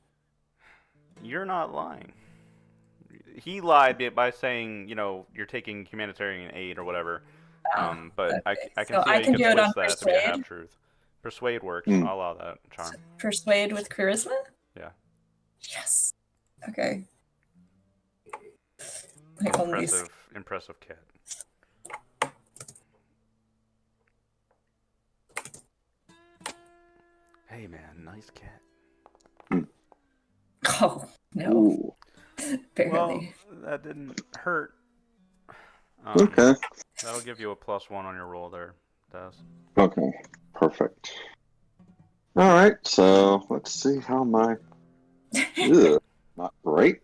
You're not lying. He lied by saying, you're taking humanitarian aid or whatever. But okay. I can So see how I you can could do it on twist that to be a persuade? half-truth. Persuade works. Hmm. I'll allow that. Charm. Persuade with charisma? Yeah. Yes. Okay. My only Impressive cat. Hey man, nice cat. Oh, no. Ooh. Barely. Well, that didn't hurt. Okay. That'll give you a +1 on your roll there, Des. Okay. Perfect. All right. So let's see how my. Ugh, not great.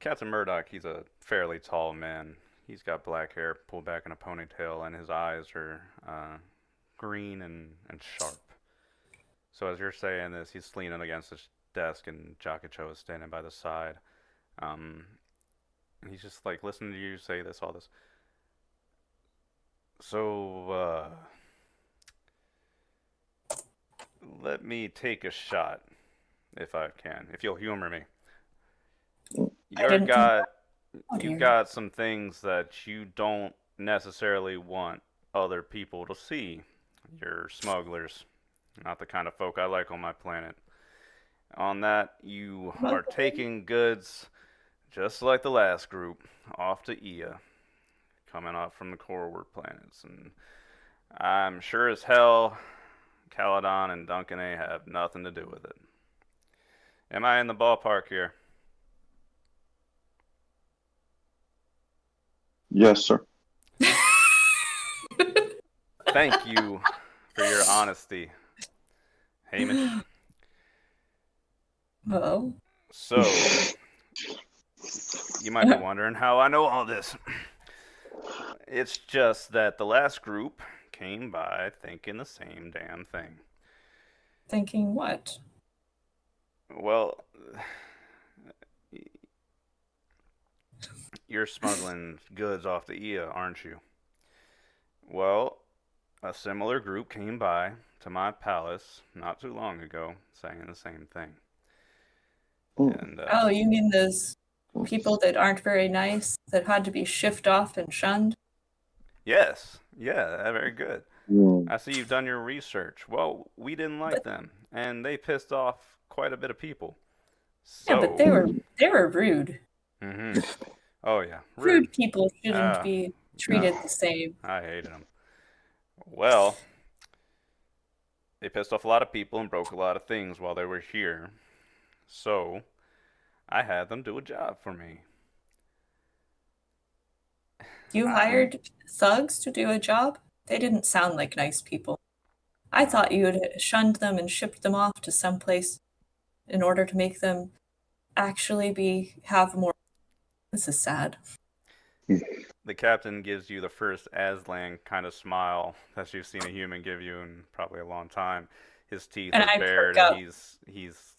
Captain Murdoch, he's a fairly tall man. He's got black hair pulled back in a ponytail, and his eyes are green and sharp. So as you're saying this, he's leaning against his desk, and Jakacho is standing by the side. And he's just like listening to you say all this. So, let me take a shot, if I can, if you'll humor me. You've got some things that you don't necessarily want other people to see. You're smugglers, not the kind of folk I like on my planet. On that, you are taking goods, just like the last group, off to Ia, coming off from the Coreward planets, and I'm sure as hell Caladon and Duncan A have nothing to do with it. Am I in the ballpark here? Yes, sir. Thank you for your honesty, Hamish. Well, So, you might be wondering how I know all this. It's just that the last group came by thinking the same damn thing. Thinking what? Well, you're smuggling goods off the Ia, aren't you? Well, a similar group came by to my palace not too long ago saying the same thing. And, Oh, you mean those people that aren't very nice that had to be shipped off and shunned? yes, yeah, very good. Mm. I see you've done your research. Well, we didn't like But them, and they pissed off quite a bit of people. yeah, but So, they were rude. mm-hmm. Oh yeah, rude. Rude people shouldn't Ah, be God, treated the same. I hated them. Well, they pissed off a lot of people and broke a lot of things while they were here. So, I had them do a job for me. You hired thugs to do a job? They didn't sound like nice people. I thought you had shunned them and shipped them off to some place in order to make them actually have more. This is sad. The captain gives you the first Aslan kind of smile that you've seen a human give you in probably a long time. His teeth And are I bared perk and up. he's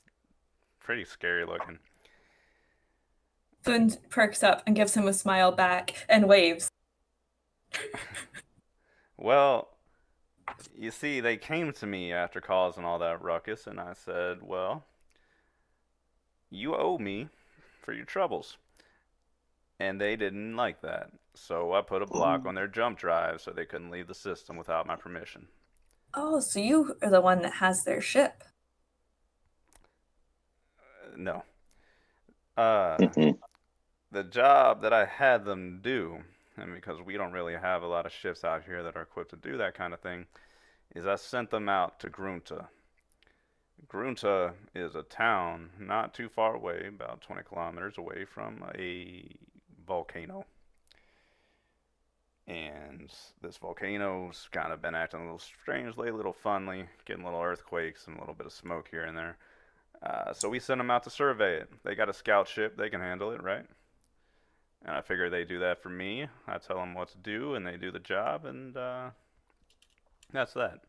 pretty scary looking. Boone perks up and gives him a smile back and waves. Well, you see, they came to me after causing all that ruckus, and I said, well, you owe me for your troubles. And they didn't like that. So I put a block on their jump drive so they couldn't leave the system without my permission. Oh, so you are the one that has their ship. No. Mhm. The job that I had them do, and because we don't really have a lot of ships out here that are equipped to do that kind of thing, is I sent them out to Grunta. Grunta is a town not too far away, about 20 kilometers away from a volcano. And this volcano's kind of been acting a little strangely, a little funly, getting little earthquakes and a little bit of smoke here and there. So we sent them out to survey it. They got a scout ship, they can handle it, right? And I figure they do that for me. I tell them what to do, and they do the job, and that's that.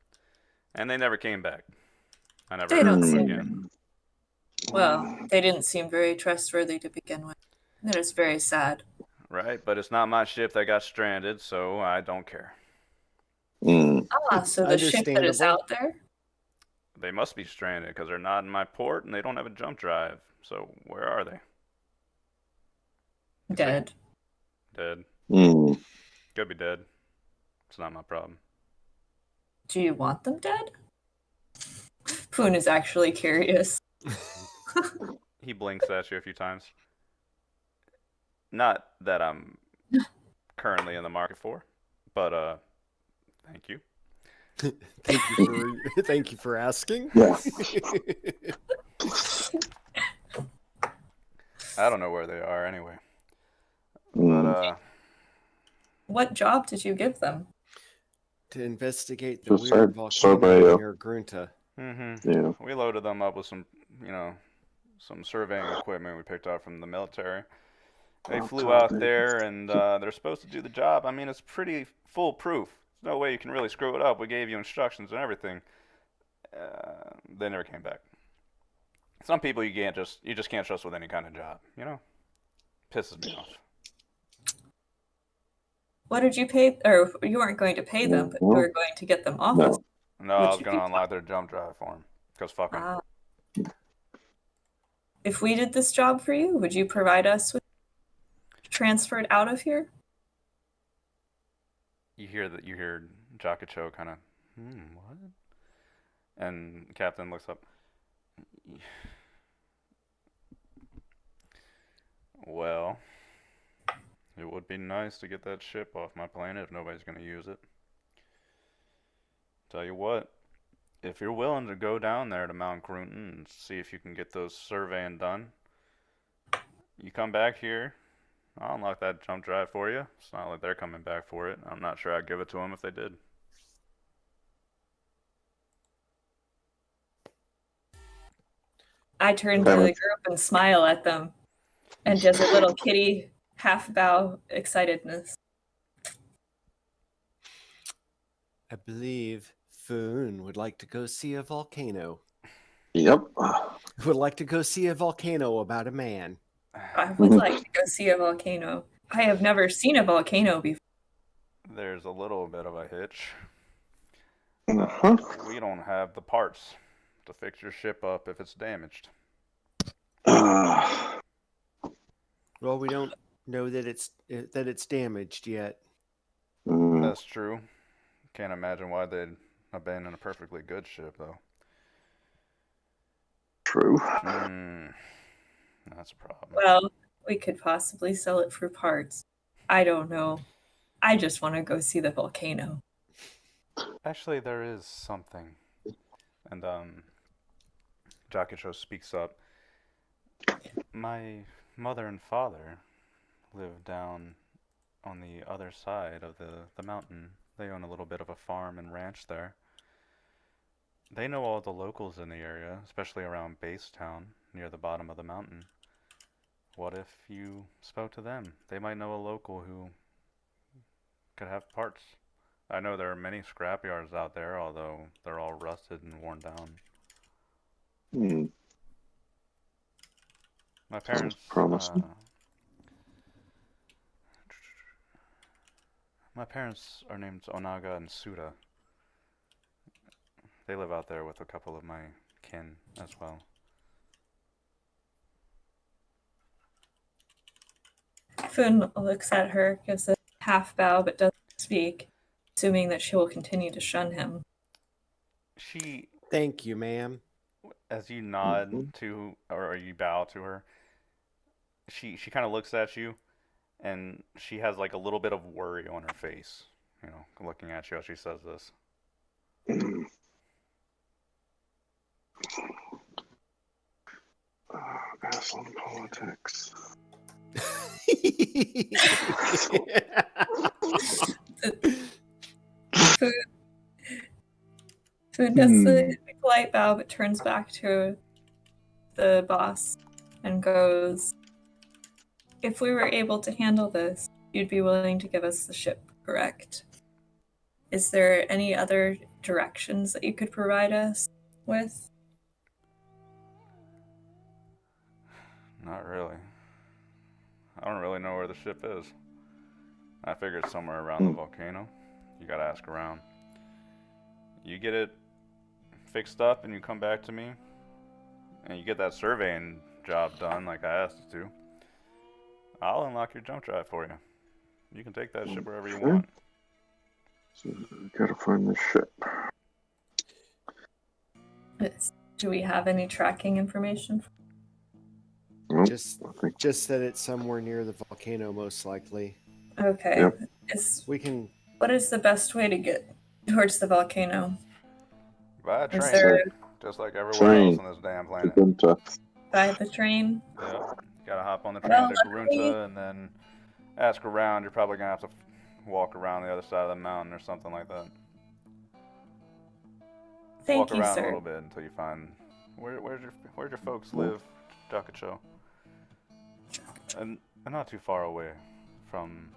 And they never came back. I never They heard don't from them seem again. well. They didn't seem very trustworthy to begin with. That is very sad. Right? But it's not my ship that got stranded, so I don't care. Mm. Ah, so the ship that is Understandable. out there. They must be stranded because they're not in my port and they don't have a jump drive. So where are they? Dead. Dead. Mm. Could be dead. It's not my problem. Do you want them dead? Poon is actually curious. He blinks at you a few times. Not that I'm currently in the market for, but thank you. Thank you for asking. Yeah. I don't know where they are anyway. Mm. But What job did you give them? To investigate the Just weird said volcano survey. near Grunta. Yeah. we loaded them up with some, some surveying equipment we picked up from the military. They flew out there and they're supposed to do the job. I mean, it's pretty foolproof. There's no way you can really screw it up. We gave you instructions and everything. They never came back. Some people you just can't trust with any kind of job. Pisses me off. What did you pay? Or you weren't going to pay them, but you were going to get them off. No. No, Would I was you gonna be- unlock their jump drive for them. Cause fuck them. If we did this job for you, would you provide us with transferred out of here? You hear Jakacho kind of, what? And Captain looks up. Well, it would be nice to get that ship off my planet if nobody's gonna use it. Tell you what, if you're willing to go down there to Mount Grunton and see if you can get those surveying done, you come back here, I'll unlock that jump drive for you. It's not like they're coming back for it. I'm not sure I'd give it to them if they did. I turn to the group and smile at them, and just a little kitty half bow excitedness. I believe Foon would like to go see a volcano. Yep. Would like to go see a volcano about a man. I would like to go see a volcano. I have never seen a volcano before. There's a little bit of a hitch. Uh-huh. We don't have the parts to fix your ship up if it's damaged. Uh, Well, we don't know that it's damaged yet. That's true. Can't imagine why they'd abandon a perfectly good ship, though. True. That's a problem. Well, we could possibly sell it for parts. I don't know. I just want to go see the volcano. Actually, there is something. And, Jakicho speaks up. My mother and father live down on the other side of the mountain. They own a little bit of a farm and ranch there. They know all the locals in the area, especially around Base Town, near the bottom of the mountain. What if you spoke to them? They might know a local who could have parts. I know there are many scrapyards out there, although they're all rusted and worn down. My parents, promising. My parents are named Onaga and Suda. They live out there with a couple of my kin as well. Foon looks at her, gives a half bow, but doesn't speak, assuming that she will continue to shun him. She, Thank you, ma'am. as you nod to, or you bow to her, she kind of looks at you, and she has like a little bit of worry on her face, you know, looking at you as she says this. Aslan politics. Foon does the polite bow, but turns back to the boss and goes, "If we were able to handle this, you'd be willing to give us the ship, correct? Is there any other directions that you could provide us with?" Not really. I don't really know where the ship is. I figured somewhere around the volcano. You gotta ask around. You get it fixed up and you come back to me, and you get that surveying job done like I asked you to, I'll unlock your jump drive for you. You can take that ship wherever you want. So we gotta find the ship. Do we have any tracking information? Nope, Just that it's somewhere near the volcano, most likely. Okay. Yep. We can. What is the best way to get towards the volcano? By Is train, there just like everywhere else on this damn planet. by the train? Yeah, you gotta hop on the train Well, to Grunta and then ask around. You're probably gonna have to walk around the other side of the mountain or something like that. Thank walk you, around sir. a little bit until you find where's your folks live, Jakicho. And not too far away from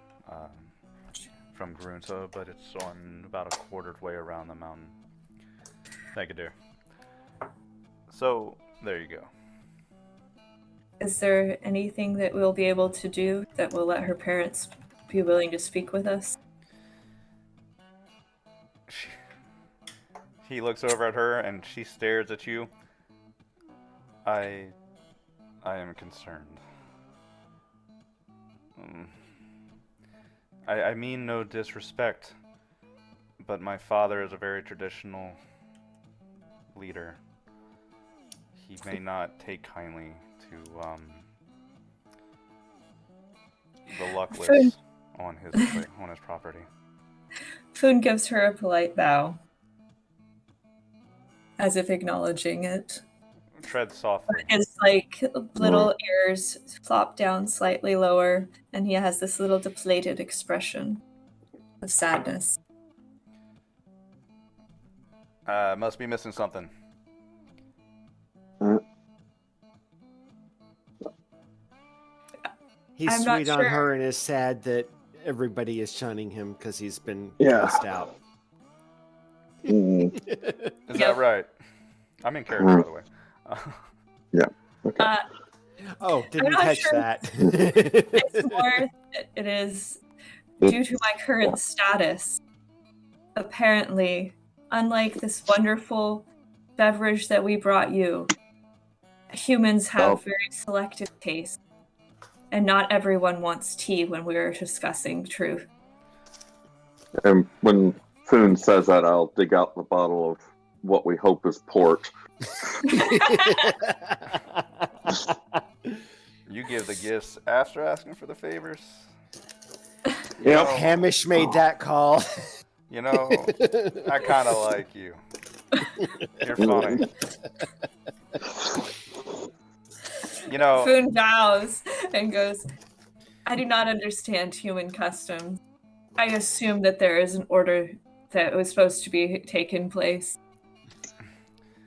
Grunta, but it's on about a quartered way around the mountain. Thank you, dear. So there you go. Is there anything that we'll be able to do that will let her parents be willing to speak with us? He looks over at her and she stares at you. I am concerned. I mean no disrespect, but my father is a very traditional leader. He may not take kindly to the luckless on his property. Foon gives her a polite bow, as if acknowledging it. Tread softly. His little ears flop down slightly lower, and he has this little deflated expression of sadness. Must be missing something. He's I'm not sweet on sure. her and is sad that everybody is shunning him because he's been Yeah. cast out. Mm, Is Yep. that right? I'm in character, by the way. okay. Oh, didn't not catch sure. that. It's more that it is due to my current status. Apparently, unlike this wonderful beverage that we brought you, humans have Oh. very selective tastes. And not everyone wants tea when we're discussing truth. And when Foon says that, I'll dig out the bottle of what we hope is port. You give the gifts after asking for the favors. Yep. know, Hamish made that call. You know, I kind of like you. You're funny. You know, Foon bows and goes, I do not understand human customs. I assume that there is an order that was supposed to be taken place.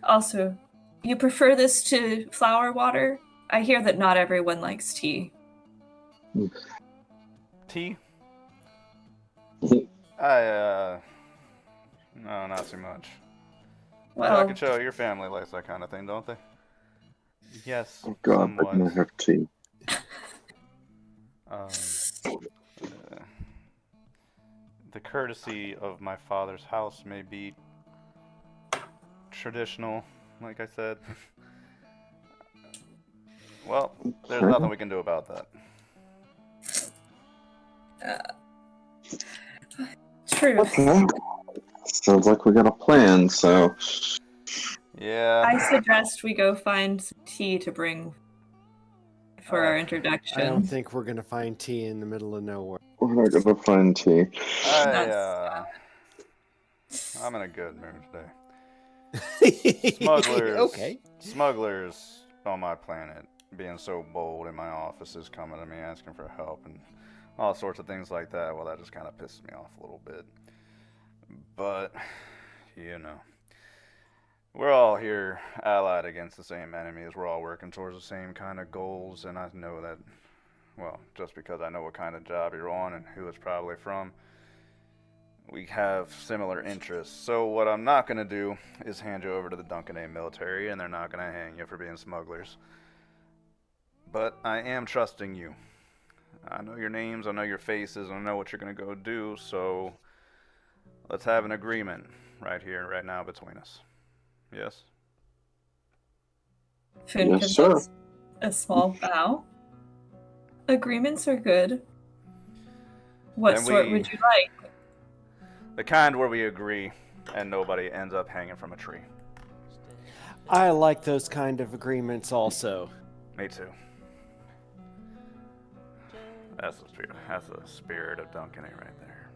Also, you prefer this to flower water? I hear that not everyone likes tea. tea? No, not too much. Well, I can show your family likes that kind of thing, don't they? Yes, Oh God, somewhat. I'm gonna have tea. The courtesy of my father's house may be traditional, like I said. Well, there's nothing we can do about that. True. Okay. Sounds like we got a plan, so Yeah. I suggest we go find some tea to bring for our introduction. I don't think we're gonna find tea in the middle of nowhere. we're not gonna find tea. I'm in a good mood today. Smugglers. Okay. Smugglers on my planet being so bold in my offices, coming to me asking for help and all sorts of things like that. Well, that just kind of pisses me off a little bit. But, you know, we're all here allied against the same enemies. We're all working towards the same kind of goals, and I know that, well, just because I know what kind of job you're on and who it's probably from, we have similar interests. So what I'm not going to do is hand you over to the Duncan A military, and they're not going to hang you for being smugglers. But I am trusting you. I know your names, I know your faces, I know what you're going to go do, so let's have an agreement right here, right now between us. Yes? Foon Yes, gives sir. us a small bow. Agreements are good. What Then sort we- would you like? The kind where we agree and nobody ends up hanging from a tree. I like those kind of agreements also. Me too. That's the spirit of Duncan A right there.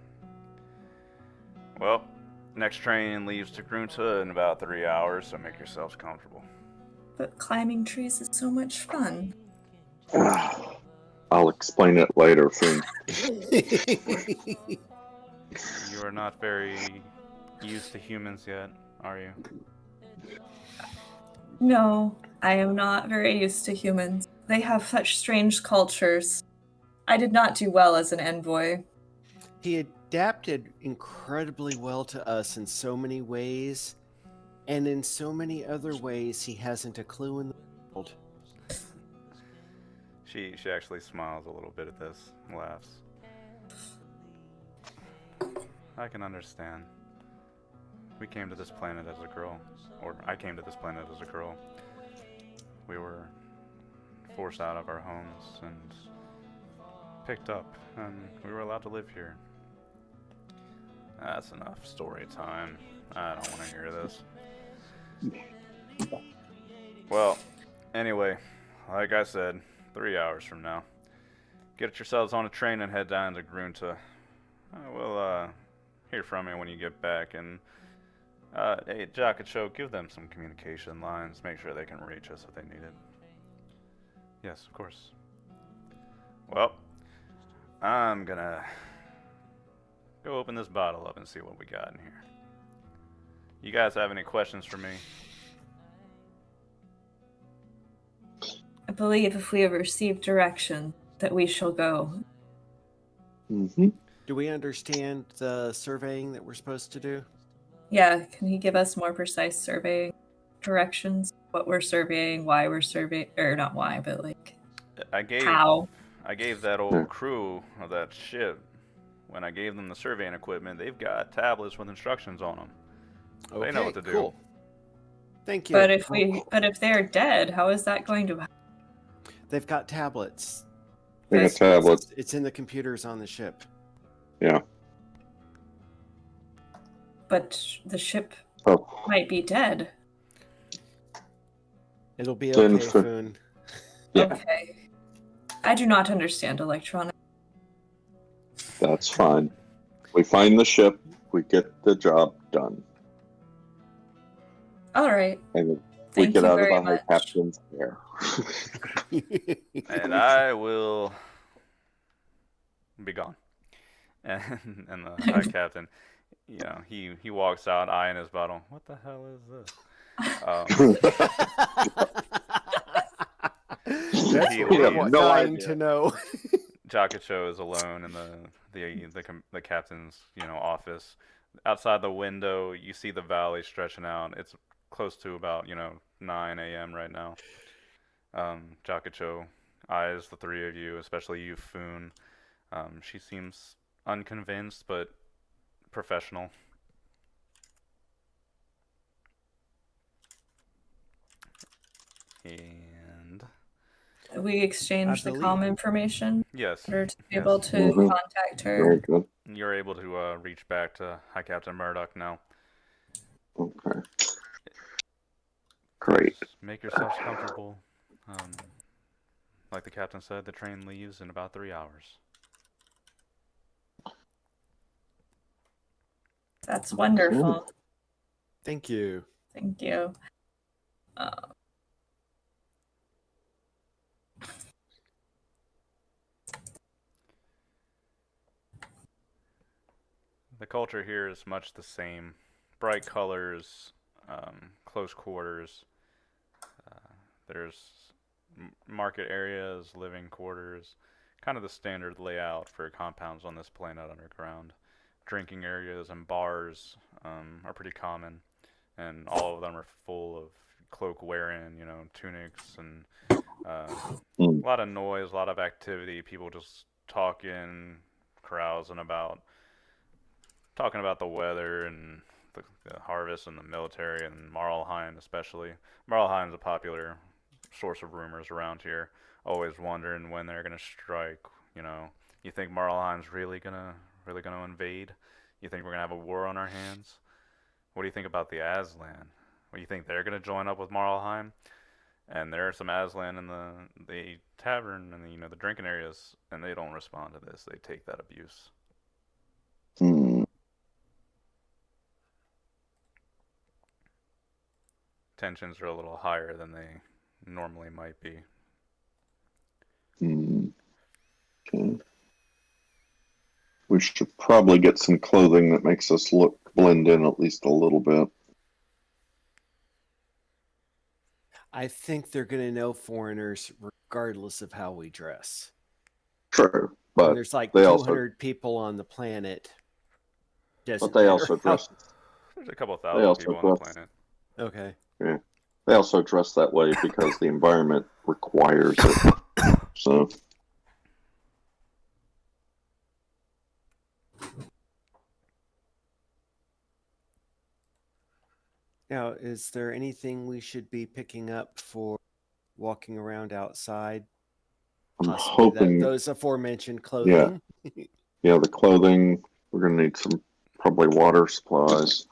Well, next train leaves to Grunta in about 3 hours, so make yourselves comfortable. But climbing trees is so much fun. I'll explain it later, Foon. You are not very used to humans yet, are you? No, I am not very used to humans. They have such strange cultures. I did not do well as an envoy. He adapted incredibly well to us in so many ways, and in so many other ways he hasn't a clue in the world. She actually smiles a little bit at this, laughs. I can understand. We came to this planet as a girl, or I came to this planet as a girl. We were forced out of our homes and picked up, and we were allowed to live here. That's enough story time. I don't want to hear this. Well, anyway, like I said, 3 hours from now, get yourselves on a train and head down to Grunta. We'll hear from you when you get back, and hey, Jakacho, give them some communication lines. Make sure they can reach us if they need it. Yes, of course. Well, I'm gonna go open this bottle up and see what we got in here. You guys have any questions for me? I believe if we have received direction, that we shall go. Mm-hmm. Do we understand the surveying that we're supposed to do? Yeah, can he give us more precise surveying directions? What we're surveying, why we're surveying, or not why, but like I gave how? I gave that old crew of that ship, when I gave them the surveying equipment, they've got tablets with instructions on them. Okay, They know what to do. cool. Thank you. But if they're dead, how is that going to? They've got tablets. They got tablets. It's in the computers on the ship. Yeah. But the ship Oh, might be dead. It'll be Then okay, Foon. Yeah. Okay. I do not understand electronics. that's fine. We find the ship. We get the job done. All right. And we Thank get you out of very the High much. Captain's hair. And I will be gone. And the High Captain, he walks out, eyeing his bottle. What the hell is this? That's He what we're leaves. dying to know. Jakacho is alone in the captain's office. Outside the window, you see the valley stretching out. It's close to about 9 a.m. right now. Jakacho eyes the three of you, especially you, Foon. She seems unconvinced but professional. And We exchanged the believe- comm information yes, in order to be yes. able to Mhm. contact her. Very good. You're able to reach back to High Captain Murdoch now. Okay. Great. Just make yourselves comfortable. Like the captain said, the train leaves in about 3 hours. That's wonderful. Thank you. Thank you. The culture here is much the same. Bright colors, close quarters. There's market areas, living quarters, kind of the standard layout for compounds on this planet underground. Drinking areas and bars are pretty common, and all of them are full of cloak wearing, tunics, and a lot of noise, a lot of activity, people just talking, carousing about, talking about the weather and the harvest and the military and Marlheim especially. Marlheim's a popular source of rumors around here. Always wondering when they're gonna strike. You think Marlheim's really gonna invade? You think we're gonna have a war on our hands? What do you think about the Aslan? What do you think they're gonna join up with Marlheim? And there are some Aslan in the tavern and the drinking areas, and they don't respond to this. They take that abuse. Hmm. Tensions are a little higher than they normally might be. Okay. We should probably get some clothing that makes us blend in at least a little bit. I think they're going to know foreigners regardless of how we dress. True, When but there's like they 200 people on the planet. But they also dress. There's a couple They thousand also people on the dress. planet. Okay. Yeah, they also dress that way because the environment requires it. So. Now, is there anything we should be picking up for walking around outside? I'm Possibly hoping those aforementioned clothing. Yeah, the clothing. We're gonna need some probably water supplies.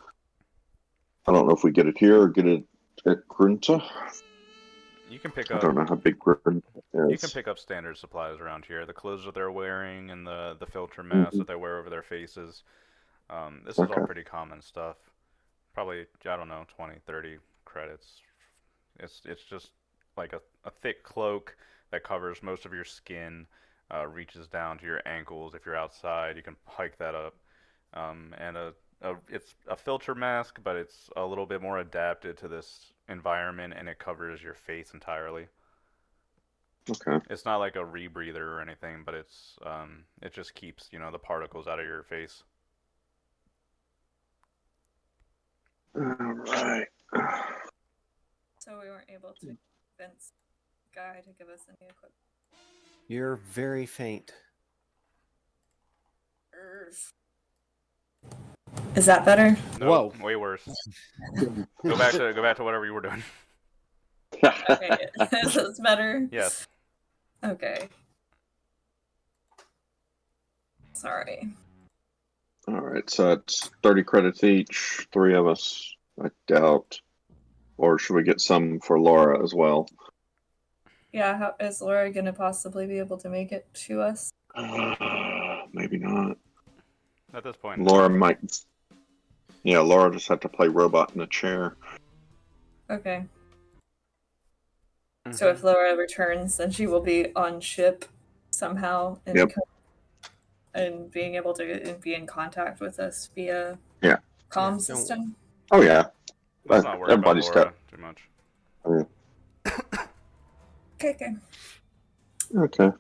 I don't know if we get it here or get it at Grunta. You can pick I up. don't know how big Grunta is. You can pick up standard supplies around here. The clothes that they're wearing and the filter masks that they wear over their faces. This is all Okay. pretty common stuff. Probably, I don't know, 20, 30 credits. It's just like a thick cloak that covers most of your skin, reaches down to your ankles. If you're outside, you can hike that up. And it's a filter mask, but it's a little bit more adapted to this environment, and it covers your face entirely. Okay. It's not like a rebreather or anything, but it just keeps the particles out of your face. All right. So we weren't able to convince Guy to give us any equipment. You're very faint. Is that better? Nope, Whoa. way worse. Go back to whatever you were doing. Okay, is this better? Yes. Okay. Sorry. All right, so it's 30 credits each, 3 of us, I doubt. Or should we get some for Laura as well? Yeah, how is Laura gonna possibly be able to make it to us? Maybe not. At this point in Laura time. might. Yeah, Laura just had to play robot in a chair. Okay. Mm-hmm. So if Laura returns, then she will be on ship somehow and Yep. and being able to be in contact with us via Yeah. comm Yeah, system. Oh yeah. Let's not worry about Everybody's Laura too much. Okay. Okay.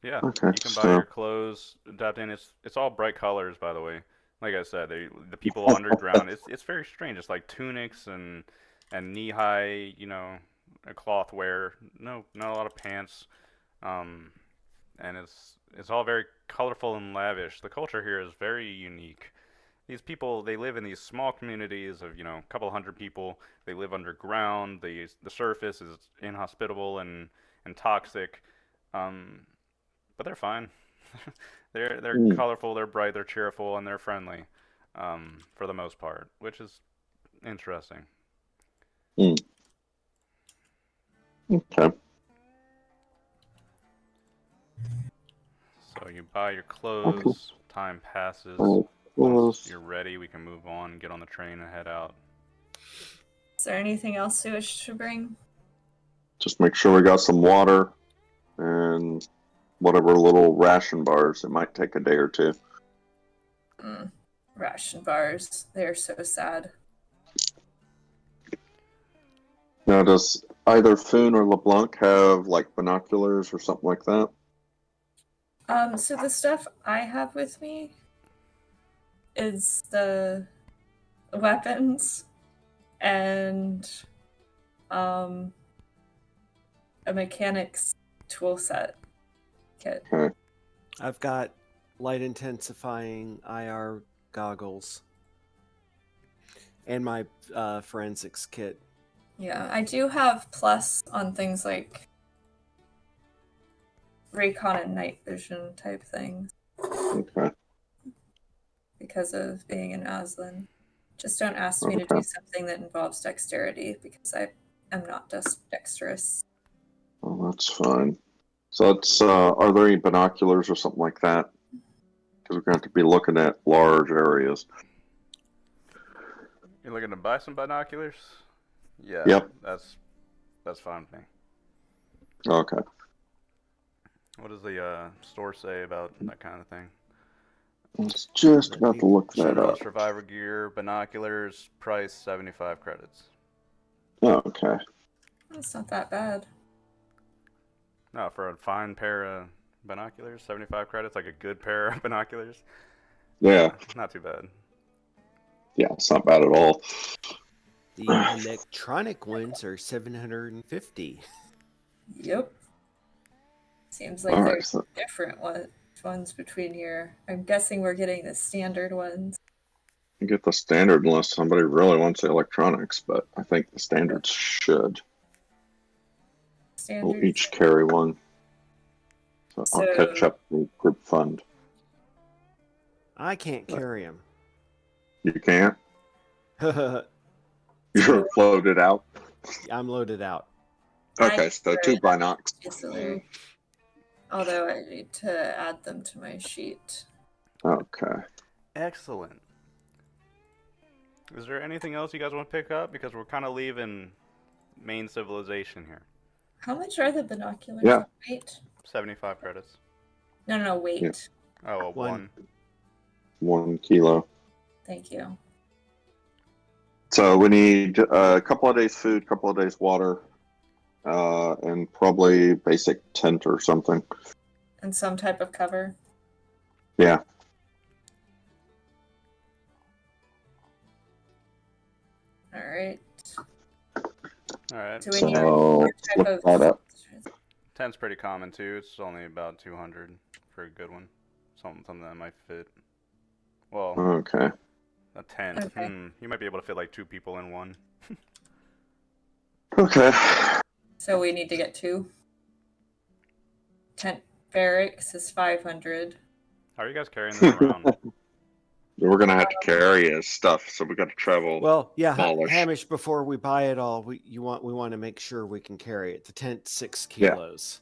Yeah, Okay, you can buy so- your clothes, adapt in. It's all bright colors, by the way. Like I said, the people underground. It's very strange. It's like tunics and knee high, a cloth wear. No, not a lot of pants. Um, and it's all very colorful and lavish. The culture here is very unique. These people, they live in these small communities of a couple hundred people. They live underground. The surface is inhospitable and toxic. Um, but they're fine. they're Mm. colorful, they're bright, they're cheerful, and they're friendly, for the most part, which is interesting. Okay. So you buy your clothes, time passes. Alright, Once clothes. you're ready, we can move on, get on the train, and head out. Is there anything else we wish to bring? Just make sure we got some water and whatever little ration bars. It might take a day or two. Ration bars. They're so sad. Now, does either Foon or LeBlanc have like binoculars or something like that? So the stuff I have with me is the weapons and a mechanic's tool set kit. Okay. I've got light intensifying IR goggles and my forensics kit. Yeah, I do have plus on things like recon and night vision type things Okay. because of being in Aslan. Just don't ask me to Okay. do something that involves dexterity because I am not dexterous. Well, that's fine. So it's are there any binoculars or something like that? Because we're going to have to be looking at large areas. You're looking to buy some binoculars? Yeah. Yep. That's fine with me. Okay. What does the store say about that kind of thing? I was just about to look that General up. survivor gear, binoculars, price 75 credits. Okay. That's not that bad. No, for a fine pair of binoculars, 75 credits, like a good pair of binoculars. Yeah. Not too bad. Yeah, it's not bad at all. The electronic ones are 750. Yep. Seems like All right, there's so different ones between here. I'm guessing we're getting the standard ones. you get the standard unless somebody really wants the electronics, but I think the standards should. We'll Standards. each carry one. So I'll catch up the group fund. I can't carry them. You can't? You're floated out? I'm loaded out. Okay, so 2 binocs. Easily. Although I need to add them to my sheet. Okay. Excellent. Is there anything else you guys want to pick up? Because we're kind of leaving main civilization here. How much are the binoculars? Yeah. Weight? 75 credits. No, weight. Yeah. Oh, One. 1 kilo. Thank you. So we need a couple of days food, couple of days water, and probably basic tent or something. And some type of cover. Yeah. All right. All right. Do we need So more type look that of? up. Tent's pretty common too. It's only about 200 for a good one. Something that might fit. Well, Okay. a tent. Okay. You might be able to fit like 2 people in one. Okay. So we need to get 2. Tent barracks is 500. How are you guys carrying this around? We're gonna have to carry his stuff, so we got to travel. Well, yeah, smallish. Hamish. Before we buy it all, we want to make sure we can carry it. The tent 6 kilos.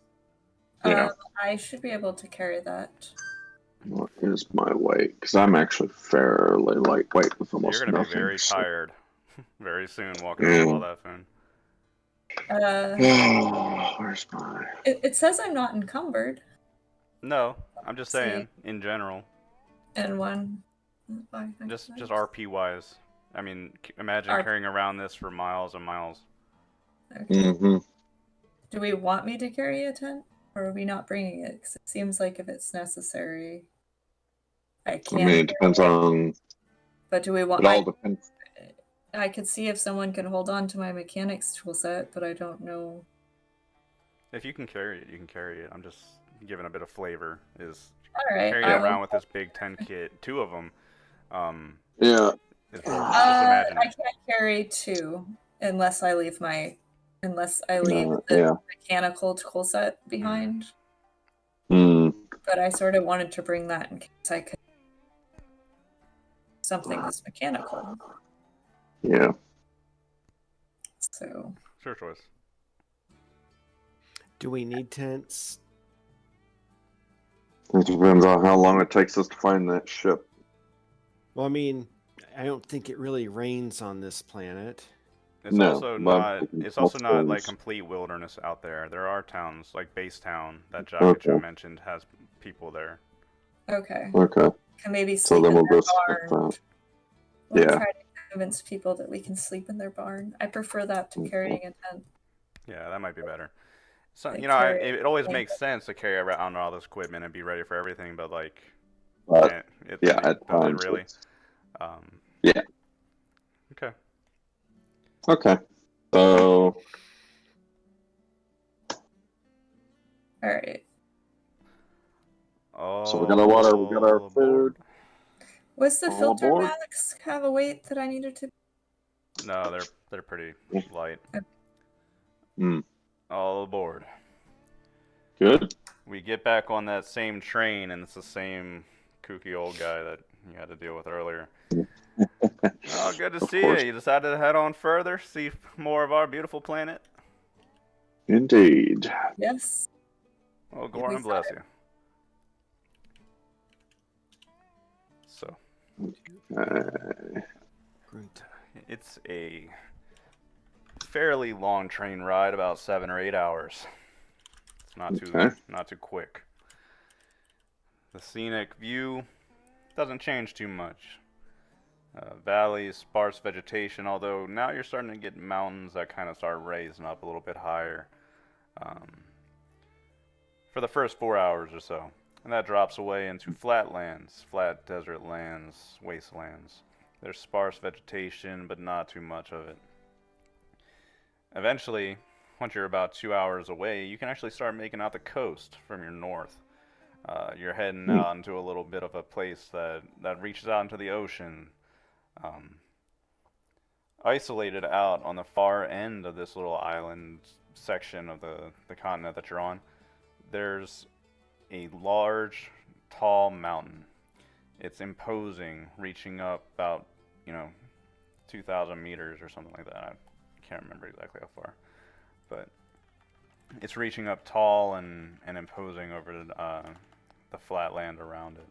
Yeah. I should be able to carry that. What is my weight? Because I'm actually fairly lightweight with So almost you're gonna nothing. be very so- tired very soon walking around all that food. Where's my? It says I'm not encumbered. No, I'm just See. saying in general. And one. Just RP wise. I mean, imagine RP. carrying around this for miles and miles. Okay. Mm-hmm. Do we want me to carry a tent? Or are we not bringing it? Because it seems like if it's necessary, I I can. mean, it depends on. But do we want? It all depends. I could see if someone can hold on to my mechanics tool set, but I don't know. If you can carry it, you can carry it. I'm just giving a bit of flavor. Is All right. carrying it around with this big 10 kit, 2 of them. Yeah. Just imagine I it. can't carry 2 unless I leave the Yeah. mechanical tool set behind. Mm. But I sort of wanted to bring that in case I could something that's mechanical. Yeah. So It's your choice. Do we need tents? It depends on how long it takes us to find that ship. Well, I mean, I don't think it really rains on this planet. It's No, also but not. It's also not like multiples. complete wilderness out there. There are towns like Base Town that Okay. Jakacho mentioned has people there. okay. Okay. Can maybe So sleep then in we'll their go skip barn. that. We'll Yeah. try to convince people that we can sleep in their barn. I prefer that to carrying a tent. Yeah, that might be better. So Like it always carry- makes sense to carry around all this equipment and be ready for everything, but like, But it, yeah, it, at does it times. really? Yeah. Okay. Okay. So All right. we got our water, we got our food. Was the All filter aboard? max have a weight that I needed to? No, they're pretty light. Mm. All aboard. Good. We get back on that same train, and it's the same kooky old guy that you had to deal with earlier. Oh, good to Of see course. you. You decided to head on further, see more of our beautiful planet? Indeed. Yes. Well, we Goran saw bless it. you. So, it's a fairly long train ride, about 7 or 8 hours. It's not too quick. The scenic view doesn't change too much. Valleys, sparse vegetation, although now you're starting to get mountains that kind of start raising up a little bit higher for the first 4 hours or so. And that drops away into flat lands, flat desert lands, wastelands. There's sparse vegetation, but not too much of it. Eventually, once you're about 2 hours away, you can actually start making out the coast from your north. You're heading out into a little bit of a place that reaches out into the ocean. Isolated out on the far end of this little island section of the continent that you're on, there's a large, tall mountain. It's imposing, reaching up about, 2,000 meters or something like that. I can't remember exactly how far. But it's reaching up tall and imposing over the flat land around it.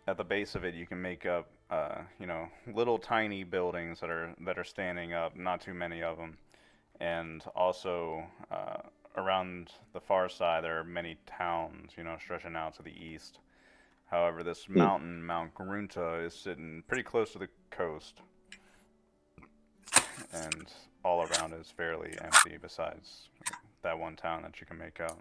At the base of it, you can make up, little tiny buildings that are standing up. Not too many of them, and also around the far side, there are many towns, stretching out to the east. However, this mountain, Mount Grunta, is sitting pretty close to the coast, and all around is fairly empty besides that one town that you can make out.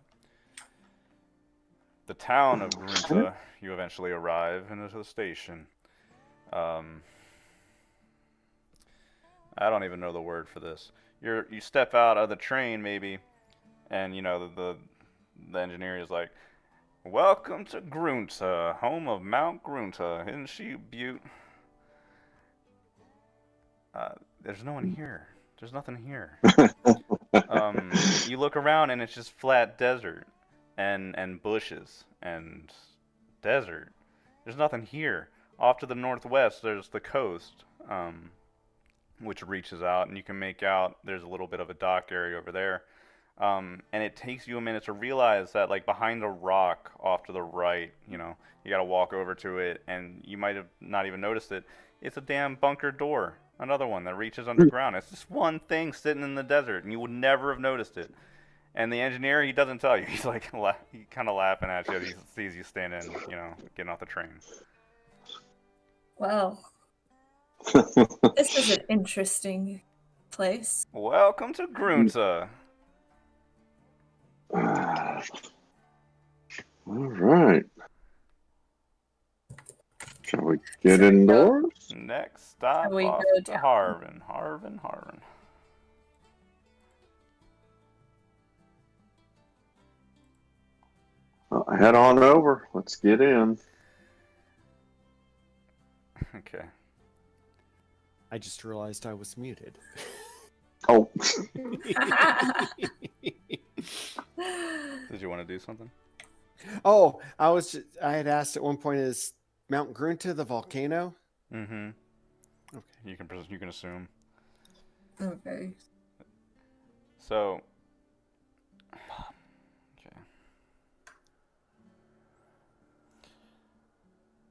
The town of Grunta, you eventually arrive into the station. Um, I don't even know the word for this. You step out of the train maybe, and the engineer is like, "Welcome to Grunta, home of Mount Grunta. Isn't she beaut?" There's no one here. There's nothing here. You look around and it's just flat desert, and bushes and desert. There's nothing here. Off to the northwest, there's the coast, which reaches out, and you can make out there's a little bit of a dock area over there. And it takes you a minute to realize that, like, behind a rock off to the right, you gotta walk over to it, and you might have not even noticed it. It's a damn bunker door. Another one that reaches underground. It's just one thing sitting in the desert, and you would never have noticed it. And the engineer, he doesn't tell you. He's like, he kind of laughing at you. He sees you standing, getting off the train. Well, this is an interesting place. Welcome to Grunta. All right. Shall we get indoors? Next stop We off go to down. Harvin. Well, head on over. Let's get in. Okay. I just realized I was muted. Oh, Did you want to do something? Oh, I had asked at one point, is Mount Grunta the volcano? Mm-hmm. Okay. You can assume. Okay. So. Okay.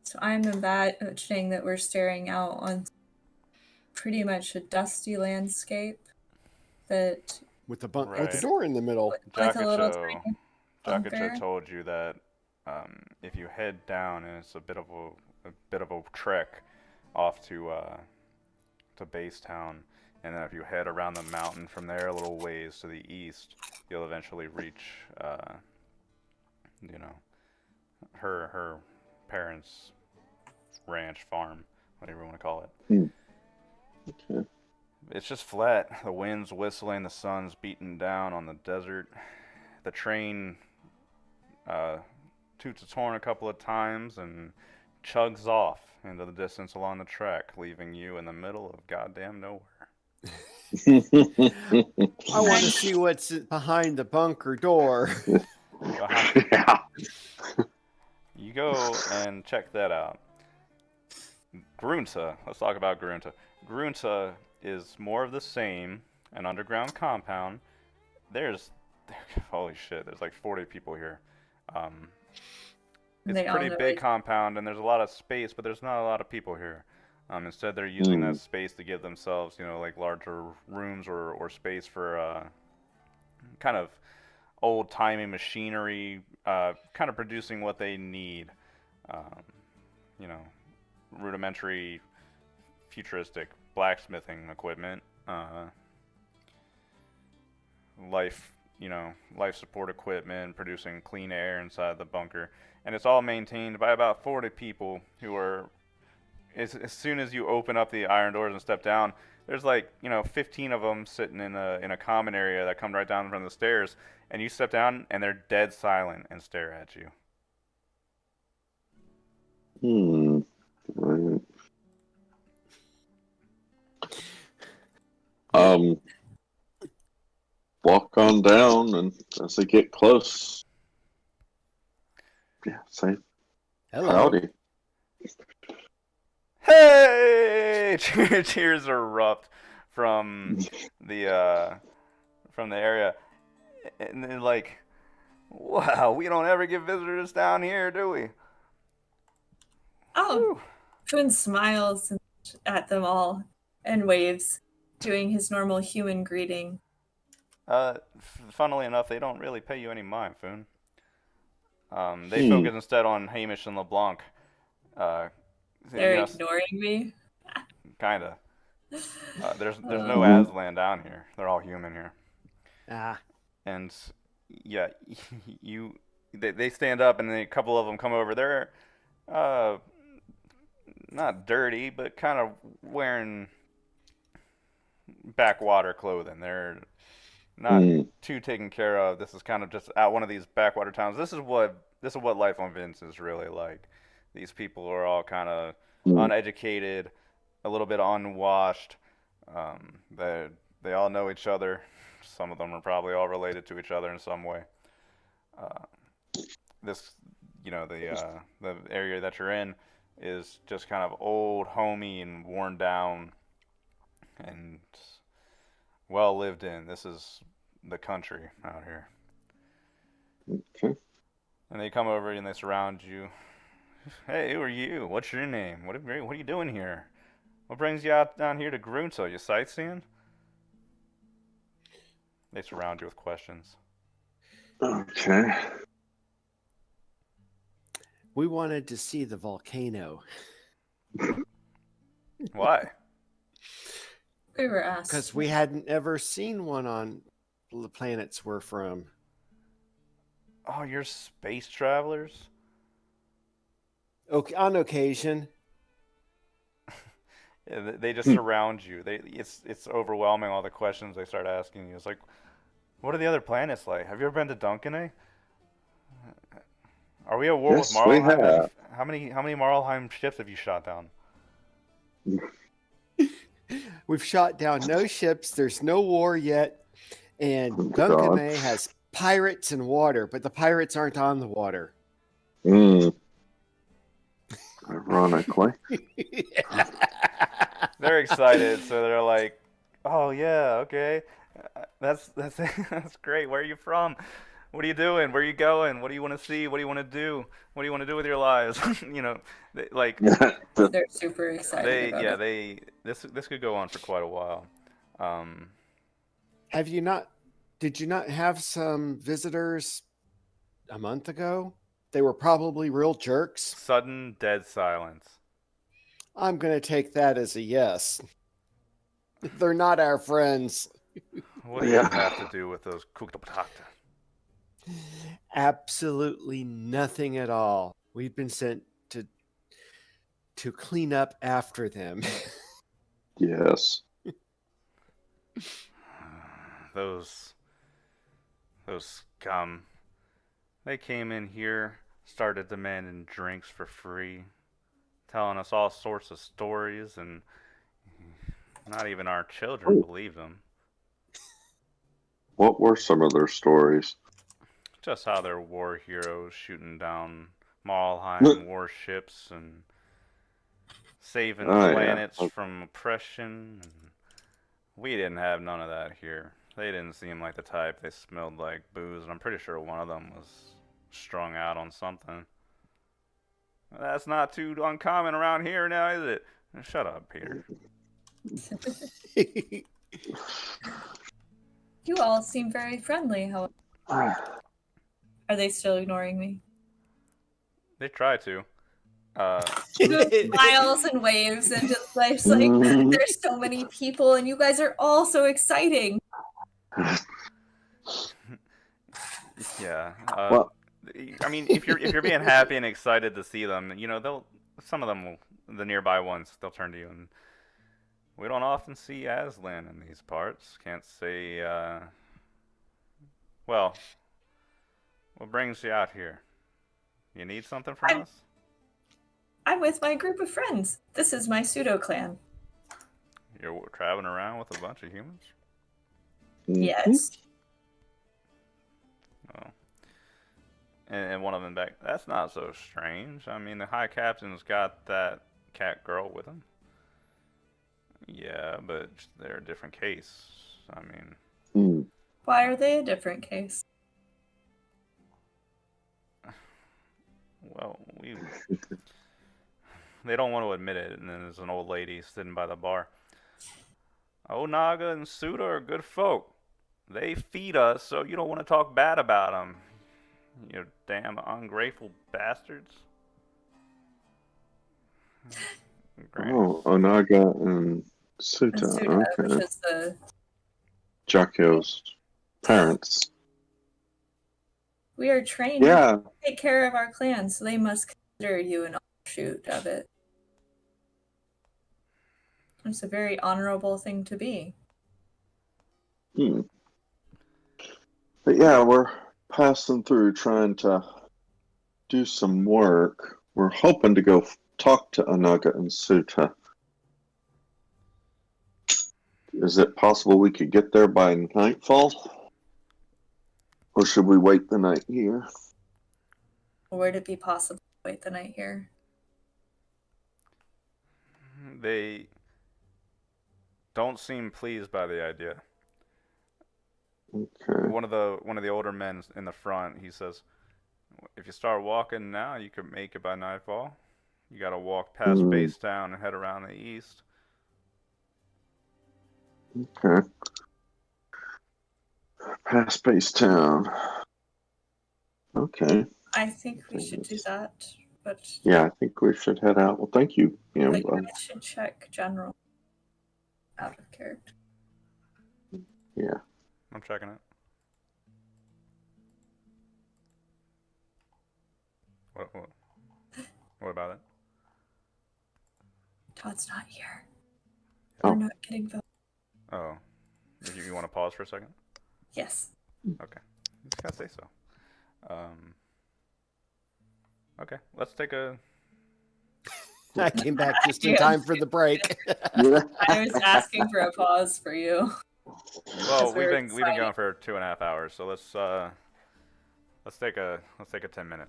So I'm imagining that we're staring out on pretty much a dusty landscape that With the with the Right. door in the middle. with a little Jakacho tiny bunker. told you that if you head down, and it's a bit of a trek off to Base Town, and then if you head around the mountain from there a little ways to the east, you'll eventually reach her parents' ranch, farm, whatever you want to call it. okay. It's just flat. The wind's whistling, the sun's beating down on the desert. The train toots its horn a couple of times and chugs off into the distance along the track, leaving you in the middle of goddamn nowhere. I want to see what's behind the bunker door. Yeah. You go and check that out. Grunta. Let's talk about Grunta. Grunta is more of the same, an underground compound. Holy shit, there's like 40 people here. It's They a all pretty know big each- compound, and there's a lot of space, but there's not a lot of people here. Instead, they're using that space to give themselves, like larger rooms or space for kind of old-timey machinery, kind of producing what they need. Rudimentary, futuristic blacksmithing equipment, life support equipment, producing clean air inside the bunker, and it's all maintained by about 40 people who are. As soon as you open up the iron doors and step down, there's 15 of them sitting in a common area that come right down from the stairs, and you step down and they're dead silent and stare at you. Right. Walk on down, and as they get close, say Hello. howdy. Hey! Cheers erupt from the area, and they're like, "Wow, we don't ever get visitors down here, do we?" Oh, Kuhn smiles at them all and waves, doing his normal human greeting. Funnily enough, they don't really pay you any mind, Foon. They focus instead on Hamish and LeBlanc. They're ignoring me. Kinda. There's no Aslan down here. They're all human here. Ah, And yeah, they stand up and then a couple of them come over. They're uh not dirty, but kind of wearing backwater clothing. They're not too taken care of. This is kind of just out one of these backwater towns. This is what life on Vince is really like. These people are all kind of uneducated, a little bit unwashed. They all know each other. Some of them are probably all related to each other in some way. Uh, this, the area that you're in is just kind of old, homey, and worn down, and well lived in. This is the country out here. Okay. And they come over and they surround you. Hey, who are you? What's your name? What are you doing here? What brings you out down here to Grunto? You sightseeing? They surround you with questions. Okay. we wanted to see the volcano Why? We were asked. because we hadn't ever seen one on the planets we're from. Oh, you're space travelers? Okay, on occasion. Yeah, they just surround you. It's overwhelming all the questions they start asking you. It's like, what are the other planets like? Have you ever been to Dunkane? Are we at war Yes, with we Marlheim? have. How many Marlheim ships have you shot down? We've shot down no ships. There's no war yet. And Oh, Dunkane God. has pirates and water, but the pirates aren't on the water. Ironically. They're excited, so they're like, "Oh yeah, okay, that's that's great. Where are you from? What are you doing? Where are you going? What do you want to see? What do you want to do? What do you want to do with your lives?" Like They're super excited about it. this could go on for quite a while. Did you not have some visitors a month ago? They were probably real jerks. Sudden dead silence. I'm going to take that as a yes. They're not our friends. What do you have to do with those cooked potato? Absolutely nothing at all. We've been sent to clean up after them. Yes. Those scum. They came in here, started demanding drinks for free, telling us all sorts of stories, and not even our children believed them. What were some of their stories? Just how they're war heroes shooting down Marlheim warships and saving planets from oppression. And we didn't have none of that here. They didn't seem like the type. They smelled like booze, and I'm pretty sure one of them was strung out on something. That's not too uncommon around here now, is it? Shut up, Peter. You all seem very friendly. How are they still ignoring me? They try to. Smiles and waves and just like there's so many people and you guys are all so exciting. Yeah. Well- I mean, if you're being happy and excited to see them, some of them will, the nearby ones, they'll turn to you, and we don't often see Aslan in these parts. Can't say. Well, what brings you out here? You need something from us? I'm with my group of friends. This is my pseudo clan. You're traveling around with a bunch of humans? Yes. Oh. And one of them back. That's not so strange. I mean, the High Captain's got that cat girl with him. Yeah, but they're a different case. I mean... Why are they a different case? Well, they don't want to admit it, and then there's an old lady sitting by the bar. Onaga and Suda are good folk. They feed us, so you don't want to talk bad about them. You damn ungrateful bastards. Granny. Oh, Onaga and And Suta. Suda, which Okay. is the Jakio's parents. we are trained to Yeah. take care of our clan, so they must consider you an offshoot of it. It's a very honorable thing to be. Hmm. But yeah, we're passing through trying to do some work. We're hoping to go talk to Onaga and Suta. Is it possible we could get there by nightfall? Or should we wait the night here? Or would it be possible to wait the night here? They don't seem pleased by the idea. Okay. One of the older men in the front, he says, "If you start walking now, you could make it by nightfall. You gotta walk past Hmm. Base Town and head around the east." Okay. Past Base Town. Okay. I think we should do that, but Yeah, I think we should head out. Well, thank you, I Youngblood. should check general out of character. Yeah. I'm checking it. What what about it? Todd's not here. Oh. We're not getting votes. Oh, you want to pause for a second? Yes. Okay, you just gotta say so. Okay, let's take a. I came back just in time for the break. Yeah. I was asking for a pause for you. Well, As we were we've been deciding. going for 2.5 hours, so let's take a 10-minute.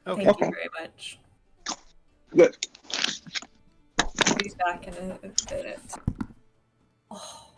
Okay. Thank you very much. Good. I'll be back in a minute. Oh.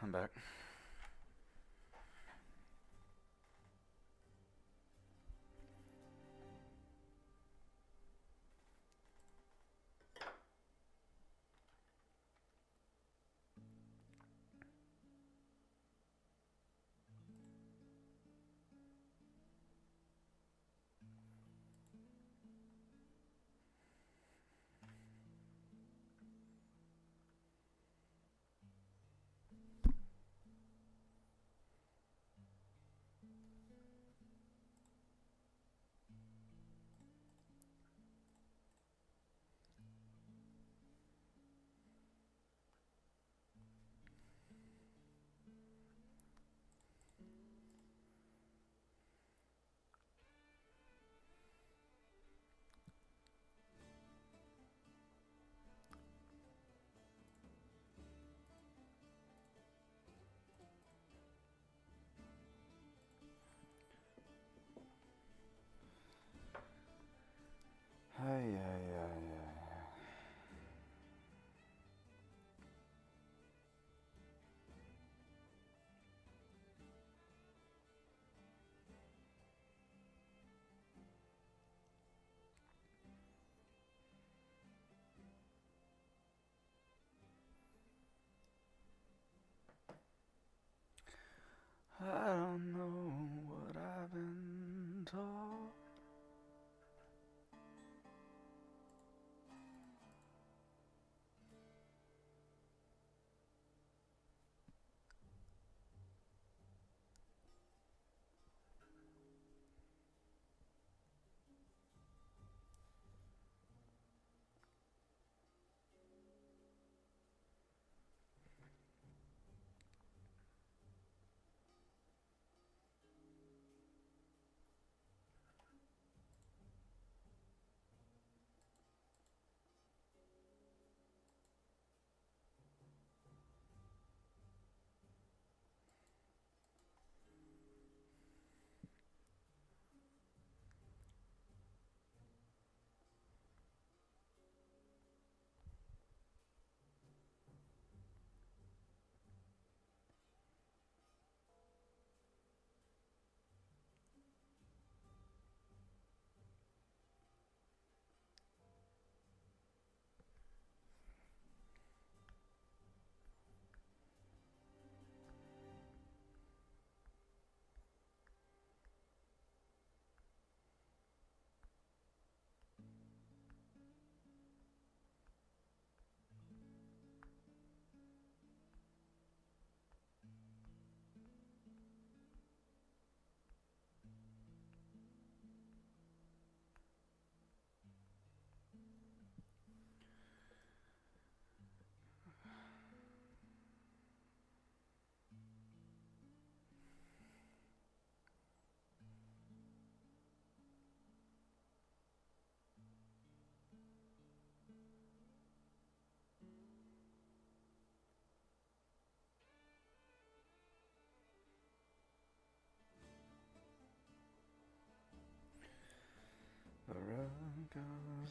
I'm back.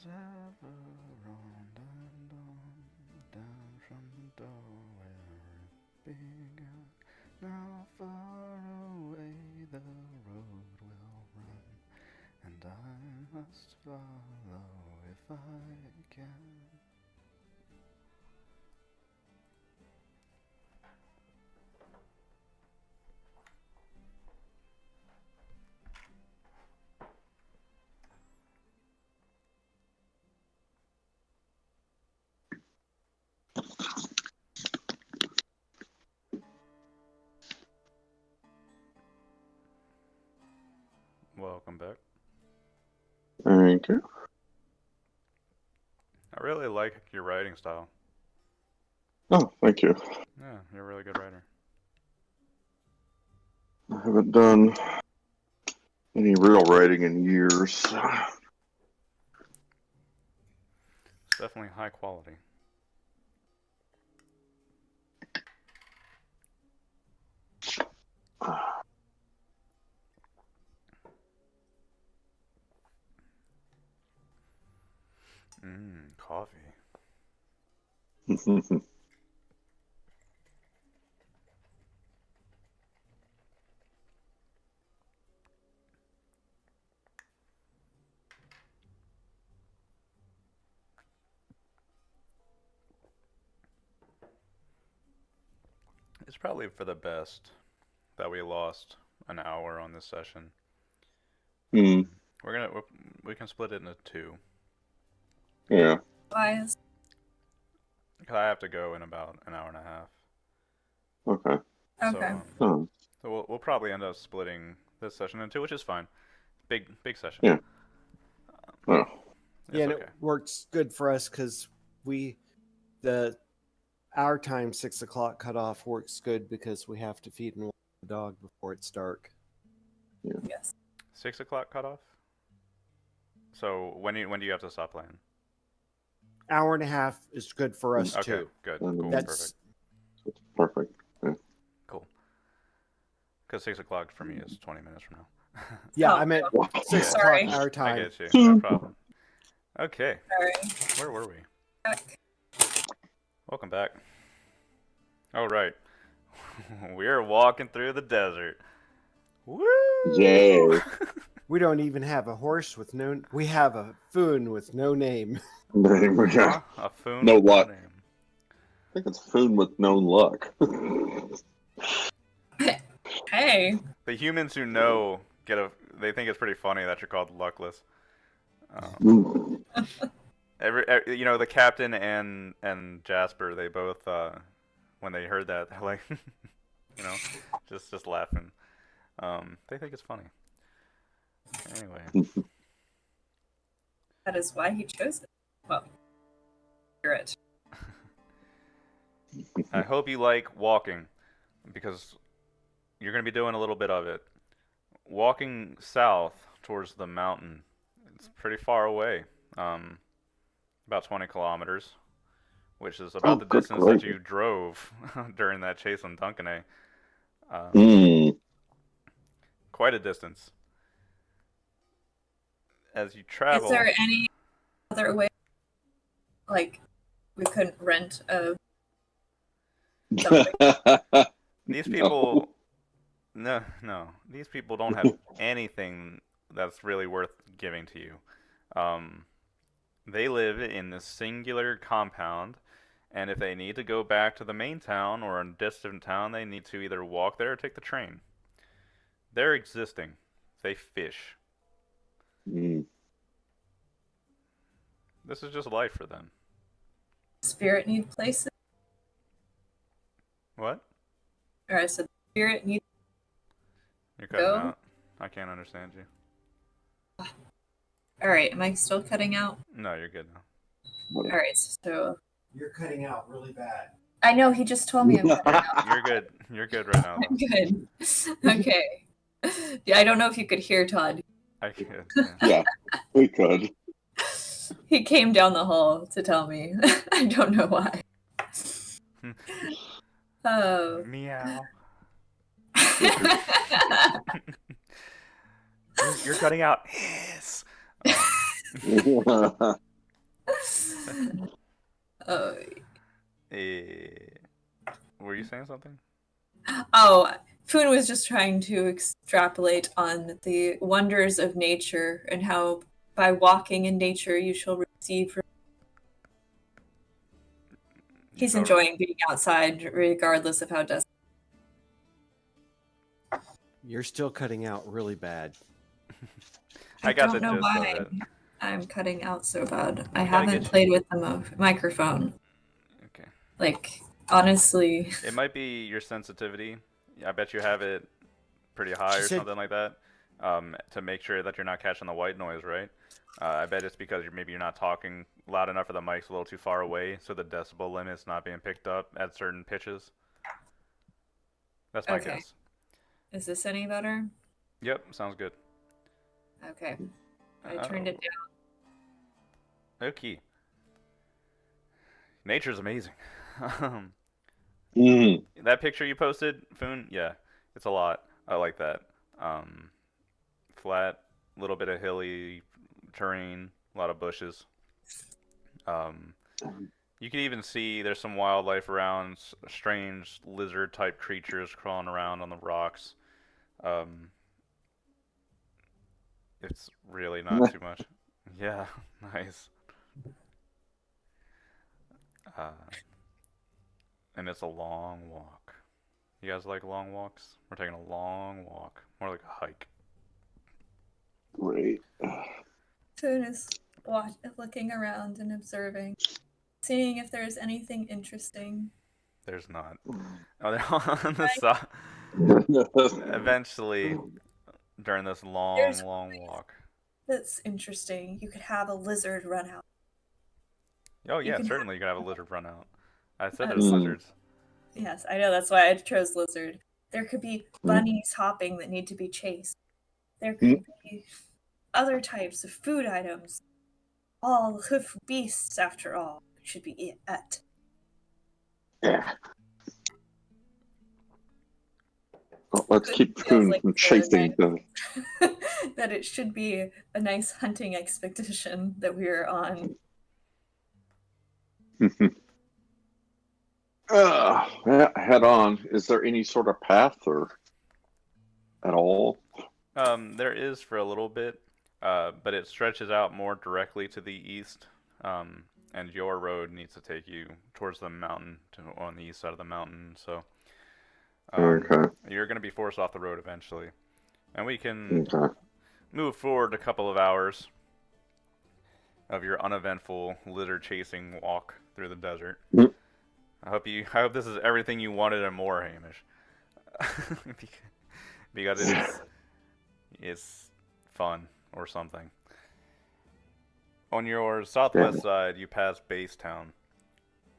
as ever on and on, down from the door where it began. Now far away the road will run, and I must follow if I can. Welcome back. Thank you. I really like your writing style. Oh, thank you. Yeah, you're a really good writer. I haven't done any real writing in years. It's definitely high quality. Coffee. It's probably for the best that we lost an hour on this session. Mm, We can split it into two. yeah. Wise. 'Cause I have to go in about an hour and a half. Okay. Okay. Oh, So we'll probably end up splitting this session in two, which is fine. Big session. Yeah. Oh. It's Yeah, and okay. it works good for us because our time 6 o'clock cutoff works good because we have to feed and walk the dog before it's dark. Yes. 6 o'clock cutoff. So when do you have to stop playing? Hour and a half is good for us Okay, too. good, And cool, That's perfect, Perfect. Yeah. cool. Because 6 o'clock for me is 20 minutes from now. yeah. Oh, I meant Wow. 6 Sorry. o'clock our I time. get you, no problem. Okay, Sorry. where were we? Back. Welcome back. Oh right, we're walking through the desert. Woo! Yay. We don't even have a horse with no. We have a foon with no name. Name we Huh? got. A foon No with luck. name. I think it's food with known luck. Hey. The humans who know they think it's pretty funny that you're called luckless. The captain and Jasper, they both when they heard that, they're like, just laughing. They think it's funny. Anyway, That is why he chose it. Well, hear it. I hope you like walking because you're gonna be doing a little bit of it. Walking south towards the mountain, it's pretty far away. About 20 kilometers, which is about the good distance that gravy. you drove during that chase on Dunkane. Mm. Quite a distance. As you travel, Is there any other way? Like, we couldn't rent a. these people, no, these people don't have anything that's really worth giving to you. They live in this singular compound, and if they need to go back to the main town or a distant town, they need to either walk there or take the train. They're existing. They fish. Mm. This is just life for them. Spirit need places? What? Or I said, spirit need. You're cutting Go? out. I can't understand you. Alright, am I still cutting out? No, you're good now. Alright, so. You're cutting out really bad. I know, he just told me I'm cutting out. You're good. You're good right now. I'm good. Okay. Yeah, I don't know if you could hear Todd. I could. Yeah, we could. He came down the hall to tell me. I don't know why. Oh. Meow. You're cutting out hiss. uh, Eh, were you saying something? oh, Foon was just trying to extrapolate on the wonders of nature and how by walking in nature you shall receive. He's So, enjoying being outside regardless of how dusty. You're still cutting out really bad. I got the don't know gist of why it. I'm cutting out so bad. I We gotta haven't get played with the microphone. Okay. Like, honestly. It might be your sensitivity. I bet you have it pretty high She or said- something like that, to make sure that you're not catching the white noise, right? I bet it's because maybe you're not talking loud enough or the mic's a little too far away, so the decibel limit's not being picked up at certain pitches. That's my Okay. guess. Is this any better? Yep, sounds good. Okay. I turned it down. Okay. Nature's amazing. Mm. That picture you posted, Foon, yeah, it's a lot. I like that. Flat, little bit of hilly terrain, a lot of bushes. You can even see there's some wildlife around, strange lizard-type creatures crawling around on the rocks. It's really not too much. Yeah, nice. Uh, and it's a long walk. You guys like long walks? We're taking a long walk, more like a hike. Great. Foon is looking around and observing, seeing if there's anything interesting. There's not. Oh, they're on the side. Eventually, during this There's long walk. That's interesting. You could have a lizard run out. Oh You yeah, can certainly you could have a lizard run out. I said Uh, there's lizards. Yes, I know. That's why I chose lizard. There could be bunnies hopping that need to be chased. There could be other types of food items. All hoof beasts, after all, should be it. Yeah. Well, let's It keep feels Foon like from the chasing the. that it should be a nice hunting expedition that we're on. Yeah, head on. Is there any sort of path or at all? There is for a little bit, but it stretches out more directly to the east. And your road needs to take you towards the mountain, on the east side of the mountain. So, Okay. you're gonna be forced off the road eventually, and we can Okay. move forward a couple of hours of your uneventful lizard chasing walk through the desert. Mm. I hope this is everything you wanted and more, Hamish. Because it's fun or something. On your southwest side, you pass Base Town.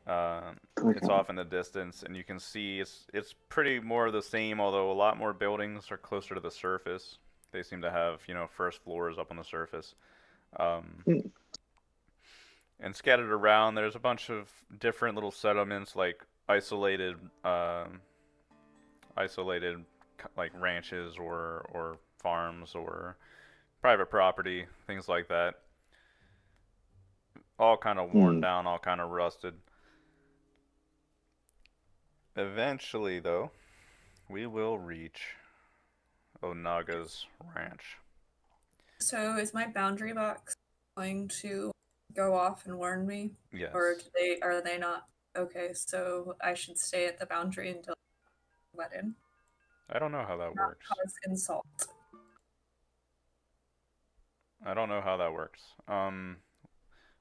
It's off in the distance, and you can see it's pretty more of the same. Although a lot more buildings are closer to the surface. They seem to have first floors up on the surface. And scattered around, there's a bunch of different little settlements, like isolated like ranches or farms or private property, things like that. All kind of worn down, all kind of rusted. Eventually, though, we will reach Onaga's ranch. So is my boundary box going to go off and warn me? Yes. Or are they not? Okay, so I should stay at the boundary until let in. I don't know how that Not works. cause insult. I don't know how that works.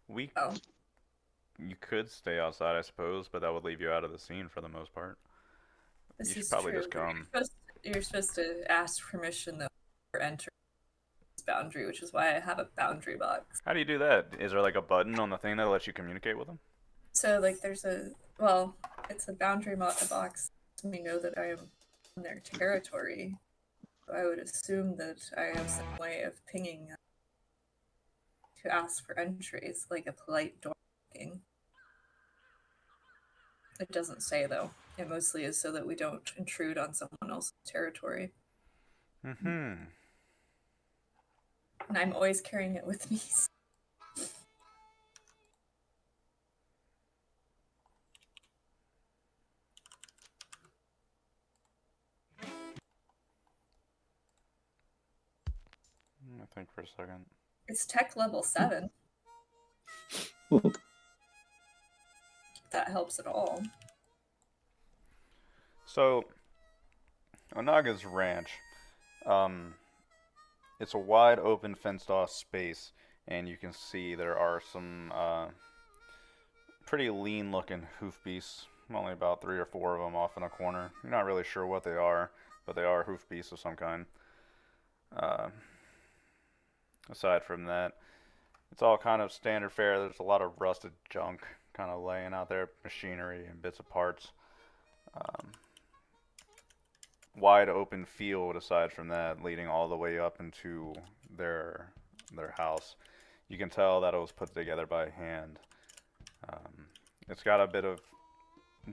We Oh. You could stay outside, I suppose, but that would leave you out of the scene for the most part. This You should is probably true. just come. You're supposed to ask permission though for entering this boundary, which is why I have a boundary box. How do you do that? Is there like a button on the thing that lets you communicate with them? So like it's a boundary box. Lets me know that I am on their territory. So I would assume that I have some way of pinging them to ask for entries, like a polite door knocking. It doesn't say though. It mostly is so that we don't intrude on someone else's territory. Mm-hmm. And I'm always carrying it with me. I think for a second. It's tech level 7. That helps at all. So, Onaga's ranch, it's a wide open fenced off space, and you can see there are some pretty lean looking hoof beasts, only about 3 or 4 of them off in a corner. You're not really sure what they are, but they are hoof beasts of some kind. Uh, aside from that, it's all kind of standard fare. There's a lot of rusted junk kind of laying out there, machinery and bits of parts. Um, Wide open field aside from that, leading all the way up into their house. You can tell that it was put together by hand. It's got a bit of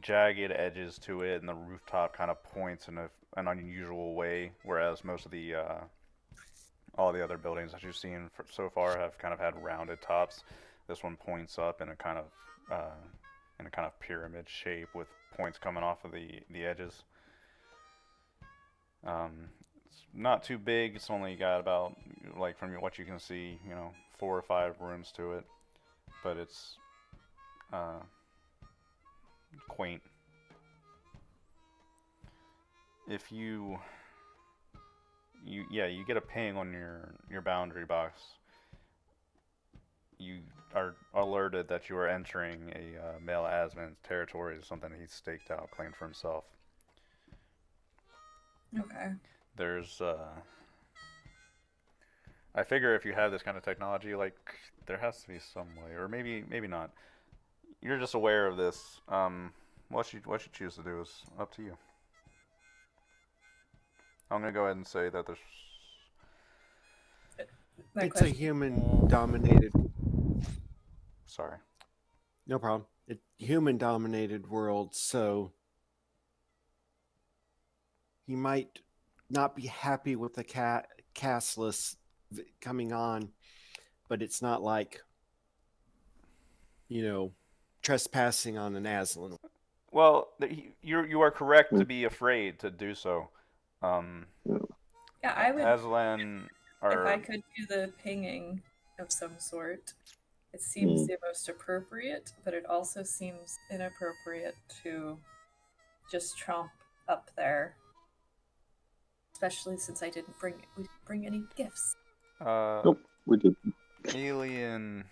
jagged edges to it, and the rooftop kind of points in an unusual way, whereas most of the all the other buildings that you've seen so far have kind of had rounded tops. This one points up in a kind of pyramid shape with points coming off of the edges. It's not too big. It's only got about, like, from what you can see, 4 or 5 rooms to it, but it's quaint. If you get a ping on your boundary box. You are alerted that you are entering a male Asman's territory, something he's staked out, claimed for himself. Okay. There's I figure if you have this kind of technology, like, there has to be some way, or maybe not. You're just aware of this. What you choose to do is up to you. I'm gonna go ahead and say that there's. It's a human-dominated. Sorry. No problem. It's human-dominated world, so he might not be happy with the cast list coming on, but it's not like, trespassing on an Aslan. Well, you are correct to be afraid to do so. Yeah, I would. Aslan are. If I could do the pinging of some sort, it seems the most appropriate, but it also seems inappropriate to just tromp up there. Especially since we didn't bring any gifts. Nope, we didn't. Alien.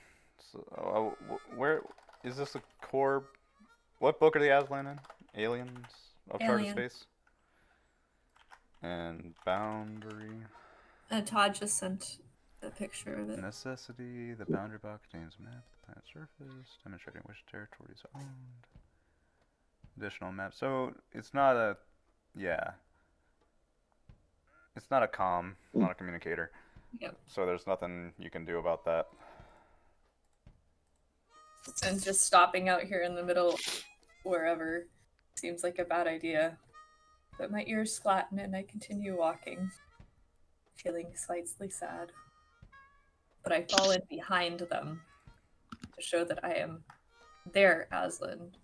Where is this a core? What book are the Aslan in? Aliens of Charted Space. And Boundary. Todd just sent a picture of it. Necessity. The boundary box contains a map of the planet's surface, demonstrating which territories are owned. Additional map. So it's not a. Yeah. It's not a comm, not a communicator. Yep. So there's nothing you can do about that. And just stopping out here in the middle, wherever, seems like a bad idea. But my ears flatten and I continue walking, feeling slightly sad. But I fall in behind them to show that I am their Aslan.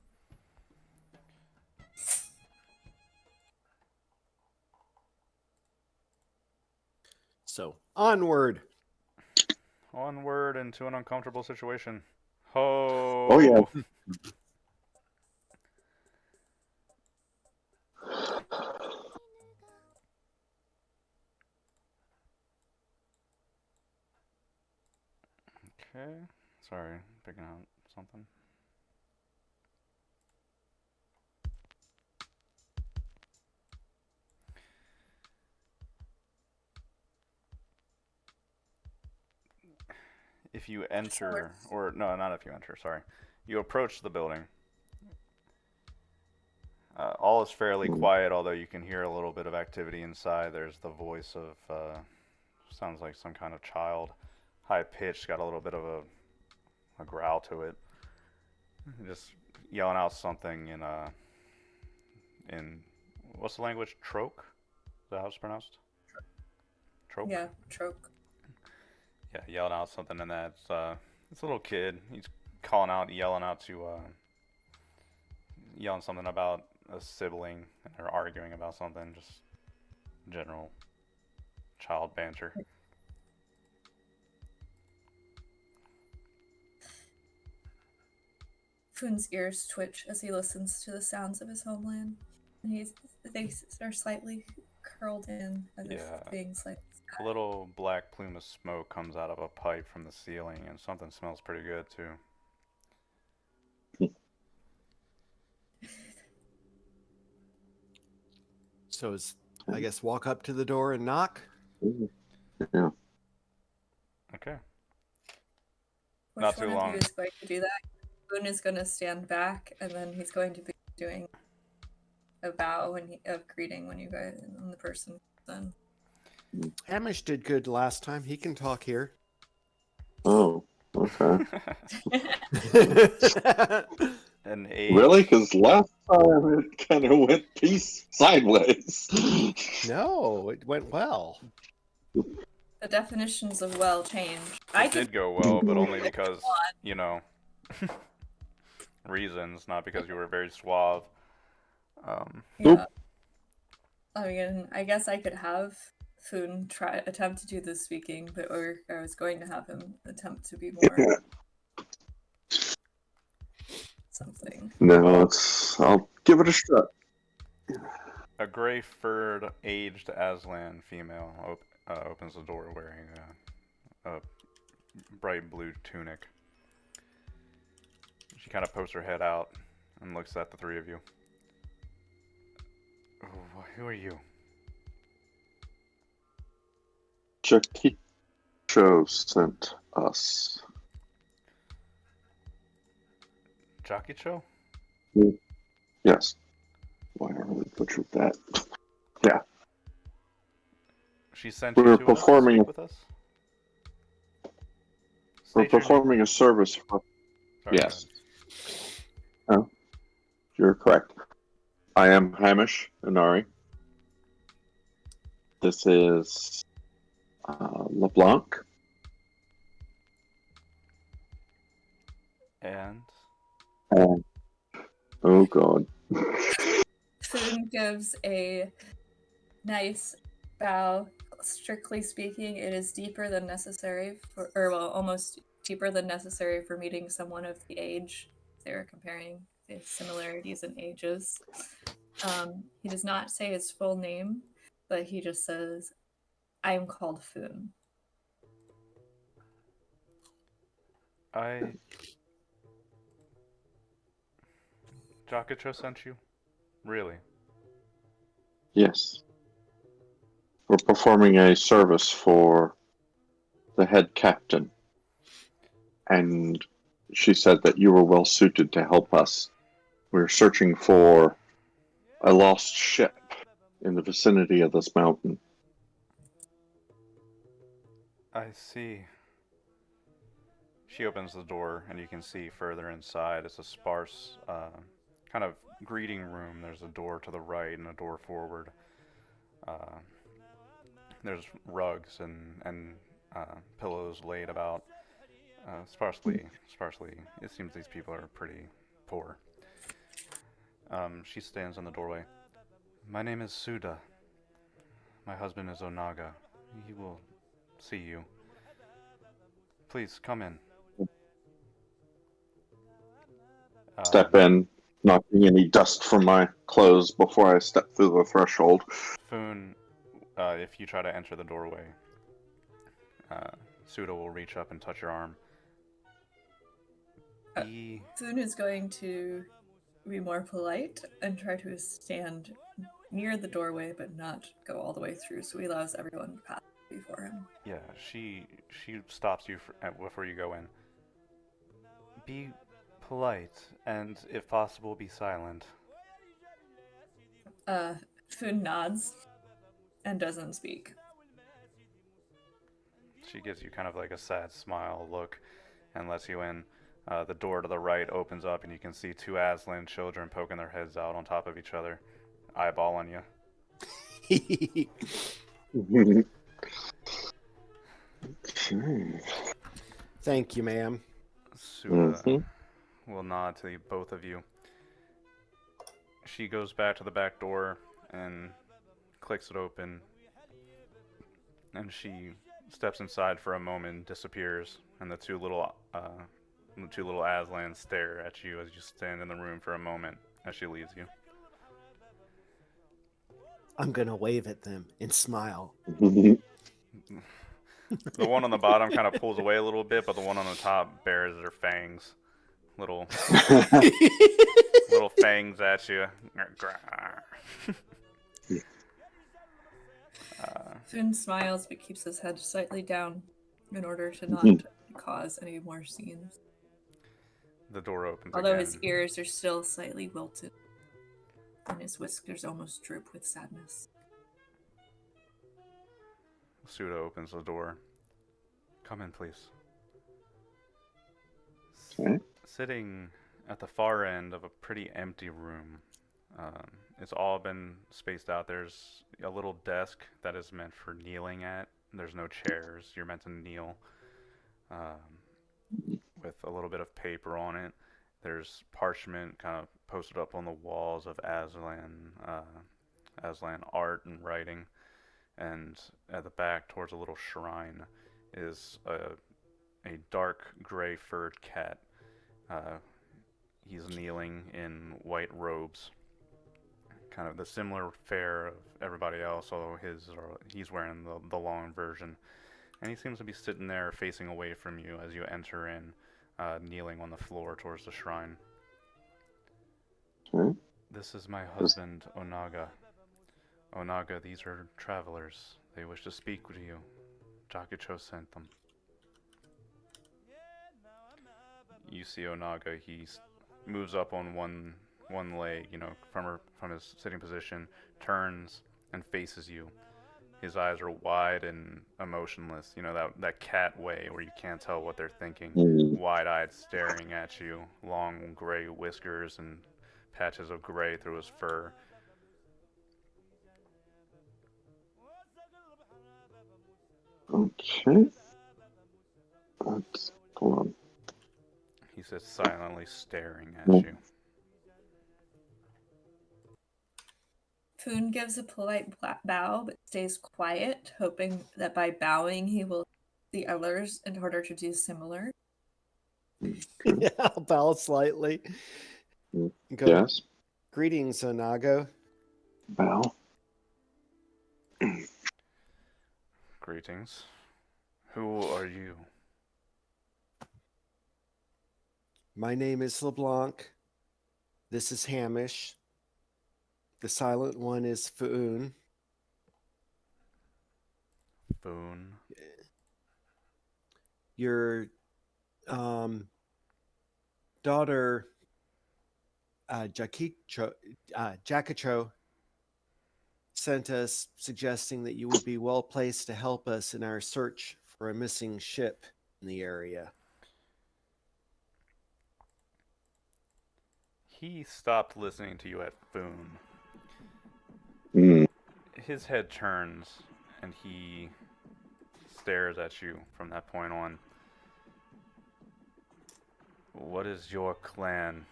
So, onward. Onward into an uncomfortable situation. Ho! Oh, yeah. Okay. Sorry, picking out something. If you enter, or no, not if you enter, sorry. You approach the building. All is fairly quiet, although you can hear a little bit of activity inside. There's the voice of, sounds like some kind of child. High pitched, got a little bit of a growl to it. Just yelling out something in what's the language? Troke? Is that how it's pronounced? Troke? Yeah, troke. Yeah, yelling out something in that. It's a little kid. He's calling out, yelling something about a sibling, and they're arguing about something. Just general child banter. Foon's ears twitch as he listens to the sounds of his homeland. And they are slightly curled in as if Yeah. being slightly. A little black plume of smoke comes out of a pipe from the ceiling, and something smells pretty good too. So I guess walk up to the door and knock. Yeah. Okay. Which Not one too of long. you is going to do that? Foon is going to stand back, and then he's going to be doing a bow of greeting when you guys when the person comes Hamish did good last time. He can talk here. Oh, okay. An age. Really? Because last time it kind of went sideways. No, it went well. The definitions of well change. It did go well, but only because, reasons, not because you were very suave. Yeah. I mean, I guess I could have Foon attempt to do the speaking, but I was going to have him attempt to be more something. No, I'll give it a shot. A gray-furred, aged Aslan female opens the door wearing a bright blue tunic. She kind of pokes her head out and looks at the three of you. Oh, who are you? Jakicho sent us. Jakicho? Yes. Why I really butchered that? Yeah. She sent We're you to performing- us to speak with us? We're State your name. performing a service for. Sorry, Yes. Oh, you're correct. I am Hamish Inari. This is LeBlanc. And Oh God. Foon gives a nice bow. Strictly speaking, it is deeper than necessary almost deeper than necessary for meeting someone of the age. They were comparing the similarities in ages. He does not say his full name, but he just says, "I am called Foon." Jakicho sent you? Really? Yes. We're performing a service for the head captain. And she said that you were well suited to help us. We're searching for a lost ship in the vicinity of this mountain. I see. She opens the door, and you can see further inside. It's a sparse, kind of greeting room. There's a door to the right and a door forward. There's rugs and pillows laid about. Sparsely. It seems these people are pretty poor. She stands in the doorway. My name is Suda. My husband is Onaga. He will see you. Please, come in. Step in, knocking any dust from my clothes before I step through the threshold. Foon, if you try to enter the doorway, Suda will reach up and touch your arm. Foon is going to be more polite and try to stand near the doorway, but not go all the way through, so he allows everyone to pass before him. Yeah, she stops you before you go in. Be polite, and if possible, be silent. Foon nods and doesn't speak. She gives you kind of like a sad smile look and lets you in. The door to the right opens up, and you can see two Aslan children poking their heads out on top of each other, eyeballing you. Thank you, ma'am. Suda will nod to both of you. She goes back to the back door and clicks it open, and she steps inside for a moment, disappears, and the two little The two little Aslans stare at you as you stand in the room for a moment as she leaves you. I'm going to wave at them and smile. The one on the bottom kind of pulls away a little bit, but the one on the top bares their fangs. Little fangs at you. Finn smiles but keeps his head slightly down in order to not cause any more scenes. The door opens Although again. his ears are still slightly wilted and his whiskers almost droop with sadness. Suda opens the door. Come in, please. Okay. Sitting at the far end of a pretty empty room. It's all been spaced out. There's a little desk that is meant for kneeling at. There's no chairs. You're meant to kneel with a little bit of paper on it. There's parchment kind of posted up on the walls of Aslan art and writing. And at the back, towards a little shrine, is a dark gray furred cat. He's kneeling in white robes, kind of the similar fare of everybody else, although he's wearing the long version. And he seems to be sitting there facing away from you as you enter in, kneeling on the floor towards the shrine. Okay. This is my husband, Onaga. Onaga, these are travelers. They wish to speak with you. Jakicho sent them. You see Onaga, he moves up on one leg, from his sitting position, turns and faces you. His eyes are wide and emotionless, that cat way where you can't tell what they're thinking. Wide-eyed staring at you, long gray whiskers and patches of gray through his fur. Okay. Hold on. He sits silently staring at you. Foon gives a polite bow but stays quiet, hoping that by bowing he will the others in order to do similar. Yeah, I'll bow slightly. Go, Yes. greetings, Onago. Bow. Greetings. Who are you? My name is LeBlanc. This is Hamish. The silent one is Foon. Foon. Your daughter, Jakicho, sent us suggesting that you would be well placed to help us in our search for a missing ship in the area. He stopped listening to you at Foon. Mm. His head turns and he stares at you from that point on. What is your clan?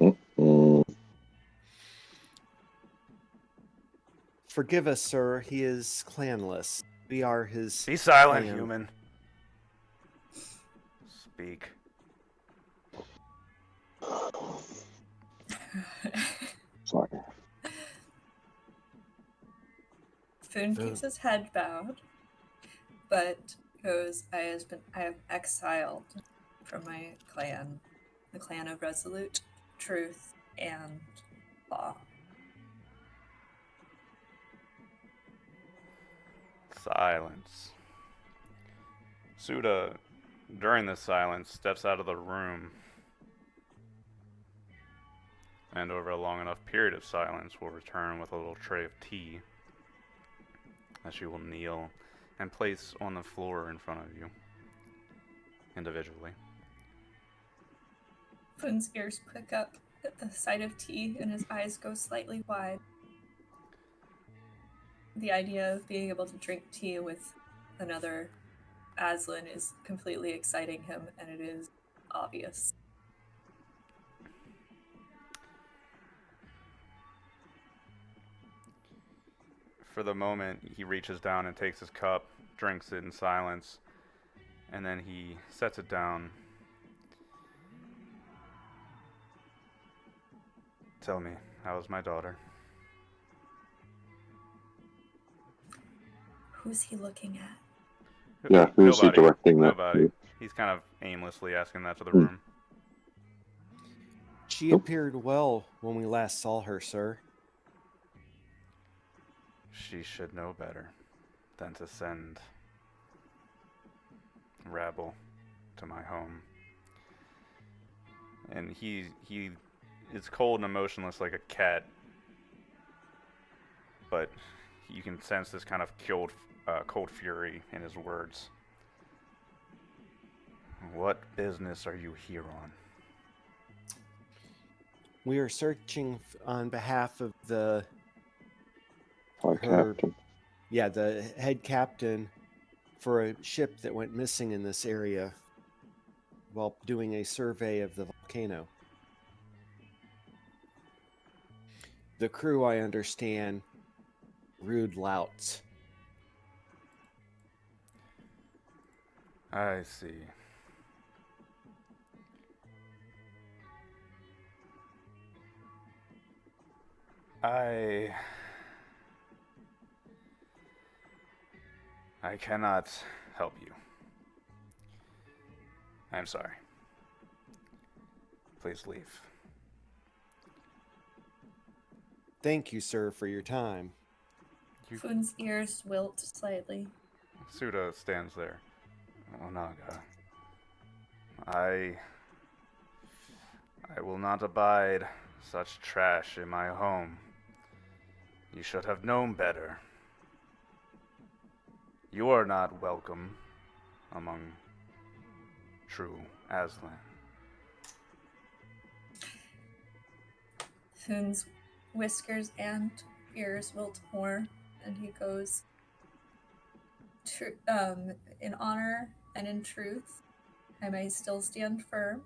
Mm. Forgive us, sir. He is clanless. We are his. Be silent, clan. human. Speak. Sorry. Foon keeps his head bowed, but goes, I have exiled from my clan, the clan of Resolute, Truth, and Law. Silence. Suda, during this silence, steps out of the room. And over a long enough period of silence, will return with a little tray of tea that she will kneel and place on the floor in front of you, individually. Foon's ears prick up at the sight of tea, and his eyes go slightly wide. The idea of being able to drink tea with another Aslan is completely exciting him, and it is obvious. For the moment, he reaches down and takes his cup, drinks it in silence, and then he sets it down tell me, how is my daughter? Who's he looking at? Yeah, who's he Nobody. directing that Nobody. to? He's kind of aimlessly asking that to the Hmm. room. She Nope. appeared well when we last saw her, sir. She should know better than to send rabble to my home. And he is cold and emotionless like a cat, but you can sense this kind of cold fury in his words. What business are you here on? We are searching on behalf of the Hi, Her- Captain. the head captain for a ship that went missing in this area while doing a survey of the volcano. The crew, I understand, rude louts. I see. I cannot help you. I'm sorry. Please leave. Thank you, sir, for your time. Foon's ears wilt slightly. Suda stands there. Onaga. I will not abide such trash in my home. You should have known better. You are not welcome among true Aslan. Foon's whiskers and ears wilt more, and he goes, in honor and in truth, I may still stand firm.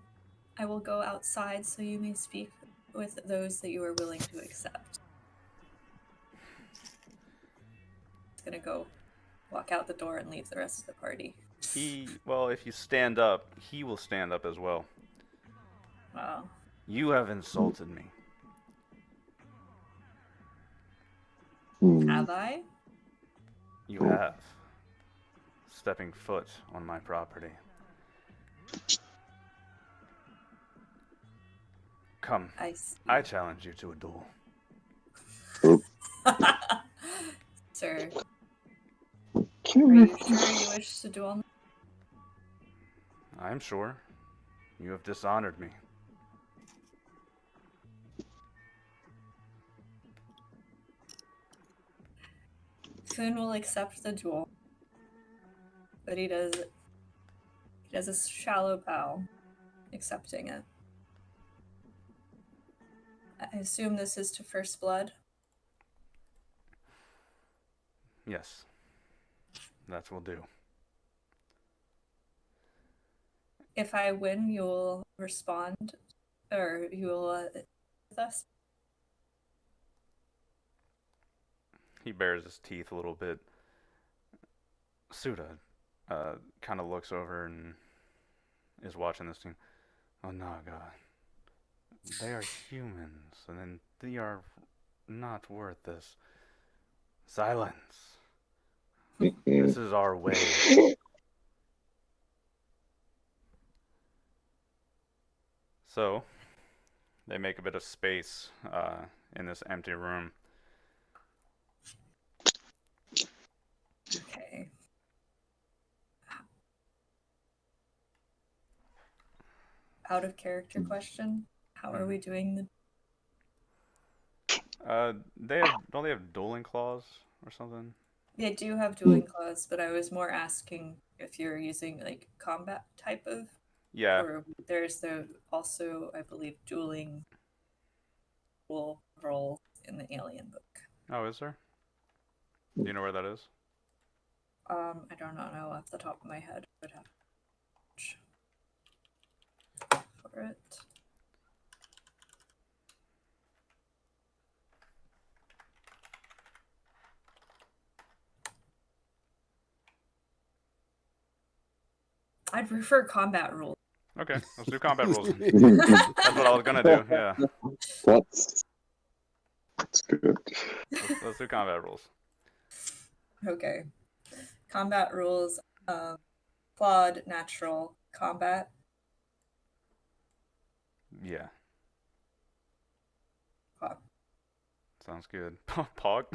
I will go outside so you may speak with those that you are willing to accept. He's gonna go walk out the door and leave the rest of the party. If you stand up, he will stand up as well. Wow. You have insulted me. Have I? You have. Stepping foot on my property. Come, I see. I challenge you to a duel. Sir, Can are we- you sure you wish to duel me? I'm sure. You have dishonored me. Foon will accept the duel, but he does a shallow bow, accepting it. I assume this is to first blood. Yes. That will do. If I win, you will respond, or you will with us. He bares his teeth a little bit. Suda kind of looks over and is watching this thing. Oh, Naga. They are humans, and then they are not worth this. Silence. This is our way. So, they make a bit of space in this empty room. Okay. Out of character question. How are we doing the Don't they have dueling claws or something? They do have dueling claws, but I was more asking if you're using like combat type of, Yeah. or there's also I believe dueling role in the Alien book. Oh, is there? Do you know where that is? I don't know off the top of my head. I would have to search for it. I'd prefer combat rules. Okay, let's do combat rules. That's what I was gonna do. Yeah. That's That's good. Let's do combat rules. Okay. Combat rules. Claude, natural, combat. Yeah, Claude. sounds good. Pog.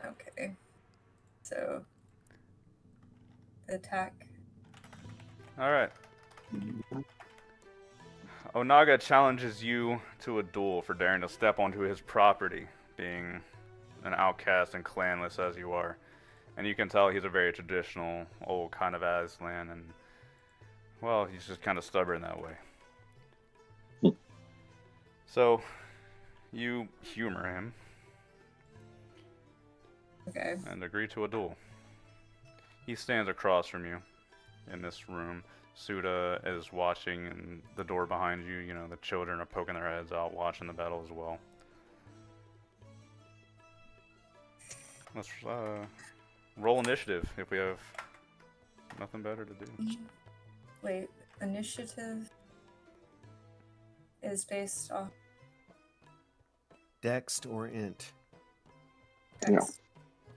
Okay. So, attack. All right. Onaga challenges you to a duel for daring to step onto his property, being an outcast and clanless as you are. And you can tell he's a very traditional, old kind of Aslan, and, well, he's just kind of stubborn that way. So, you humor him Okay. and agree to a duel. He stands across from you in this room. Suda is watching in the door behind you. You know, the children are poking their heads out, watching the battle as well. Let's roll initiative if we have nothing better to do. Wait, initiative is based off Dext or int. dex.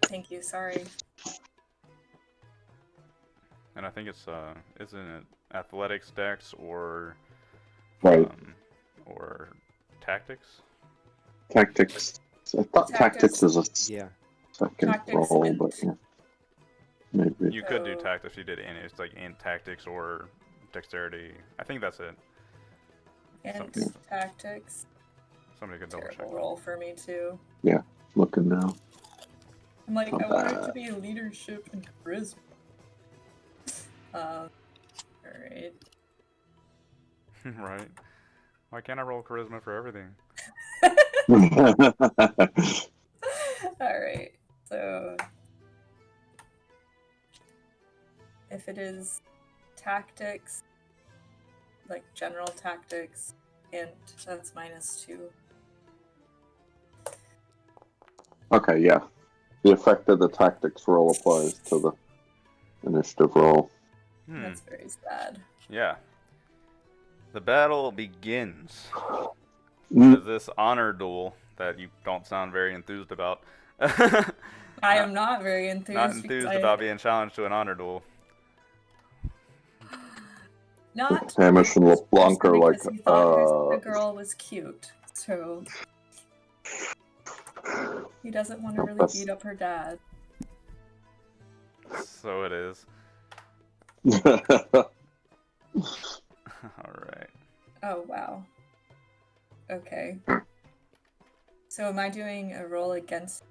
Thank you, sorry. And I think it's isn't it athletics, dex, or Right. Or tactics? Tactics. I thought tactics is a Yeah. second Tactics roll, and- but yeah. Maybe. You could do So- tactics if you did int. It's like int tactics or dexterity. I think that's it. Int Something. tactics. Somebody could double check. Terrible roll for me too. Looking now. I'm like, Not I want it bad. to be leadership and charisma. Alright. Right. Why can't I roll charisma for everything? Alright, so if it is tactics, like general tactics, int, that's -2. Okay, yeah. The effect of the tactics roll applies to the initiative roll. That's very sad. Yeah. The battle begins. Mm. Is this honor duel that you don't sound very enthused about? I am not very enthused. Not because enthused I- about being challenged to an honor duel. Not Hamish and because LeBlanc are like, he thought the girl was cute, so he doesn't want to really That's- beat up her dad. So it is. Alright. Oh wow. Okay. So am I doing a roll against?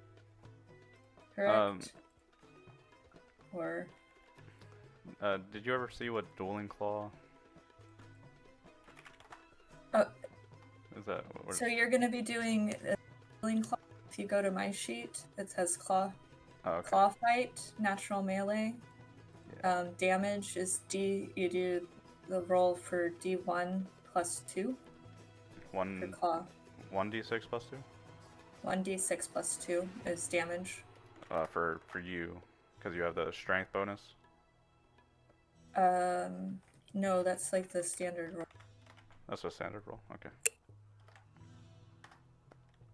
Correct. Or Did you ever see what Dueling Claw? Oh. Is that what? so you're gonna be doing a healing claw. If you go to my sheet, it says claw. Oh, okay. Claw fight, natural melee. Damage is D. You do the roll for D1 plus 2 for One claw. 1d6 plus 2? 1d6 plus 2 is damage. For you, because you have the strength bonus. No, that's like the standard roll. That's a standard roll. Okay.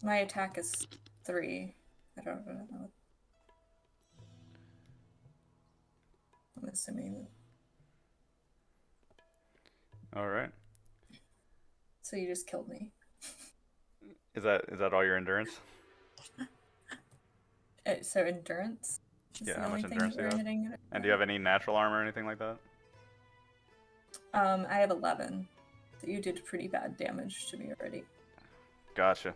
My attack is 3. I don't know. I'm assuming. All right. So you just killed me. Is that all your endurance? So endurance. Is Yeah, the how only much thing endurance that do you we're have? hitting it And do you have any natural armor or anything like that? I have 11. So you did pretty bad damage to me already. Gotcha.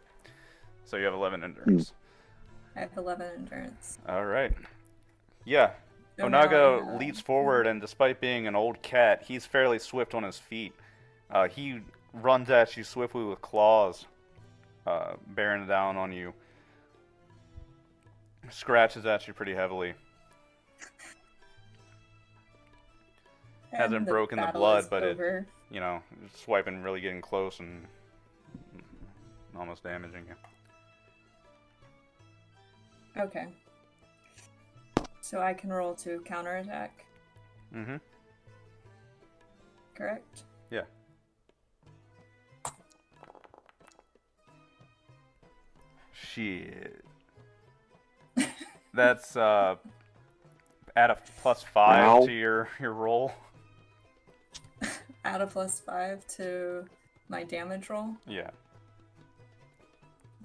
So you have 11 endurance. I have 11 endurance. All right. Yeah. So now I Onaga have- leaps forward, and despite being an old cat, he's fairly swift on his feet. He runs at you swiftly with claws, bearing down on you. Scratches at you pretty heavily. Hasn't And broken the battle blood, is but over. You know, swiping, really getting close and almost damaging you. Okay. So I can roll to counterattack, Mm-hmm. correct? Yeah. Shit. That's add a +5 Ow. to your roll. Add a +5 to my damage roll. Yeah.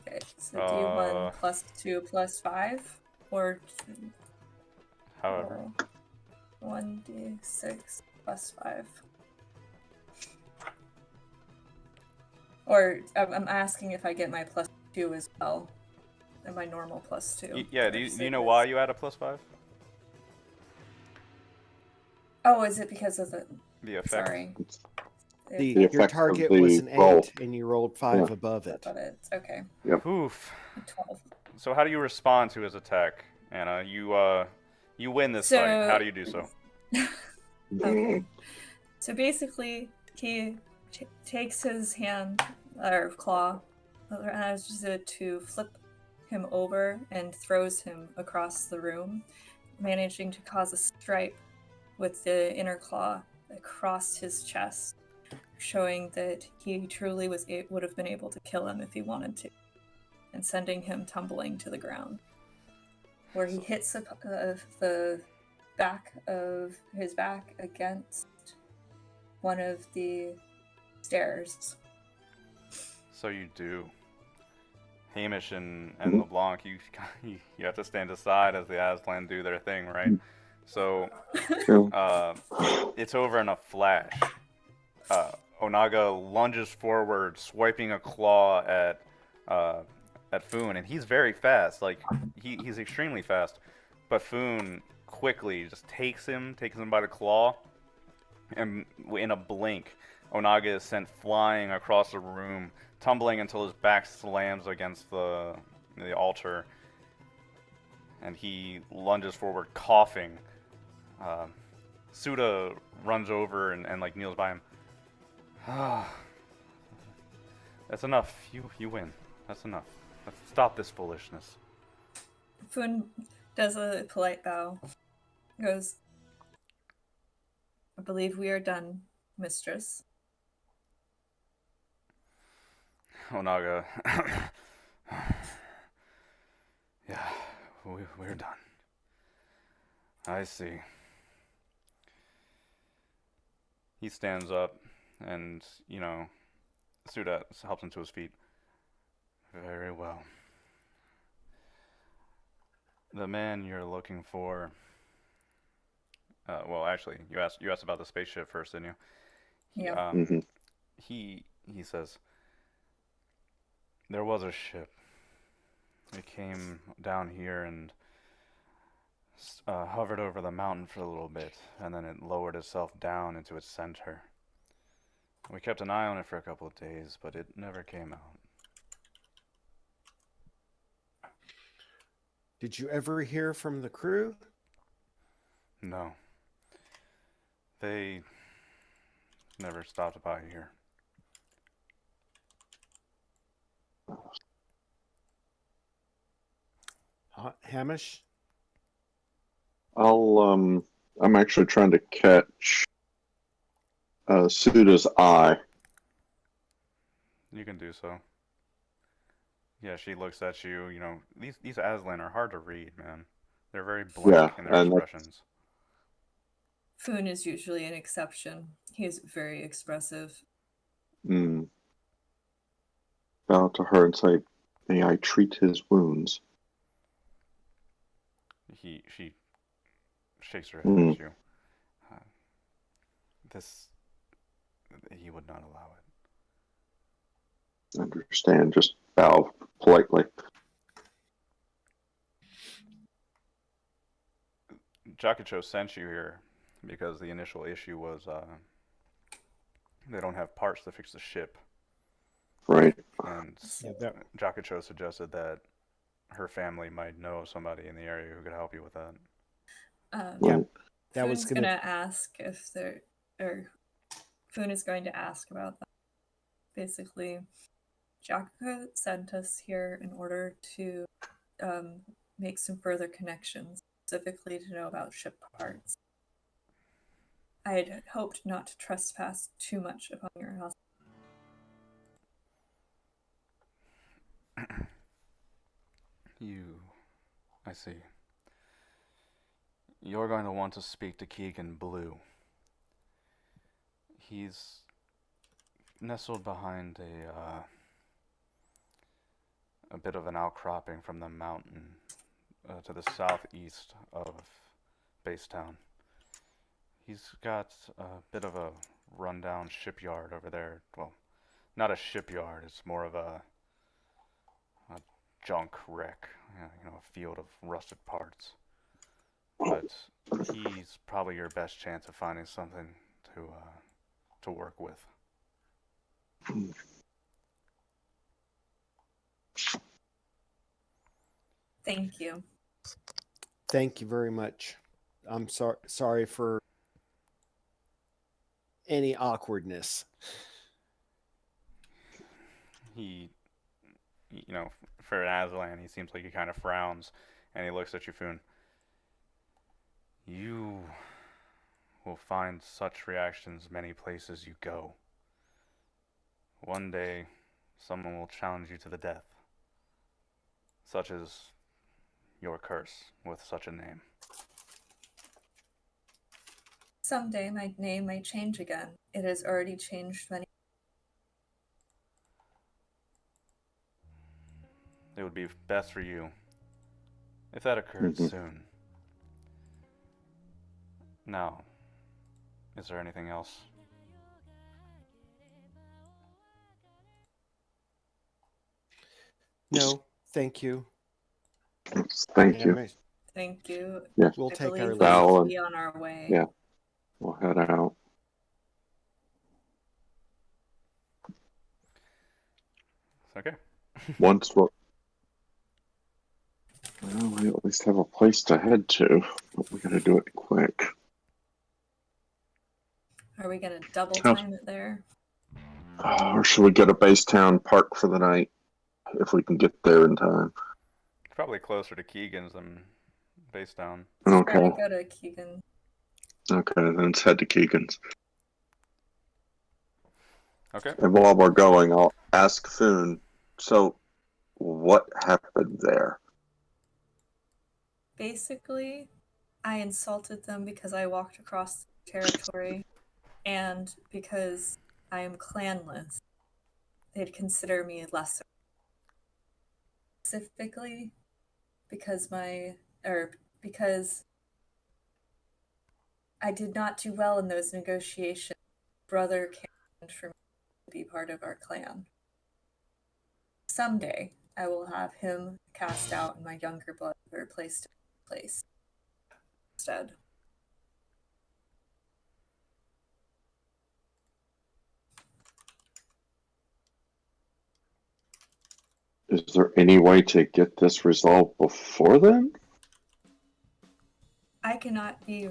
Okay, so D1 Uh, +2 +5, or However. 1d6 +5. Or I'm asking if I get my +2 as well, and my normal +2. Yeah. Do you know why you add a +5? Oh, is it because of the? The effect. Sorry. The, The your effect of target the was an 8, roll. and you rolled 5 Yeah. above it. Above it. Okay. Oof. 12. So how do you respond to his attack, Anna? You win this fight. How do you do so? Okay. So basically, he takes his hand or claw, as to flip him over and throws him across the room, managing to cause a stripe with the inner claw across his chest, showing that he truly would have been able to kill him if he wanted to, and sending him tumbling to the ground, where he hits the back of his back against one of the stairs. So you do. Hamish and LeBlanc, you have to stand aside as the Aslan do their thing, right? So it's over in a flash. Onaga lunges forward, swiping a claw at Foon, and he's very fast. Like he's extremely fast, but Foon quickly just takes him by the claw, and in a blink, Onaga is sent flying across the room, tumbling until his back slams against the altar, and he lunges forward, coughing. Suda runs over and like kneels by him. That's enough. You win. That's enough. Let's stop this foolishness. Foon does a polite bow. Goes, I believe we are done, mistress. Onaga. Yeah, we're done. I see. He stands up and, Suda helps him to his feet. Very well. The man you're looking for. Well, actually, you asked about the spaceship first, didn't you? Yeah. He says there was a ship. It came down here and hovered over the mountain for a little bit, and then it lowered itself down into its center. We kept an eye on it for a couple of days, but it never came out. Did you ever hear from the crew? No. They never stopped by here. Hamish? I'm actually trying to catch Suda's eye. You can do so. Yeah, she looks at you. These Aslan are hard to read, man. They're very blank in their expressions. Foon is usually an exception. He is very expressive. Bow to her and say, "May I treat his wounds?" She shakes her head at you. He would not allow it. Understand. Just bow politely. Jakicho sent you here because the initial issue was they don't have parts to fix the ship. Right. And Jakicho suggested that her family might know somebody in the area who could help you with that. That was going to ask if Foon is going to ask about that. Basically, Jakicho sent us here in order to make some further connections, specifically to know about ship parts. I had hoped not to trespass too much upon your house. I see. You're going to want to speak to Keegan Blue. He's nestled behind a bit of an outcropping from the mountain to the southeast of Basetown. He's got a bit of a rundown shipyard over there. Well, not a shipyard, it's more of a junk wreck, a field of rusted parts. But he's probably your best chance of finding something to work with. Thank you. Thank you very much. I'm sorry for any awkwardness. He, for Aslan, he seems like he kind of frowns, and he looks at you, Foon. You will find such reactions many places you go. One day, someone will challenge you to the death. Such as your curse with such a name. Someday my name may change again. It has already changed many. It would be best for you if that occurred soon. Now, is there anything else? No, thank you. Thank you. Thank you. Yeah. We'll I take our believe we leave. should be on our way. Yeah. We'll head out. Okay. Once we at least have a place to head to, but we gotta do it quick. Are we going to double time it there? Or should we go to Basetown Park for the night if we can get there in time? It's probably closer to Keegan's than Basetown. Let's try to Okay. go to Keegan. Okay, then let's head to Keegan's. Okay. And while we're going, I'll ask Foon, so what happened there? Basically, I insulted them because I walked across the territory and because I am clanless. They'd consider me lesser. Specifically because because I did not do well in those negotiations. Brother came for me to be part of our clan. Someday I will have him cast out and my younger brother placed in place instead. Is there any way to get this resolved before then? I cannot be,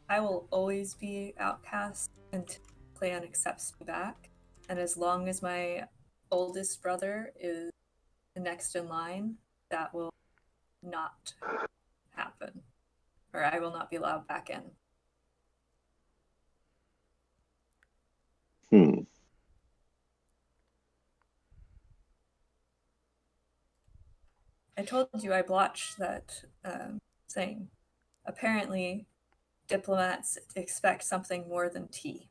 I will always be outcast until the clan accepts me back. And as long as my oldest brother is the next in line, that will not happen. Or I will not be allowed back in. I told you I blotched that thing. Apparently, diplomats expect something more than tea.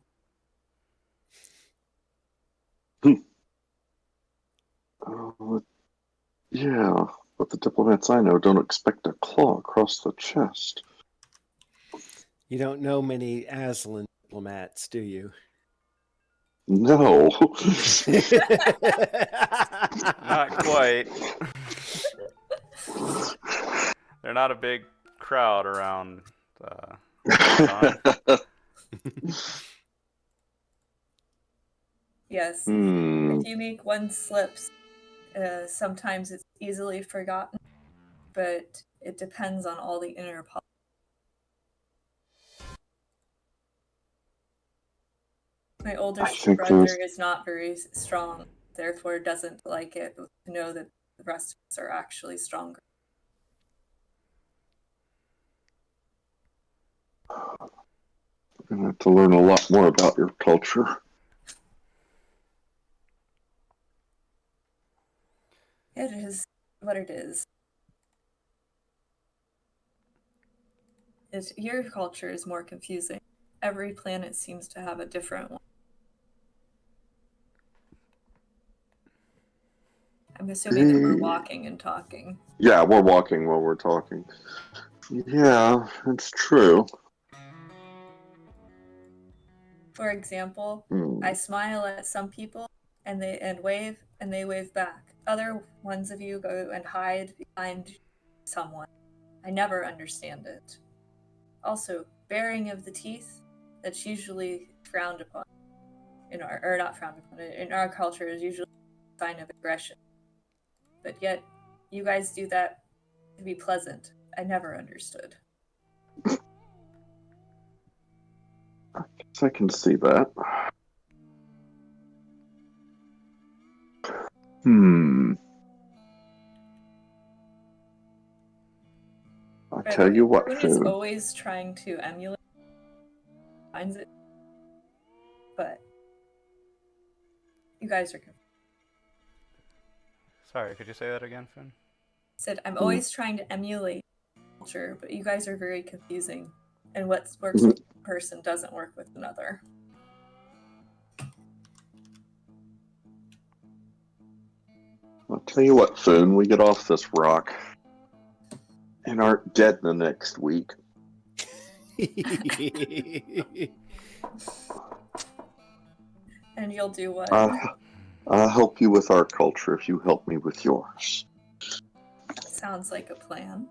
Yeah, but the diplomats I know don't expect a claw across the chest. You don't know many Aslan diplomats, do you? No. Not quite. They're not a big crowd around. Yes. If you make one slip, sometimes it's easily forgotten, but it depends on all the inner politics. My older brother is not very strong, therefore doesn't like it to know that the rest of us are actually stronger. I'm going to have to learn a lot more about your culture. It is what it is. Your culture is more confusing. Every planet seems to have a different one. I'm assuming that we're walking and talking. Yeah, we're walking while we're talking. Yeah, it's true. For example, Hmm. I smile at some people and they wave back. Other ones of you go and hide behind someone. I never understand it. Also, baring of the teeth, that's usually frowned upon. Not frowned upon. In our culture is usually a sign of aggression. But yet, you guys do that to be pleasant. I never understood. I guess I can see that. I By the tell way, you what, Boone is Foon. always trying to emulate, finds it, but you guys are confused. Sorry, could you say that again, Finn? Said I'm always trying to emulate culture, but you guys are very confusing, and what works with one person doesn't work with another. I'll tell you what, Foon, we get off this rock and aren't dead the next week. And you'll do what? I'll help you with our culture if you help me with yours. Sounds like a plan.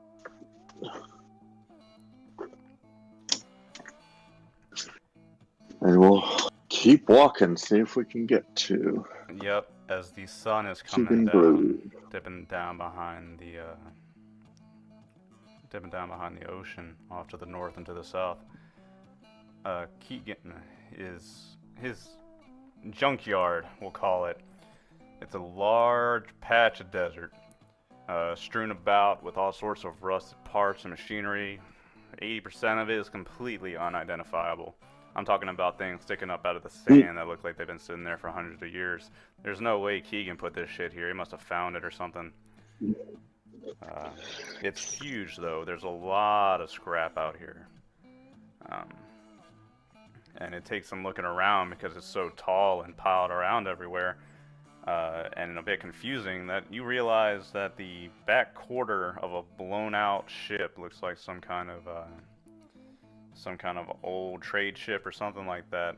And we'll keep walking, see if we can get to Yep, as the sun is coming Keegan down, Blue. dipping down behind the ocean off to the north and to the south. Keegan is his junkyard, we'll call it. It's a large patch of desert, strewn about with all sorts of rusted parts and machinery. 80% of it is completely unidentifiable. I'm talking about things sticking up out of the sand that look like they've been sitting there for hundreds of years. There's no way Keegan put this shit here. He must have found it or something. It's huge, though. There's a lot of scrap out here. And it takes some looking around because it's so tall and piled around everywhere. And a bit confusing that you realize that the back quarter of a blown out ship looks like some kind of old trade ship or something like that,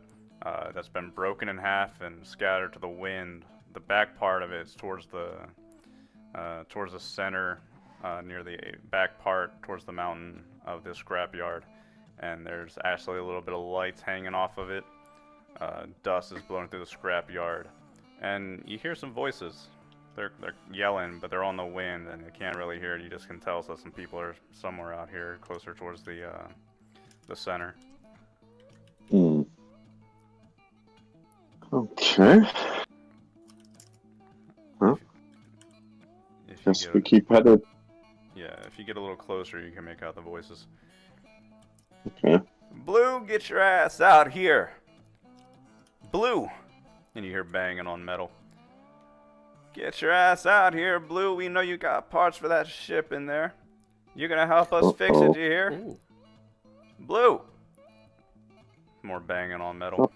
that's been broken in half and scattered to the wind. The back part of it is towards the center, near the back part towards the mountain of this scrapyard, and there's actually a little bit of lights hanging off of it. Dust is blowing through the scrapyard, and you hear some voices. They're yelling, but they're on the wind, and you can't really hear it. You just can tell that some people are somewhere out here, closer towards the center. Okay. Huh? Guess we keep headed. Yeah, if you get a little closer, you can make out the voices. Okay. Blue, get your ass out here! Blue! And you hear banging on metal. Get your ass out here, Blue. We know you got parts for that ship in there. You're gonna help us fix it, do you hear? Ooh. Blue! More banging on metal.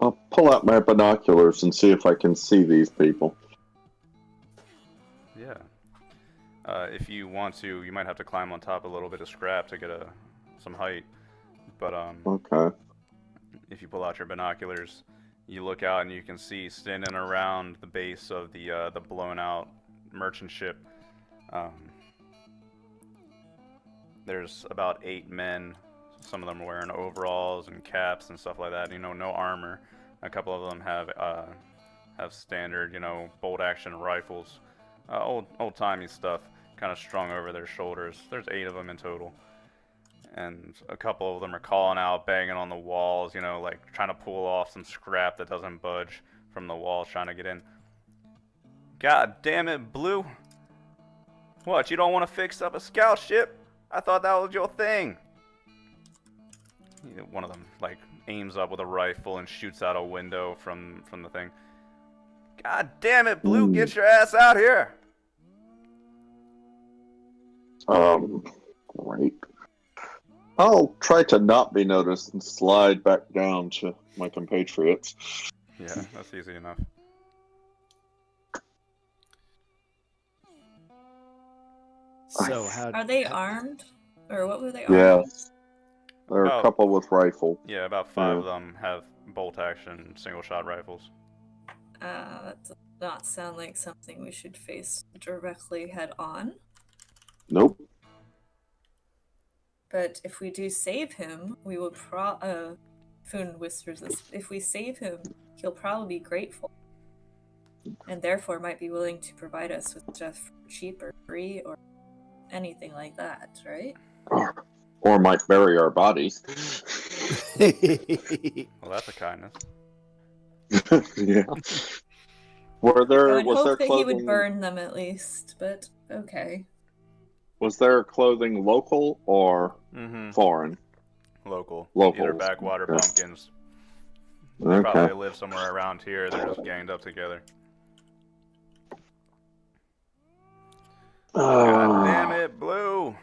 I'll pull out my binoculars and see if I can see these people. Yeah. If you want to, you might have to climb on top of a little bit of scrap to get some height. But Okay. if you pull out your binoculars, you look out and you can see standing around the base of the blown out merchant ship. There's about 8 men. Some of them are wearing overalls and caps and stuff like that. No armor. A couple of them have standard, bolt action rifles, old timey stuff, kind of strung over their shoulders. There's 8 of them in total, and a couple of them are calling out, banging on the walls, like trying to pull off some scrap that doesn't budge from the walls, trying to get in. God damn it, Blue! What? You don't want to fix up a scout ship? I thought that was your thing. One of them aims up with a rifle and shoots out a window from the thing. God damn it, Blue! Get your ass out here! Right. I'll try to not be noticed and slide back down to my compatriots. Yeah, that's easy enough. So how Are they armed? Or what were they Yeah, armed with? there are a About- couple with rifle. Yeah, about 5 Yeah. of them have bolt action single shot rifles. That does not sound like something we should face directly head on. Nope. But if we do save him, we will Foon whispers this. If we save him, he'll probably be grateful. And therefore might be willing to provide us with stuff for cheap or free or anything like that, right? Or might bury our bodies. Well, that's a kindness. Yeah. Were I there would was there hope that he would clothing burn them at least, but okay. was there clothing local or Mm-hmm. foreign? Local. Locals. Either backwater Okay. bumpkins. They Okay. probably live somewhere around here. They're just ganged up together. God damn it, Blue.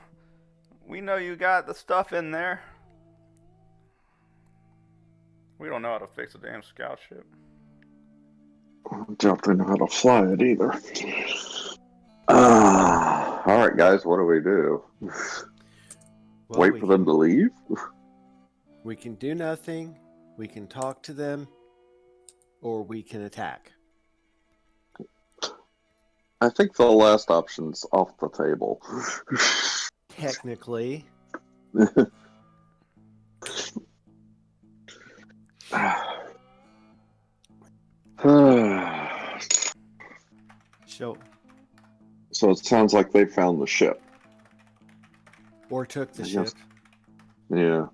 We know you got the stuff in there. We don't know how to fix a damn scout ship. Don't know how to fly it either. All right, guys. What do we do? Well, Wait we for them can- to leave? We can do nothing. We can talk to them, or we can attack. I think the last option's off the table. Technically, so So it sounds like they found the ship. or took the I ship. guess. Yeah.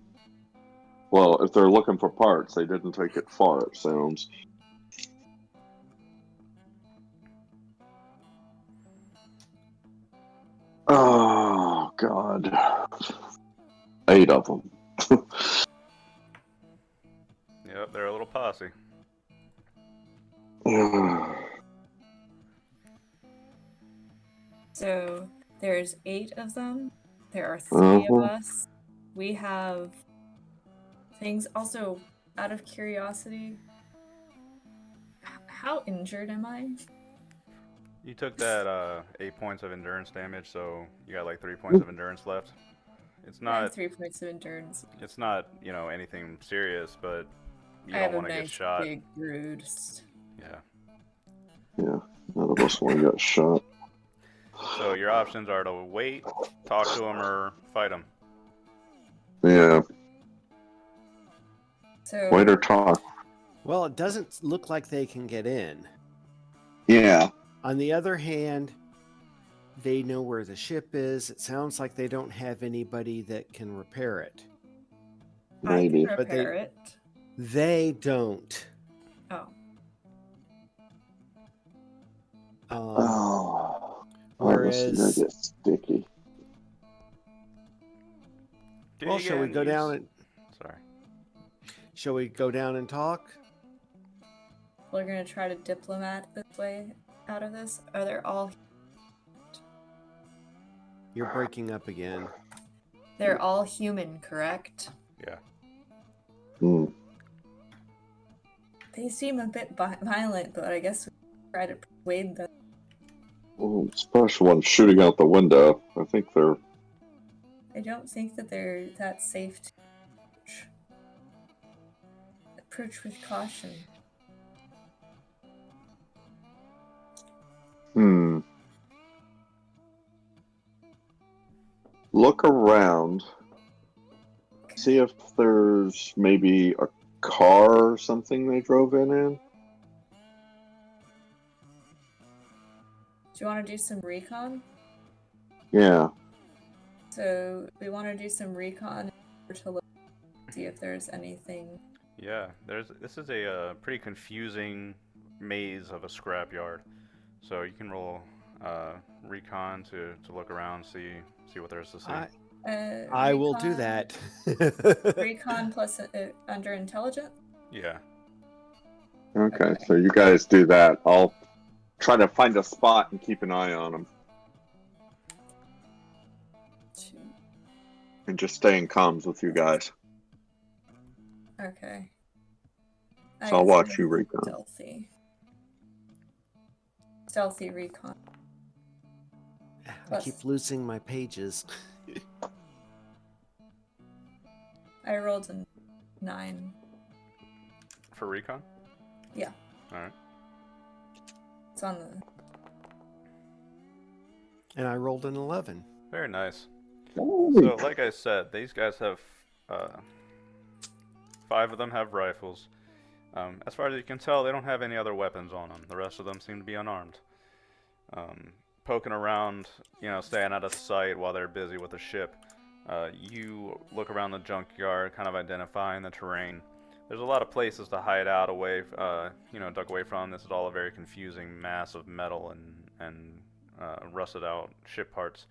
Well, if they're looking for parts, they didn't take it far, it sounds. Oh, God. 8 of them. Yep, they're a little posse. So there's 8 of them. There are 3 of us. We have things. Also, out of curiosity, how injured am I? You took that 8 points of endurance damage, so you got like 3 points of endurance left. It's I have not 3 points of endurance. it's not, anything serious, but you I don't have a want to get nice shot. big bruise. Yeah. Yeah, none of us want to get shot. So your options are to wait, talk to them, or fight them. Yeah, So wait or talk. Well, it doesn't look like they can get in. Yeah. On the other hand, they know where the ship is. It sounds like they don't have anybody that can repair it. Maybe. I can But they- repair it. They don't. Oh, Oh. Whereas- This is gonna get sticky. well, shall we go down and Sorry. shall we go down and talk? we're gonna try to diplomat this way out of this. Are they all? You're breaking up again. They're all human, correct? Yeah. Hmm. They seem a bit violent, but I guess we try to persuade them. Oh, special one shooting out the window. I think they're. I don't think that they're that safe to approach. Approach with caution. Hmm. Look around. See if there's maybe a car or something they drove in. Do you want to do some recon? Yeah. So we want to do some recon to look, see if there's anything. Yeah. This is a pretty confusing maze of a scrapyard. So you can roll recon to look around, see what there's to see. I will do recon- that. Recon plus under intelligence. Yeah. Okay, so you guys do that. I'll try to find a spot and keep an eye on them. and just stay in comms with you guys. Okay. So I'll watch you, Recon. Stealthy recon. I keep losing my pages. I rolled a 9. For recon? Yeah. Alright. It's on the... And I rolled an 11. Very nice. Ooh. So, like I said, these guys have... 5 of them have rifles. As far as you can tell, they don't have any other weapons on them. The rest of them seem to be unarmed. Poking around, staying out of sight while they're busy with the ship. You look around the junkyard, kind of identifying the terrain. There's a lot of places to hide out away, duck away from. This is all a very confusing mass of metal and rusted out ship parts.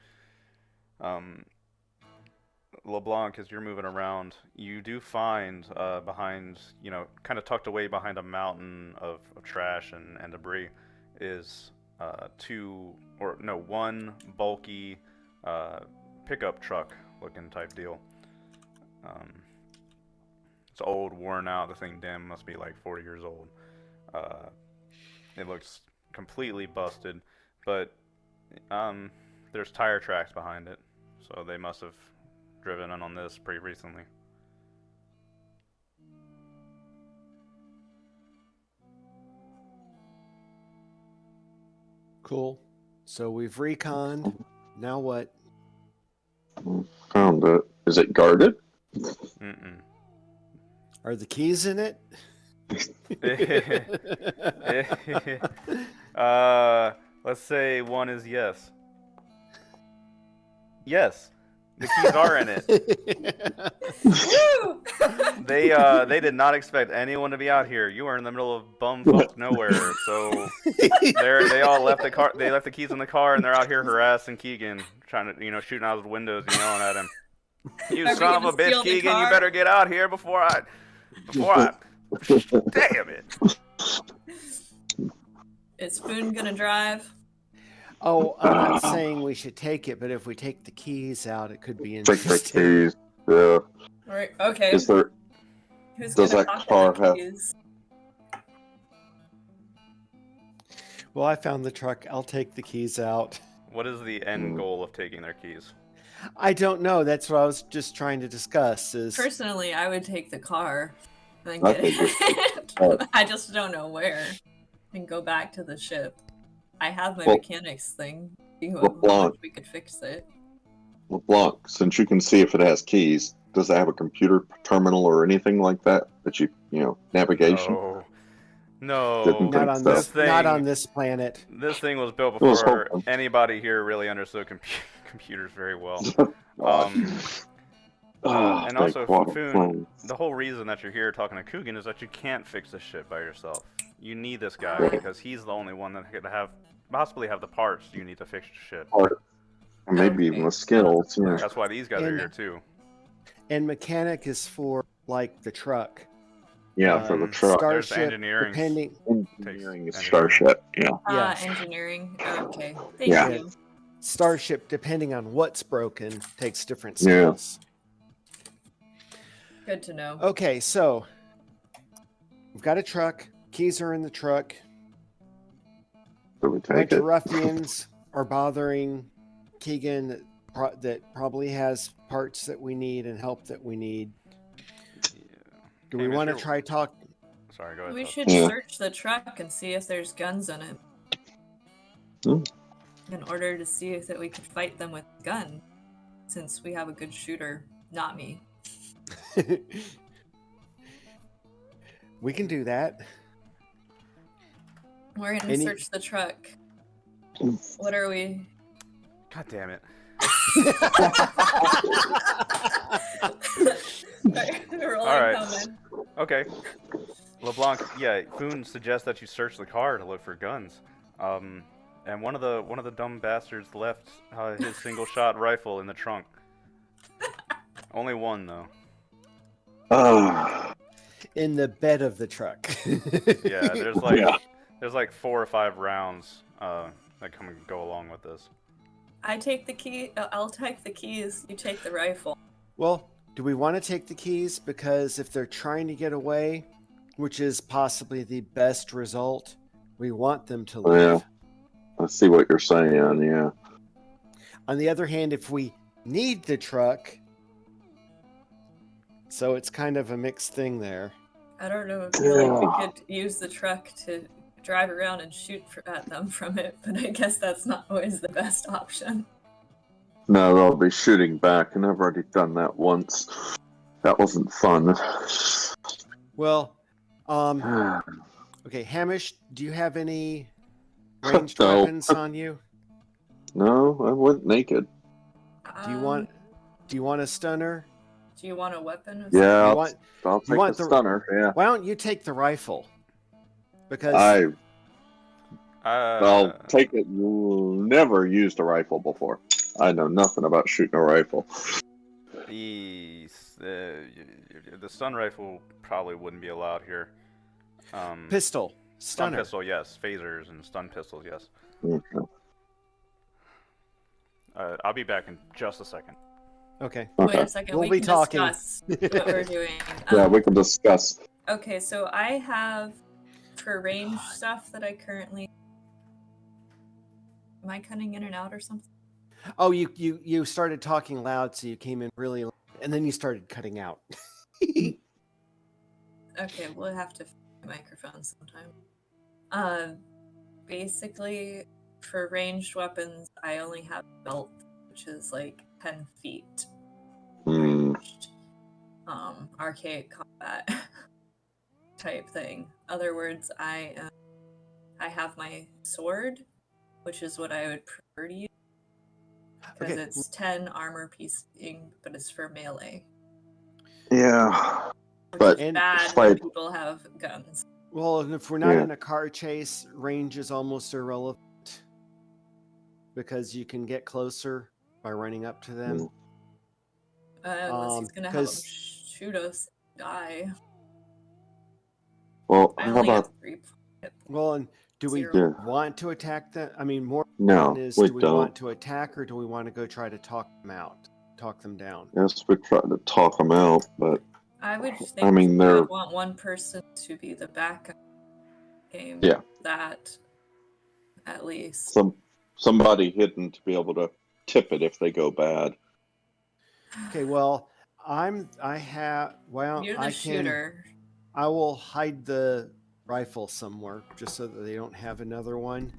LeBlanc, as you're moving around, you do find behind, kind of tucked away behind a mountain of trash and debris, is one bulky pickup truck looking type deal. It's old, worn out. The thing damn must be like 40 years old. It looks completely busted, but there's tire tracks behind it, so they must have driven in on this pretty recently. Cool. So we've reconned. Now what? Found it. Is it guarded? Mm-mm. Are the keys in it? Let's say one is yes. Yes, the keys are in it. They did not expect anyone to be out here. You are in the middle of bumfuck nowhere, so they all left the car. They left the keys in the car, and they're out here harassing Keegan, trying to shooting out of the windows and yelling at him. You son of a bitch, Keegan! You better get out here before I. Damn it! Is Spoon gonna drive? Oh, I'm not saying we should take it, but if we take the keys out, it could be Take the interesting. keys. Yeah. Right. Okay. Is there? Who's Does gonna that pocket car the have- keys? Well, I found the truck. I'll take the keys out. What is the end goal of taking their keys? I don't know. That's what I was just trying to discuss. Personally, I would take the car and I get think it. I just don't know where. And go back to the ship. I have my mechanics thing. See how much we could fix it. LeBlanc, since you can see if it has keys, does it have a computer terminal or anything like that navigation? No. Didn't not think on so. this. Not on this planet. This thing was built was before hoping. anybody here really understood computers very well. And also, Foon, the whole reason that you're here talking to Coogan is that you can't fix the shit by yourself. You need this guy because he's the only one that could possibly have the parts you need to fix your shit. Or maybe even the skills. Yeah. That's why these guys are here too. And mechanic is for like the truck. Yeah, for the truck. There's Starship, engineering. Engineering is Starship. Yeah. Yeah. Engineering. Okay. Thank Yeah. you. Starship, depending on what's broken, takes different Yeah. skills. Good to know. Okay, so we've got a truck. Keys are in the truck. So we A take bunch it. of ruffians are bothering Keegan that probably has parts that we need and help that we need. Do we Hamish, want to you're- try talk? Sorry, go ahead. We Todd. should Yeah. search the truck and see if there's guns in it. Hmm. In order to see if that we could fight them with gun, since we have a good shooter. Not me. We can do that. We're gonna search the truck. What are we? God damn it. We're all Alright. coming. Okay. LeBlanc, yeah, Foon suggests that you search the car to look for guns. And one of the dumb bastards left his single shot rifle in the trunk. Only one though. In the bed of the truck. Yeah, there's like 4 or 5 rounds that come and go along with this. I take the key. I'll take the keys. You take the rifle. Well, do we want to take the keys? Because if they're trying to get away, which is possibly the best result, we want them to leave. Yeah. I see what you're saying, yeah. On the other hand, if we need the truck, so it's kind of a mixed thing there. I don't know. I feel like we could use the truck to drive around and shoot at them from it, but I guess that's not always the best option. No, they'll be shooting back, and I've already done that once. That wasn't fun. Well, okay, Hamish, do you have any ranged No. weapons on you? No, I went naked. Do you want a stunner? Do you want a weapon? Yeah, You I'll take the stunner, yeah. Why don't you take the rifle? Because I'll take it. Never used a rifle before. I know nothing about shooting a rifle. The stun rifle probably wouldn't be allowed here. Pistol. Stun Stunner. pistol, yes. Phasers and stun pistols, yes. Okay. I'll be back in just a second. Okay. Wait a second. We'll we be can talking. discuss what we're doing. Yeah, we can discuss. Okay, so I have for range stuff that I currently. Am I cutting in and out or something? Oh, you started talking loud, so you came in really loud, and then you started cutting out. Okay, we'll have to fix the microphone sometime. Basically, for ranged weapons, I only have belt, which is like 10 feet. Ranged. Archaic combat type thing. Other words, I have my sword, which is what I would prefer to use. Because it's 10 armor piecing, but it's for melee. Yeah. Which is bad when people have guns. Well, and if we're not in a car chase, range is almost irrelevant. Because you can get closer by running up to them. Unless he's gonna have them shoot us, die. Well, I how only about... have 3 hit points. Well, and do we want to attack them? I mean, more No, is we do we don't. want to attack or do we want to go try to talk them down? Yes, we tried to talk them out, but I would think I mean, we they're... would want one person to be the backup game. Yeah. That, at least. Somebody hidden to be able to tip it if they go bad. Okay, well, You're the shooter. I will hide the rifle somewhere just so that they don't have another one.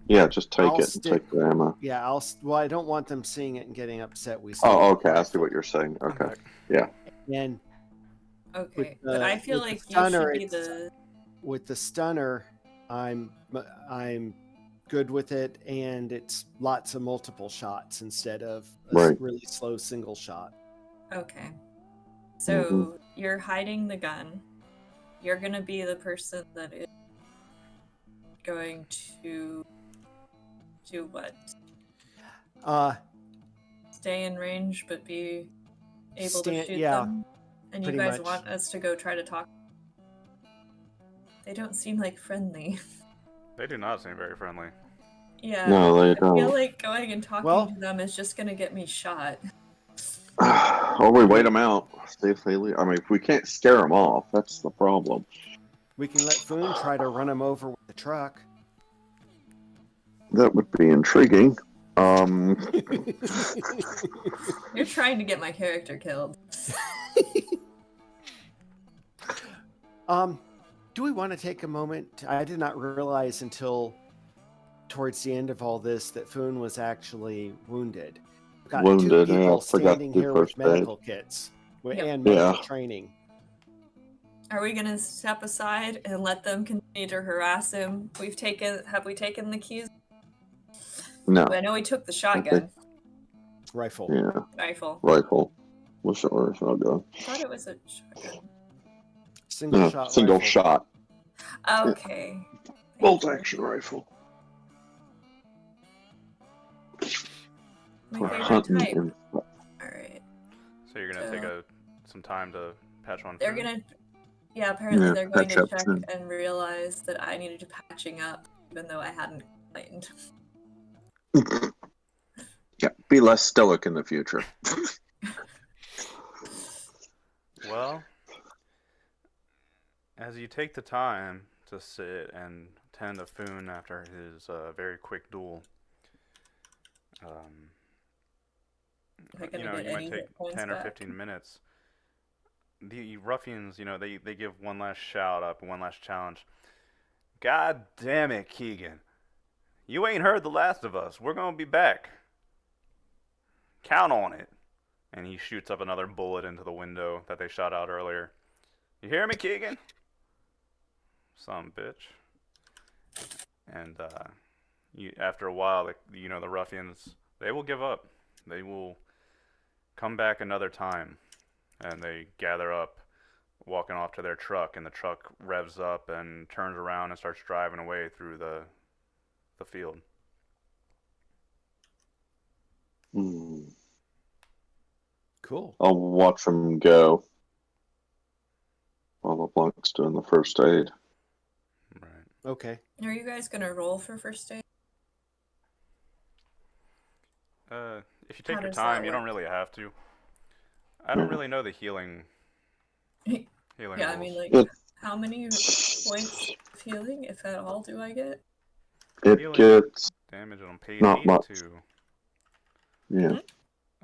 Yeah, just take it and take the ammo. Yeah, I don't want them seeing it and getting upset. Okay, I see what you're saying. Okay, yeah. And okay, but I feel like you should be the... With the stunner, I'm good with it, and it's lots of multiple shots instead of a really slow single shot. Okay. So you're hiding the gun. You're going to be the person that is going to do what? Stay in range, but be able to shoot them? And you guys want us to go try to talk? They don't seem like friendly. They do not seem very friendly. Yeah. No, they don't. I feel like going and talking to them is just going to get me shot. Or we wait them out. See if they leave. I mean, if we can't scare them off, that's the problem. We can let Foon try to run them over with the truck. That would be intriguing. You're trying to get my character killed. Do we want to take a moment? I did not realize until towards the end of all this that Foon was actually wounded. We've got two people standing here with medical kits and medical training. Are we gonna step aside and let them continue to harass him? Have we taken the keys? No. I know we took the shotgun. Rifle. Yeah. Rifle. What's your shotgun? I thought it was a shotgun. Single shot. Okay. Yeah. Bolt action rifle. My favorite type. Alright. So you're gonna take some time to patch on. They're gonna. Yeah, apparently they're going to check and realize that I needed patching up, even though I hadn't complained. Yeah, be less stoic in the future. you take the time to sit and tend to Foon after his very quick duel, um, Am I gonna you get might any take hit points 10 or back? 15 minutes. The ruffians, they give one last shout up, one last challenge. God damn it, Keegan. You ain't heard the last of us. We're gonna be back. Count on it. And he shoots up another bullet into the window that they shot out earlier. You hear me, Keegan? Some bitch. And after a while, the ruffians, they will give up. They will come back another time, and they gather up, walking off to their truck, and the truck revs up and turns around and starts driving away through the field. Hmm. Cool. I'll watch them go while LeBlanc's doing the first aid. Right. Okay. Are you guys gonna roll for first aid? If you take How your does that time, you don't work? really have to. I don't really know the healing Yeah, rules. I mean, like, It, how many points of healing, if at all, do I get? it Healing gets damage on page not much. 82. Yeah.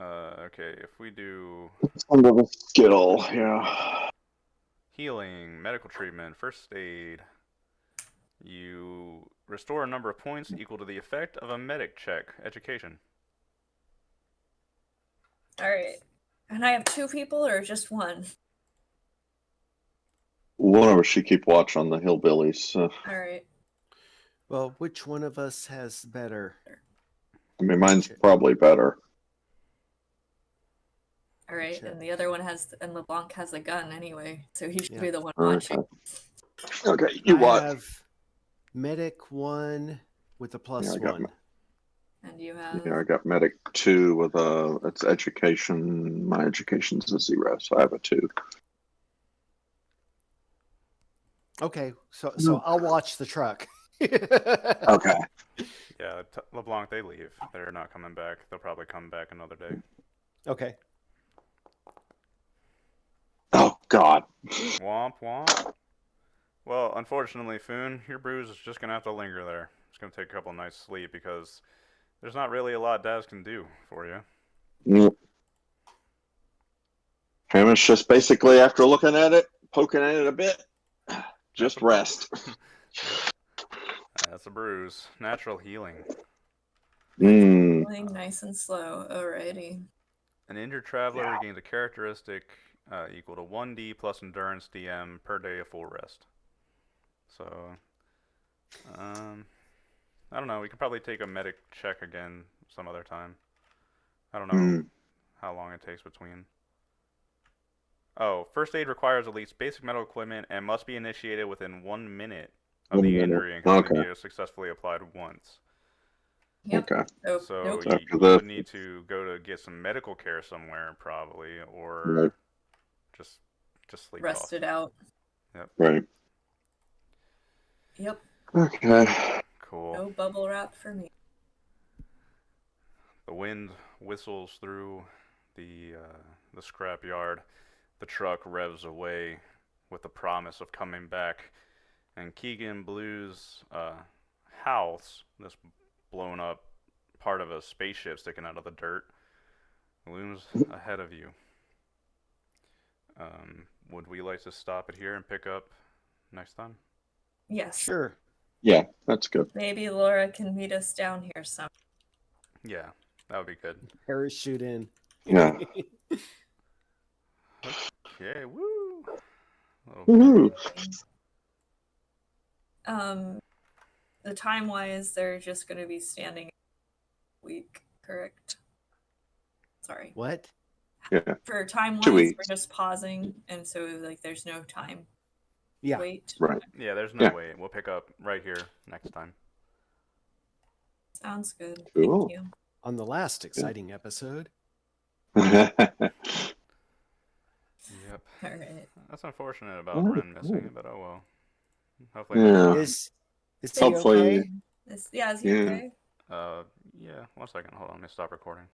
Okay, if we do It's under the Skittle, yeah. healing, medical treatment, first aid, you restore a number of points equal to the effect of a medic check. Education. Alright. And I have 2 people or just 1? One of us should keep watch on the hillbillies. Alright. Well, which one of us has better? I mean, mine's probably better. Alright, Check. and the other one and LeBlanc has a gun anyway, so he should Yeah. be the one Okay. watching. Okay, you I watch. have medic 1 with a plus Yeah, I got 1. And you have... Yeah, I got medic 2 with it's education. My education's a 0, so I have a 2. Okay, so I'll watch the truck. Okay. Yeah, LeBlanc, they leave. They're not coming back. They'll probably come back another day. Okay. Oh God. Womp womp. Well, unfortunately, Foon, your bruise is just gonna have to linger there. It's gonna take a couple nights sleep because there's not really a lot Daz can do for you. Yep. Hamish just basically, after looking at it, poking at it a bit, just rest. That's a bruise. Natural healing. Going nice and slow. Alrighty. An injured traveler regains a characteristic equal to 1d plus endurance DM per day of full rest. So, I don't know. We could probably take a medic check again some other time. I don't know how long it takes between. Oh, first aid requires at least basic medical equipment and must be initiated within 1 minute of the injury and can only be successfully applied once. Yep. Okay. So nope. you would need to go to get some medical care somewhere probably, or just sleep Rest off. it out. Yep. Right. Yep. Okay. Cool. No bubble wrap for me. The wind whistles through the scrapyard. The truck revs away with the promise of coming back, and Keegan Blue's house, this blown up part of a spaceship sticking out of the dirt, looms ahead of you. Would we like to stop it here and pick up next time? Yes. Sure. Yeah, that's good. Maybe Laura can meet us down here some. Yeah, that would be good. Parachute in. Yeah. Okay, woo! Woohoo. The time wise, they're just going to be standing a week, correct? Sorry. What? Yeah. For time 2 wise, weeks. we're just pausing, and so like there's no time. Yeah. Wait. Right. Yeah, there's no wait. We'll pick up right here next time. Sounds good. Cool. Thank you. On the last exciting episode. Yep. All right. That's unfortunate about Ren missing, but oh well. Hopefully Is he Hopefully. okay? Is he okay? yeah, 1 second. Hold on, let me stop recording.